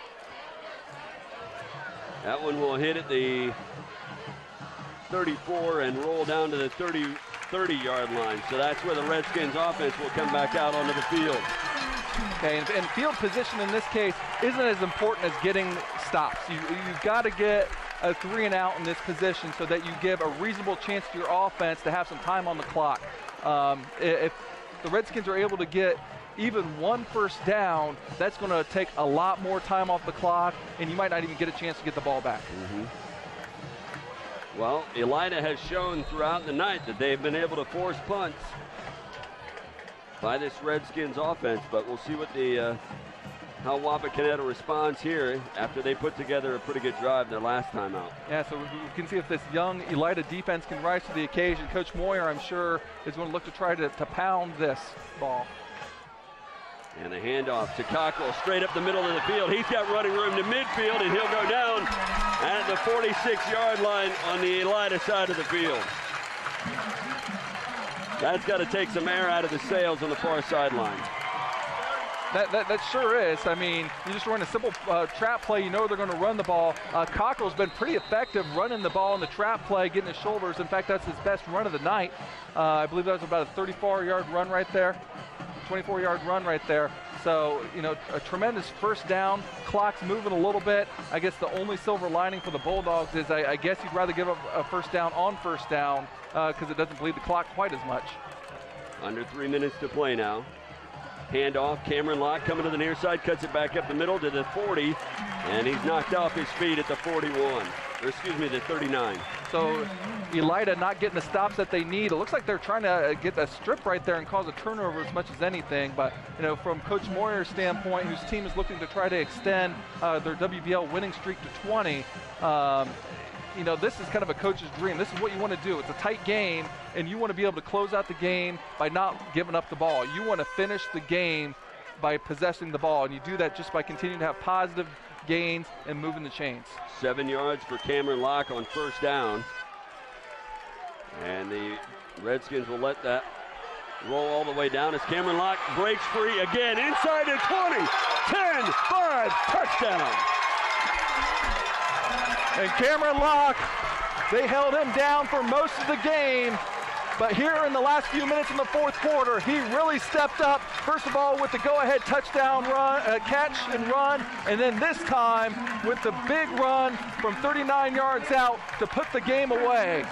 That one will hit at the 34 and roll down to the 30-yard line. So that's where the Redskins offense will come back out onto the field. Okay, and field position in this case isn't as important as getting stops. You've got to get a 3-and-out in this position so that you give a reasonable chance to your offense to have some time on the clock. If the Redskins are able to get even 1 first down, that's going to take a lot more time off the clock, and you might not even get a chance to get the ball back. Well, Elida has shown throughout the night that they've been able to force punts by this Redskins offense, but we'll see what the how Wapakoneta responds here after they put together a pretty good drive their last time out. Yeah, so we can see if this young Elida defense can rise to the occasion. Coach Moyer, I'm sure, is going to look to try to pound this ball. And the handoff to Cockrell straight up the middle of the field. He's got running room to midfield, and he'll go down at the 46-yard line on the Elida side of the field. That's got to take some air out of the sails on the far sideline. That sure is. I mean, you just run a simple trap play, you know they're going to run the ball. Cockrell's been pretty effective running the ball in the trap play, getting his shoulders. In fact, that's his best run of the night. I believe that was about a 34-yard run right there, 24-yard run right there. So, you know, a tremendous first down. Clock's moving a little bit. I guess the only silver lining for the Bulldogs is I guess you'd rather give up a first down on first down because it doesn't bleed the clock quite as much. Under 3 minutes to play now. Handoff, Cameron Locke coming to the near side, cuts it back up the middle to the 40, and he's knocked off his feet at the 41, or excuse me, the 39. So Elida not getting the stops that they need. It looks like they're trying to get a strip right there and cause a turnover as much as anything, but you know, from Coach Moyer's standpoint, whose team is looking to try to extend their WBL winning streak to 20, you know, this is kind of a coach's dream. This is what you want to do. It's a tight game, and you want to be able to close out the game by not giving up the ball. You want to finish the game by possessing the ball, and you do that just by continuing to have positive gains and moving the chains. 7 yards for Cameron Locke on first down. And the Redskins will let that roll all the way down as Cameron Locke breaks free again inside the 20, 10, 5, touchdown. And Cameron Locke, they held him down for most of the game, but here in the last few minutes in the fourth quarter, he really stepped up. First of all, with the go-ahead touchdown run, catch and run, and then this time with the big run from 39 yards out to put the game away.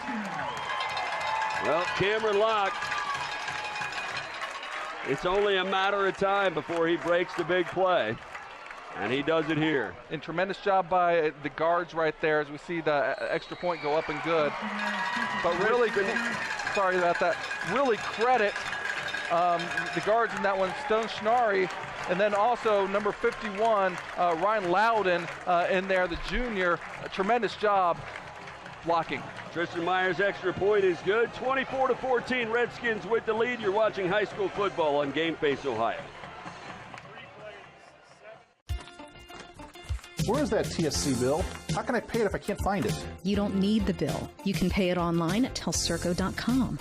Well, Cameron Locke, it's only a matter of time before he breaks the big play. And he does it here. And tremendous job by the guards right there as we see the extra point go up and good. But really, sorry about that, really credit the guards in that one, Stone Schnari, and then also number 51, Ryan Loudon in there, the junior. A tremendous job blocking. Tristan Myers' extra point is good. 24-14, Redskins with the lead. You're watching high school football on Game Face Ohio. Where is that TSC bill? How can I pay it if I can't find it? You don't need the bill. You can pay it online at telcirco.com.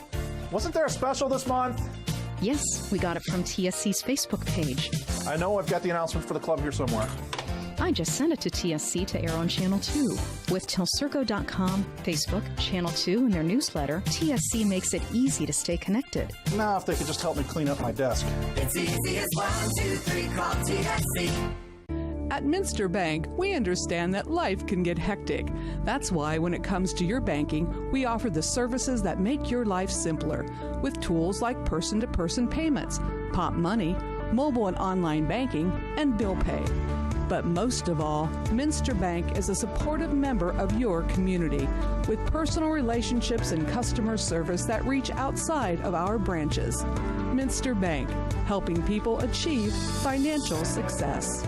Wasn't there a special this month? Yes, we got it from TSC's Facebook page. I know I've got the announcement for the club here somewhere. I just sent it to TSC to air on Channel 2. With telcirco.com, Facebook, Channel 2, and their newsletter, TSC makes it easy to stay connected. Now, if they could just help me clean up my desk. It's easy as 1, 2, 3, call TSC. At Minster Bank, we understand that life can get hectic. That's why when it comes to your banking, we offer the services that make your life simpler with tools like person-to-person payments, Pop Money, mobile and online banking, and bill pay. But most of all, Minster Bank is a supportive member of your community with personal relationships and customer service that reach outside of our branches. Minster Bank, helping people achieve financial success.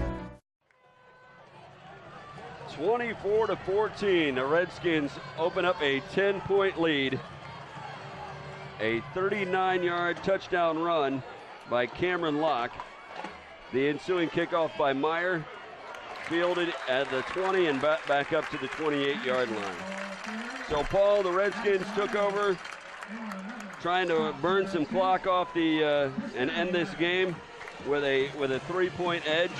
24-14, the Redskins open up a 10-point lead. A 39-yard touchdown run by Cameron Locke. The ensuing kickoff by Meyer, fielded at the 20 and back up to the 28-yard line. So, Paul, the Redskins took over, trying to burn some clock off the and end this game with a 3-point edge.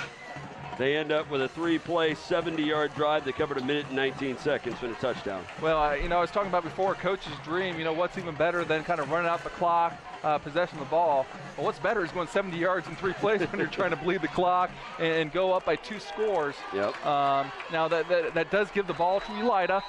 They end up with a 3-play, 70-yard drive that covered 1 minute and 19 seconds for the touchdown. Well, you know, I was talking about before, coach's dream. You know, what's even better than kind of running out the clock, possessing the ball? Well, what's better is going 70 yards in 3 plays when you're trying to bleed the clock and go up by 2 scores. Yep. Now, that does give the ball to Elida.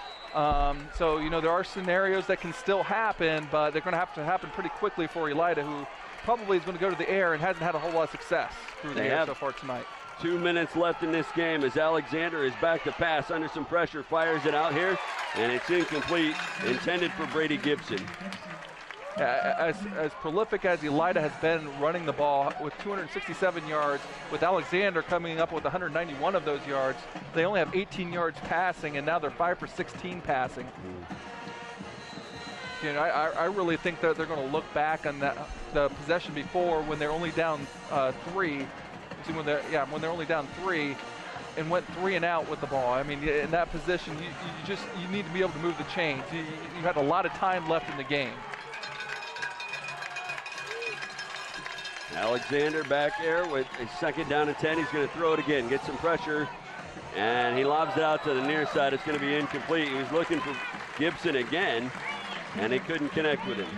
So, you know, there are scenarios that can still happen, but they're going to have to happen pretty quickly for Elida, who probably is going to go to the air and hasn't had a whole lot of success through the air so far tonight. 2 minutes left in this game as Alexander is back to pass under some pressure, fires it out here, and it's incomplete, intended for Brady Gibson. as prolific as Elida has been running the ball with 267 yards, with Alexander coming up with 191 of those yards, they only have 18 yards passing, and now they're 5 for 16 passing. You know, I really think that they're going to look back on the possession before when they're only down 3. See, when they're only down 3 and went 3 and out with the ball. I mean, in that position, you need to be able to move the chains. You had a lot of time left in the game. Alexander back there with a 2nd down and 10. He's going to throw it again, get some pressure, and he lobs it out to the near side. It's going to be incomplete. He was looking for Gibson again, and he couldn't connect with him.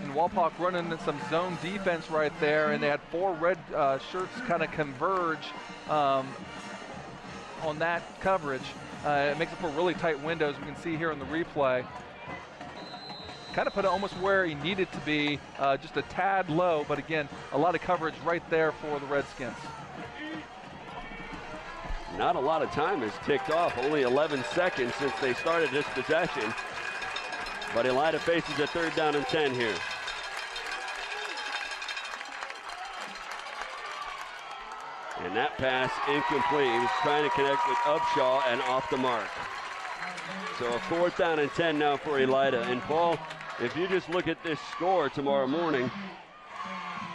And Wapak running some zone defense right there, and they had 4 red shirts kind of converge on that coverage. It makes it for really tight windows. We can see here in the replay. Kind of put it almost where he needed to be, just a tad low, but again, a lot of coverage right there for the Redskins. Not a lot of time has ticked off, only 11 seconds since they started this possession. But Elida faces a 3rd down and 10 here. And that pass incomplete. He was trying to connect with Upshaw and off the mark. So a 4th down and 10 now for Elida. And Paul, if you just look at this score tomorrow morning,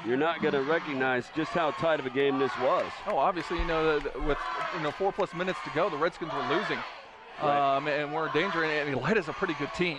you're not going to recognize just how tight of a game this was. Oh, obviously, with 4+ minutes to go, the Redskins were losing. Right. And we're in danger, and Elida's a pretty good team.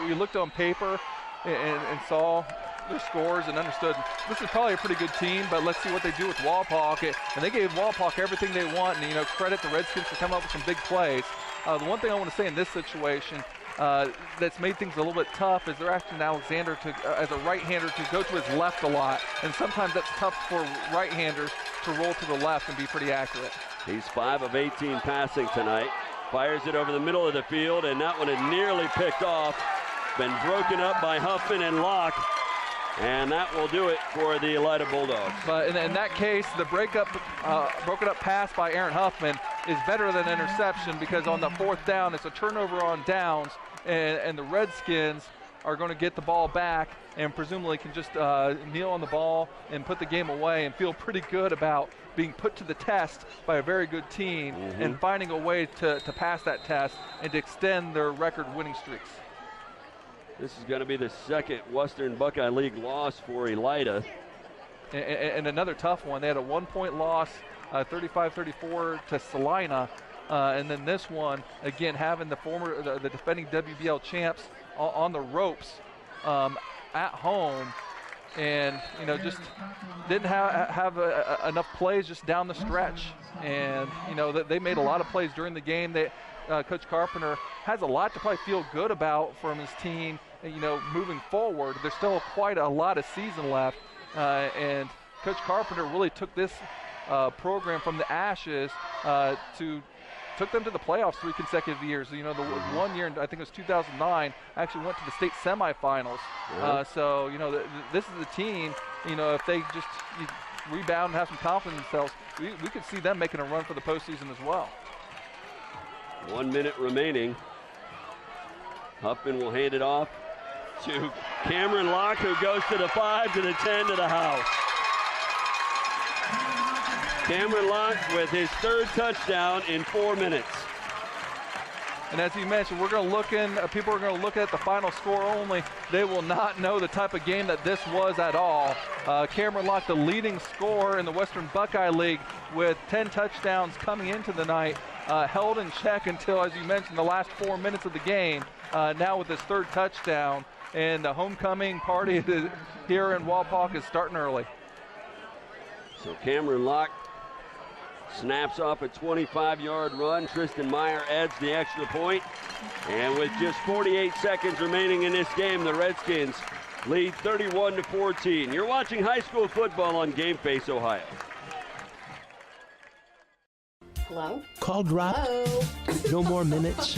We looked on paper and saw their scores and understood this is probably a pretty good team, but let's see what they do with Wapak. And they gave Wapak everything they want, and credit the Redskins for coming up with some big plays. The one thing I want to say in this situation that's made things a little bit tough is they're asking Alexander as a right-hander to go to his left a lot, and sometimes that's tough for right-handers to roll to the left and be pretty accurate. He's 5 of 18 passing tonight. Fires it over the middle of the field, and that one had nearly picked off. Been broken up by Huffman and Locke, and that will do it for the Elida Bulldogs. But in that case, the broken up pass by Aaron Huffman is better than an interception, because on the 4th down, it's a turnover on downs, and the Redskins are going to get the ball back and presumably can just kneel on the ball and put the game away and feel pretty good about being put to the test by a very good team and finding a way to pass that test and to extend their record winning streaks. This is going to be the 2nd Western Buckeye League loss for Elida. And another tough one. They had a 1-point loss, 35-34 to Salina. And then this one, again, having the defending WBL champs on the ropes at home, and just didn't have enough plays just down the stretch. And they made a lot of plays during the game. Coach Carpenter has a lot to probably feel good about from his team. Moving forward, there's still quite a lot of season left, and Coach Carpenter really took this program from the ashes took them to the playoffs 3 consecutive years. The one year, I think it was 2009, actually went to the state semifinals. So this is a team. If they just rebound and have some confidence in themselves, we could see them making a run for the postseason as well. 1 minute remaining. Huffman will hand it off to Cameron Locke, who goes to the 5, to the 10, to the house. Cameron Locke with his 3rd touchdown in 4 minutes. And as you mentioned, people are going to look at the final score only. They will not know the type of game that this was at all. Cameron Locke, the leading scorer in the Western Buckeye League, with 10 touchdowns coming into the night, held in check until, as you mentioned, the last 4 minutes of the game. Now with his 3rd touchdown, and the homecoming party here in Wapak is starting early. So Cameron Locke snaps off a 25-yard run. Tristan Meyer adds the extra point. And with just 48 seconds remaining in this game, the Redskins lead 31-14. You're watching high school football on Game Face Ohio. Hello? Call dropped? Hello? No more minutes?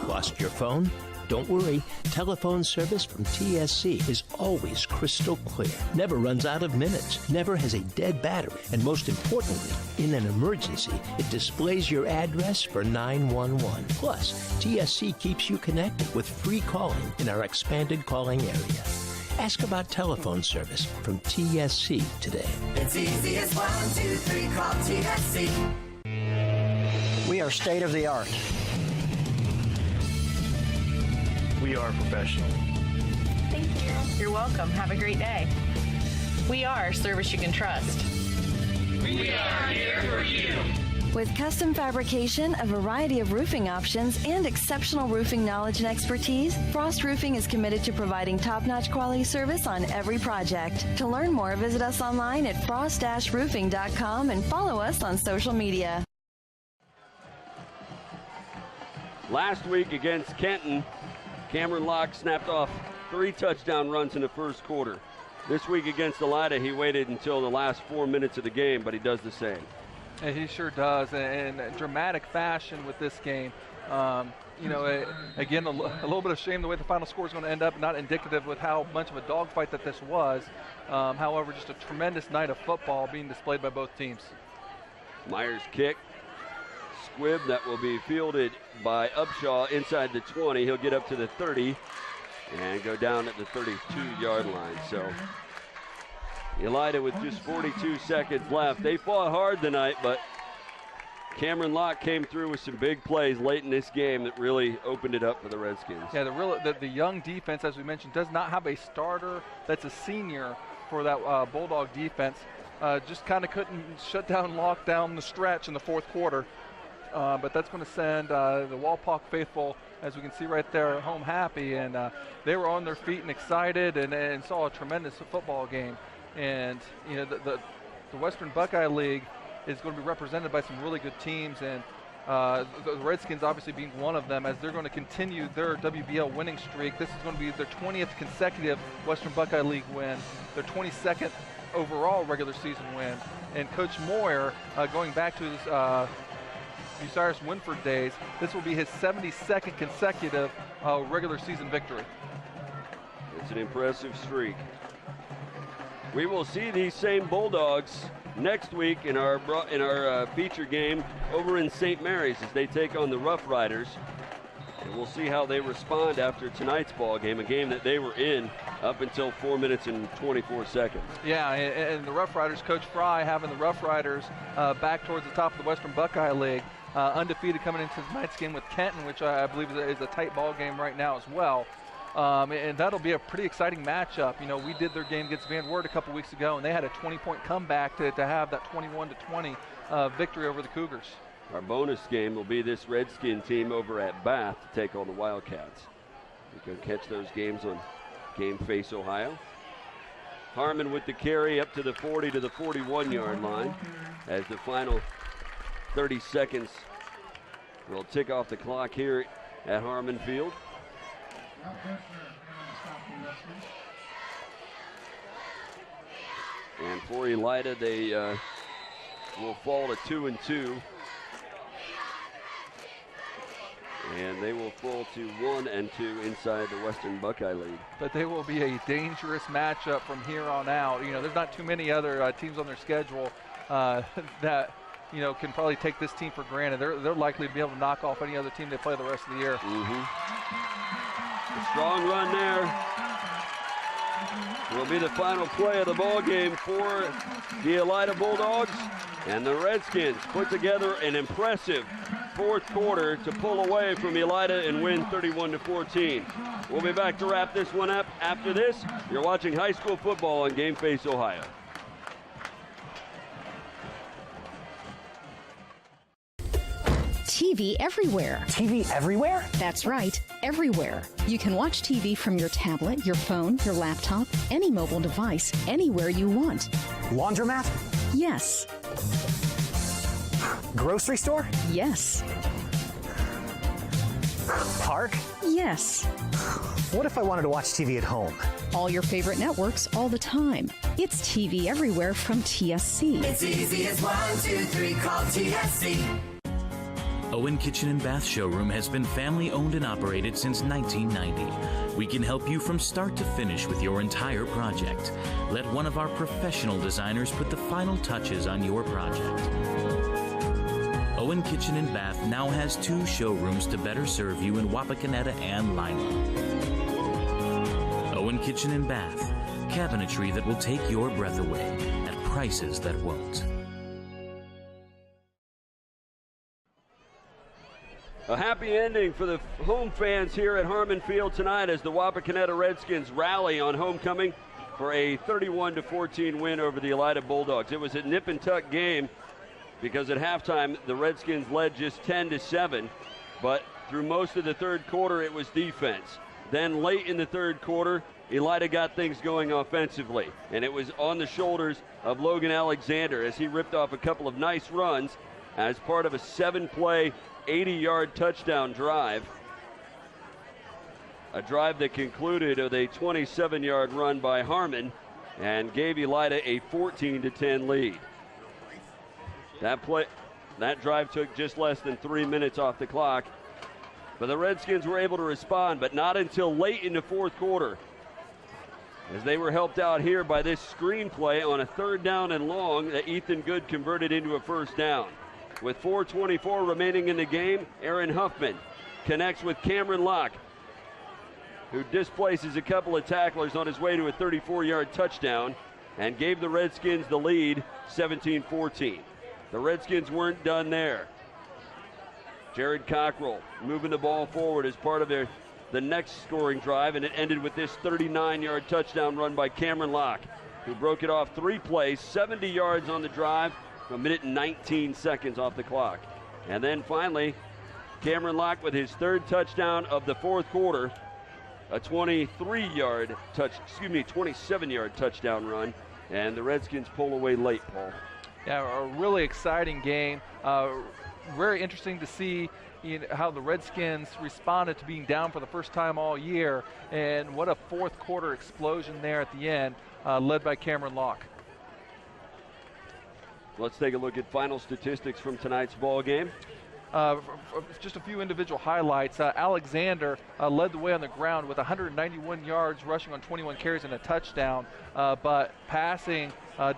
Lost your phone? Don't worry, telephone service from TSC is always crystal clear. Never runs out of minutes, never has a dead battery, and most importantly, in an emergency, it displays your address for 911. Plus, TSC keeps you connected with free calling in our expanded calling area. Ask about telephone service from TSC today. It's easy as 1, 2, 3, call TSC. We are state of the art. We are professional. Thank you. You're welcome. Have a great day. We are service you can trust. We are here for you. With custom fabrication, a variety of roofing options, and exceptional roofing knowledge and expertise, Frost Roofing is committed to providing top-notch quality service on every project. To learn more, visit us online at frost-roofing.com and follow us on social media. Last week against Kenton, Cameron Locke snapped off 3 touchdown runs in the first quarter. This week against Elida, he waited until the last 4 minutes of the game, but he does the same. And he sure does, in dramatic fashion with this game. Again, a little bit of shame the way the final score is going to end up, not indicative with how much of a dogfight that this was. However, just a tremendous night of football being displayed by both teams. Myers kick. Squibb, that will be fielded by Upshaw inside the 20. He'll get up to the 30 and go down at the 32-yard line. So Elida with just 42 seconds left. They fought hard tonight, but Cameron Locke came through with some big plays late in this game that really opened it up for the Redskins. Yeah, the young defense, as we mentioned, does not have a starter that's a senior for that Bulldog defense. Just kind of couldn't shut down Locke down the stretch in the fourth quarter. But that's going to send the Wapak faithful, as we can see right there, home happy. And they were on their feet and excited and saw a tremendous football game. And, the Western Buckeye League is going to be represented by some really good teams. And the Redskins obviously being one of them, as they're going to continue their WBL winning streak. This is going to be their 20th consecutive Western Buckeye League win, their 22nd overall regular season win. And Coach Moyer, going back to his Bucyrus Winford days, this will be his 72nd consecutive regular season victory. It's an impressive streak. We will see these same Bulldogs next week in our feature game over in St. Mary's as they take on the Rough Riders. And we'll see how they respond after tonight's ball game, a game that they were in up until 4 minutes and 24 seconds. Yeah, and the Rough Riders, Coach Fry having the Rough Riders back towards the top of the Western Buckeye League, undefeated coming into tonight's game with Kenton, which I believe is a tight ball game right now as well. And that'll be a pretty exciting matchup. We did their game against Van Wert a couple weeks ago, and they had a 20-point comeback to have that 21-20 victory over the Cougars. Our bonus game will be this Redskin team over at Bath to take on the Wildcats. You can catch those games on Game Face Ohio. Harmon with the carry up to the 40 to the 41-yard line as the final 30 seconds will tick off the clock here at Harmon Field. And for Elida, they will fall to 2-2. And they will fall to 1-2 inside the Western Buckeye League. But they will be a dangerous matchup from here on out. There's not too many other teams on their schedule that can probably take this team for granted. They're likely to be able to knock off any other team they play the rest of the year. A strong run there will be the final play of the ball game for the Elida Bulldogs. And the Redskins put together an impressive fourth quarter to pull away from Elida and win 31-14. We'll be back to wrap this one up after this. You're watching high school football on Game Face Ohio. TV everywhere. TV everywhere? That's right, everywhere. You can watch TV from your tablet, your phone, your laptop, any mobile device, anywhere you want. Laundromat? Yes. Grocery store? Yes. Park? Yes. What if I wanted to watch TV at home? All your favorite networks all the time. It's TV everywhere from TSC. It's easy as 1, 2, 3, call TSC. Owen Kitchen and Bath Showroom has been family owned and operated since 1990. We can help you from start to finish with your entire project. Let one of our professional designers put the final touches on your project. Owen Kitchen and Bath now has 2 showrooms to better serve you in Wapakoneta and Lima. Owen Kitchen and Bath, cabinetry that will take your breath away at prices that won't. A happy ending for the home fans here at Harmon Field tonight as the Wapakoneta Redskins rally on homecoming for a 31-14 win over the Elida Bulldogs. It was a nip-and-tuck game because at halftime the Redskins led just 10-7, but through most of the third quarter it was defense. Then late in the third quarter, Elida got things going offensively, and it was on the shoulders of Logan Alexander as he ripped off a couple of nice runs as part of a 7-play, 80-yard touchdown drive. A drive that concluded with a 27-yard run by Harmon and gave Elida a 14-10 lead. That drive took just less than 3 minutes off the clock. But the Redskins were able to respond, but not until late in the fourth quarter, as they were helped out here by this screen play on a 3rd down and long that Ethan Good converted into a 1st down. With 4:24 remaining in the game, Aaron Huffman connects with Cameron Locke, who displaces a couple of tacklers on his way to a 34-yard touchdown and gave the Redskins the lead 17-14. The Redskins weren't done there. Jared Cockrell moving the ball forward as part of the next scoring drive, and it ended with this 39-yard touchdown run by Cameron Locke, who broke it off 3 plays, 70 yards on the drive, a minute and 19 seconds off the clock. And then finally, Cameron Locke with his 3rd touchdown of the fourth quarter, a 27-yard touchdown run, and the Redskins pull away late, Paul. Yeah, a really exciting game. Very interesting to see how the Redskins responded to being down for the first time all year, and what a fourth quarter explosion there at the end, led by Cameron Locke. Let's take a look at final statistics from tonight's ball game. Just a few individual highlights. Alexander led the way on the ground with 191 yards, rushing on 21 carries and a touchdown, but passing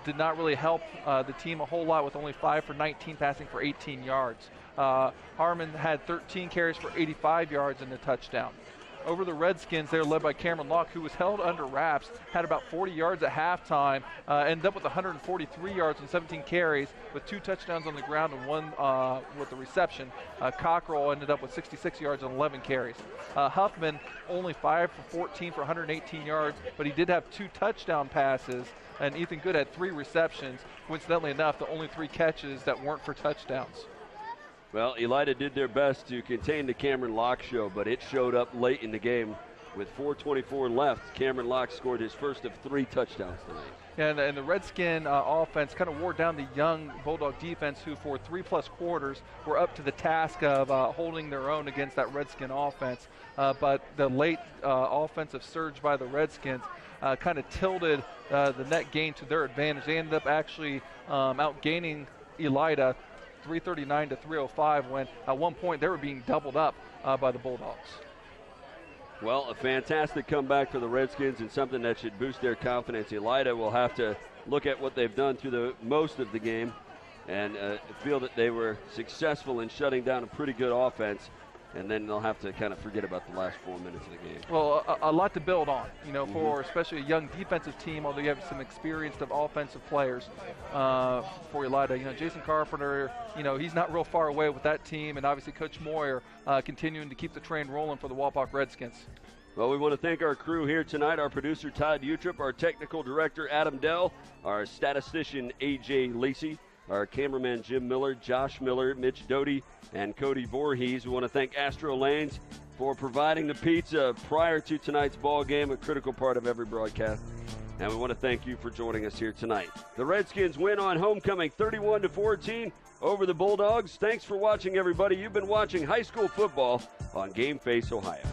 did not really help the team a whole lot, with only 5 for 19, passing for 18 yards. Harmon had 13 carries for 85 yards and a touchdown. Over the Redskins, they're led by Cameron Locke, who was held under wraps, had about 40 yards at halftime, ended up with 143 yards and 17 carries, with 2 touchdowns on the ground and 1 with the reception. Cockrell ended up with 66 yards and 11 carries. Huffman only 5 for 14 for 118 yards, but he did have 2 touchdown passes, and Ethan Good had 3 receptions. Coincidentally enough, the only 3 catches that weren't for touchdowns. Well, Elida did their best to contain the Cameron Locke show, but it showed up late in the game. With 4:24 left, Cameron Locke scored his first of 3 touchdowns tonight. And the Redskin offense kind of wore down the young Bulldog defense, who for 3+ quarters were up to the task of holding their own against that Redskin offense. But the late offensive surge by the Redskins kind of tilted the net gain to their advantage. They ended up actually outgaining Elida 339 to 305, when at one point they were being doubled up by the Bulldogs. Well, a fantastic comeback for the Redskins, and something that should boost their confidence. Elida will have to look at what they've done through the most of the game and feel that they were successful in shutting down a pretty good offense, and then they'll have to kind of forget about the last 4 minutes of the game. Well, a lot to build on, for especially a young defensive team, although you have some experienced offensive players for Elida. Jason Carpenter, he's not real far away with that team, and obviously Coach Moyer continuing to keep the train rolling for the Wapak Redskins. Well, we want to thank our crew here tonight, our producer Todd Utrip, our technical director Adam Dell, our statistician A.J. Lacey, our cameraman Jim Miller, Josh Miller, Mitch Doty, and Cody Voorhees. We want to thank Astro Lanes for providing the pizza prior to tonight's ball game, a critical part of every broadcast. And we want to thank you for joining us here tonight. The Redskins win on homecoming 31-14 over the Bulldogs. Thanks for watching, everybody. You've been watching high school football on Game Face Ohio.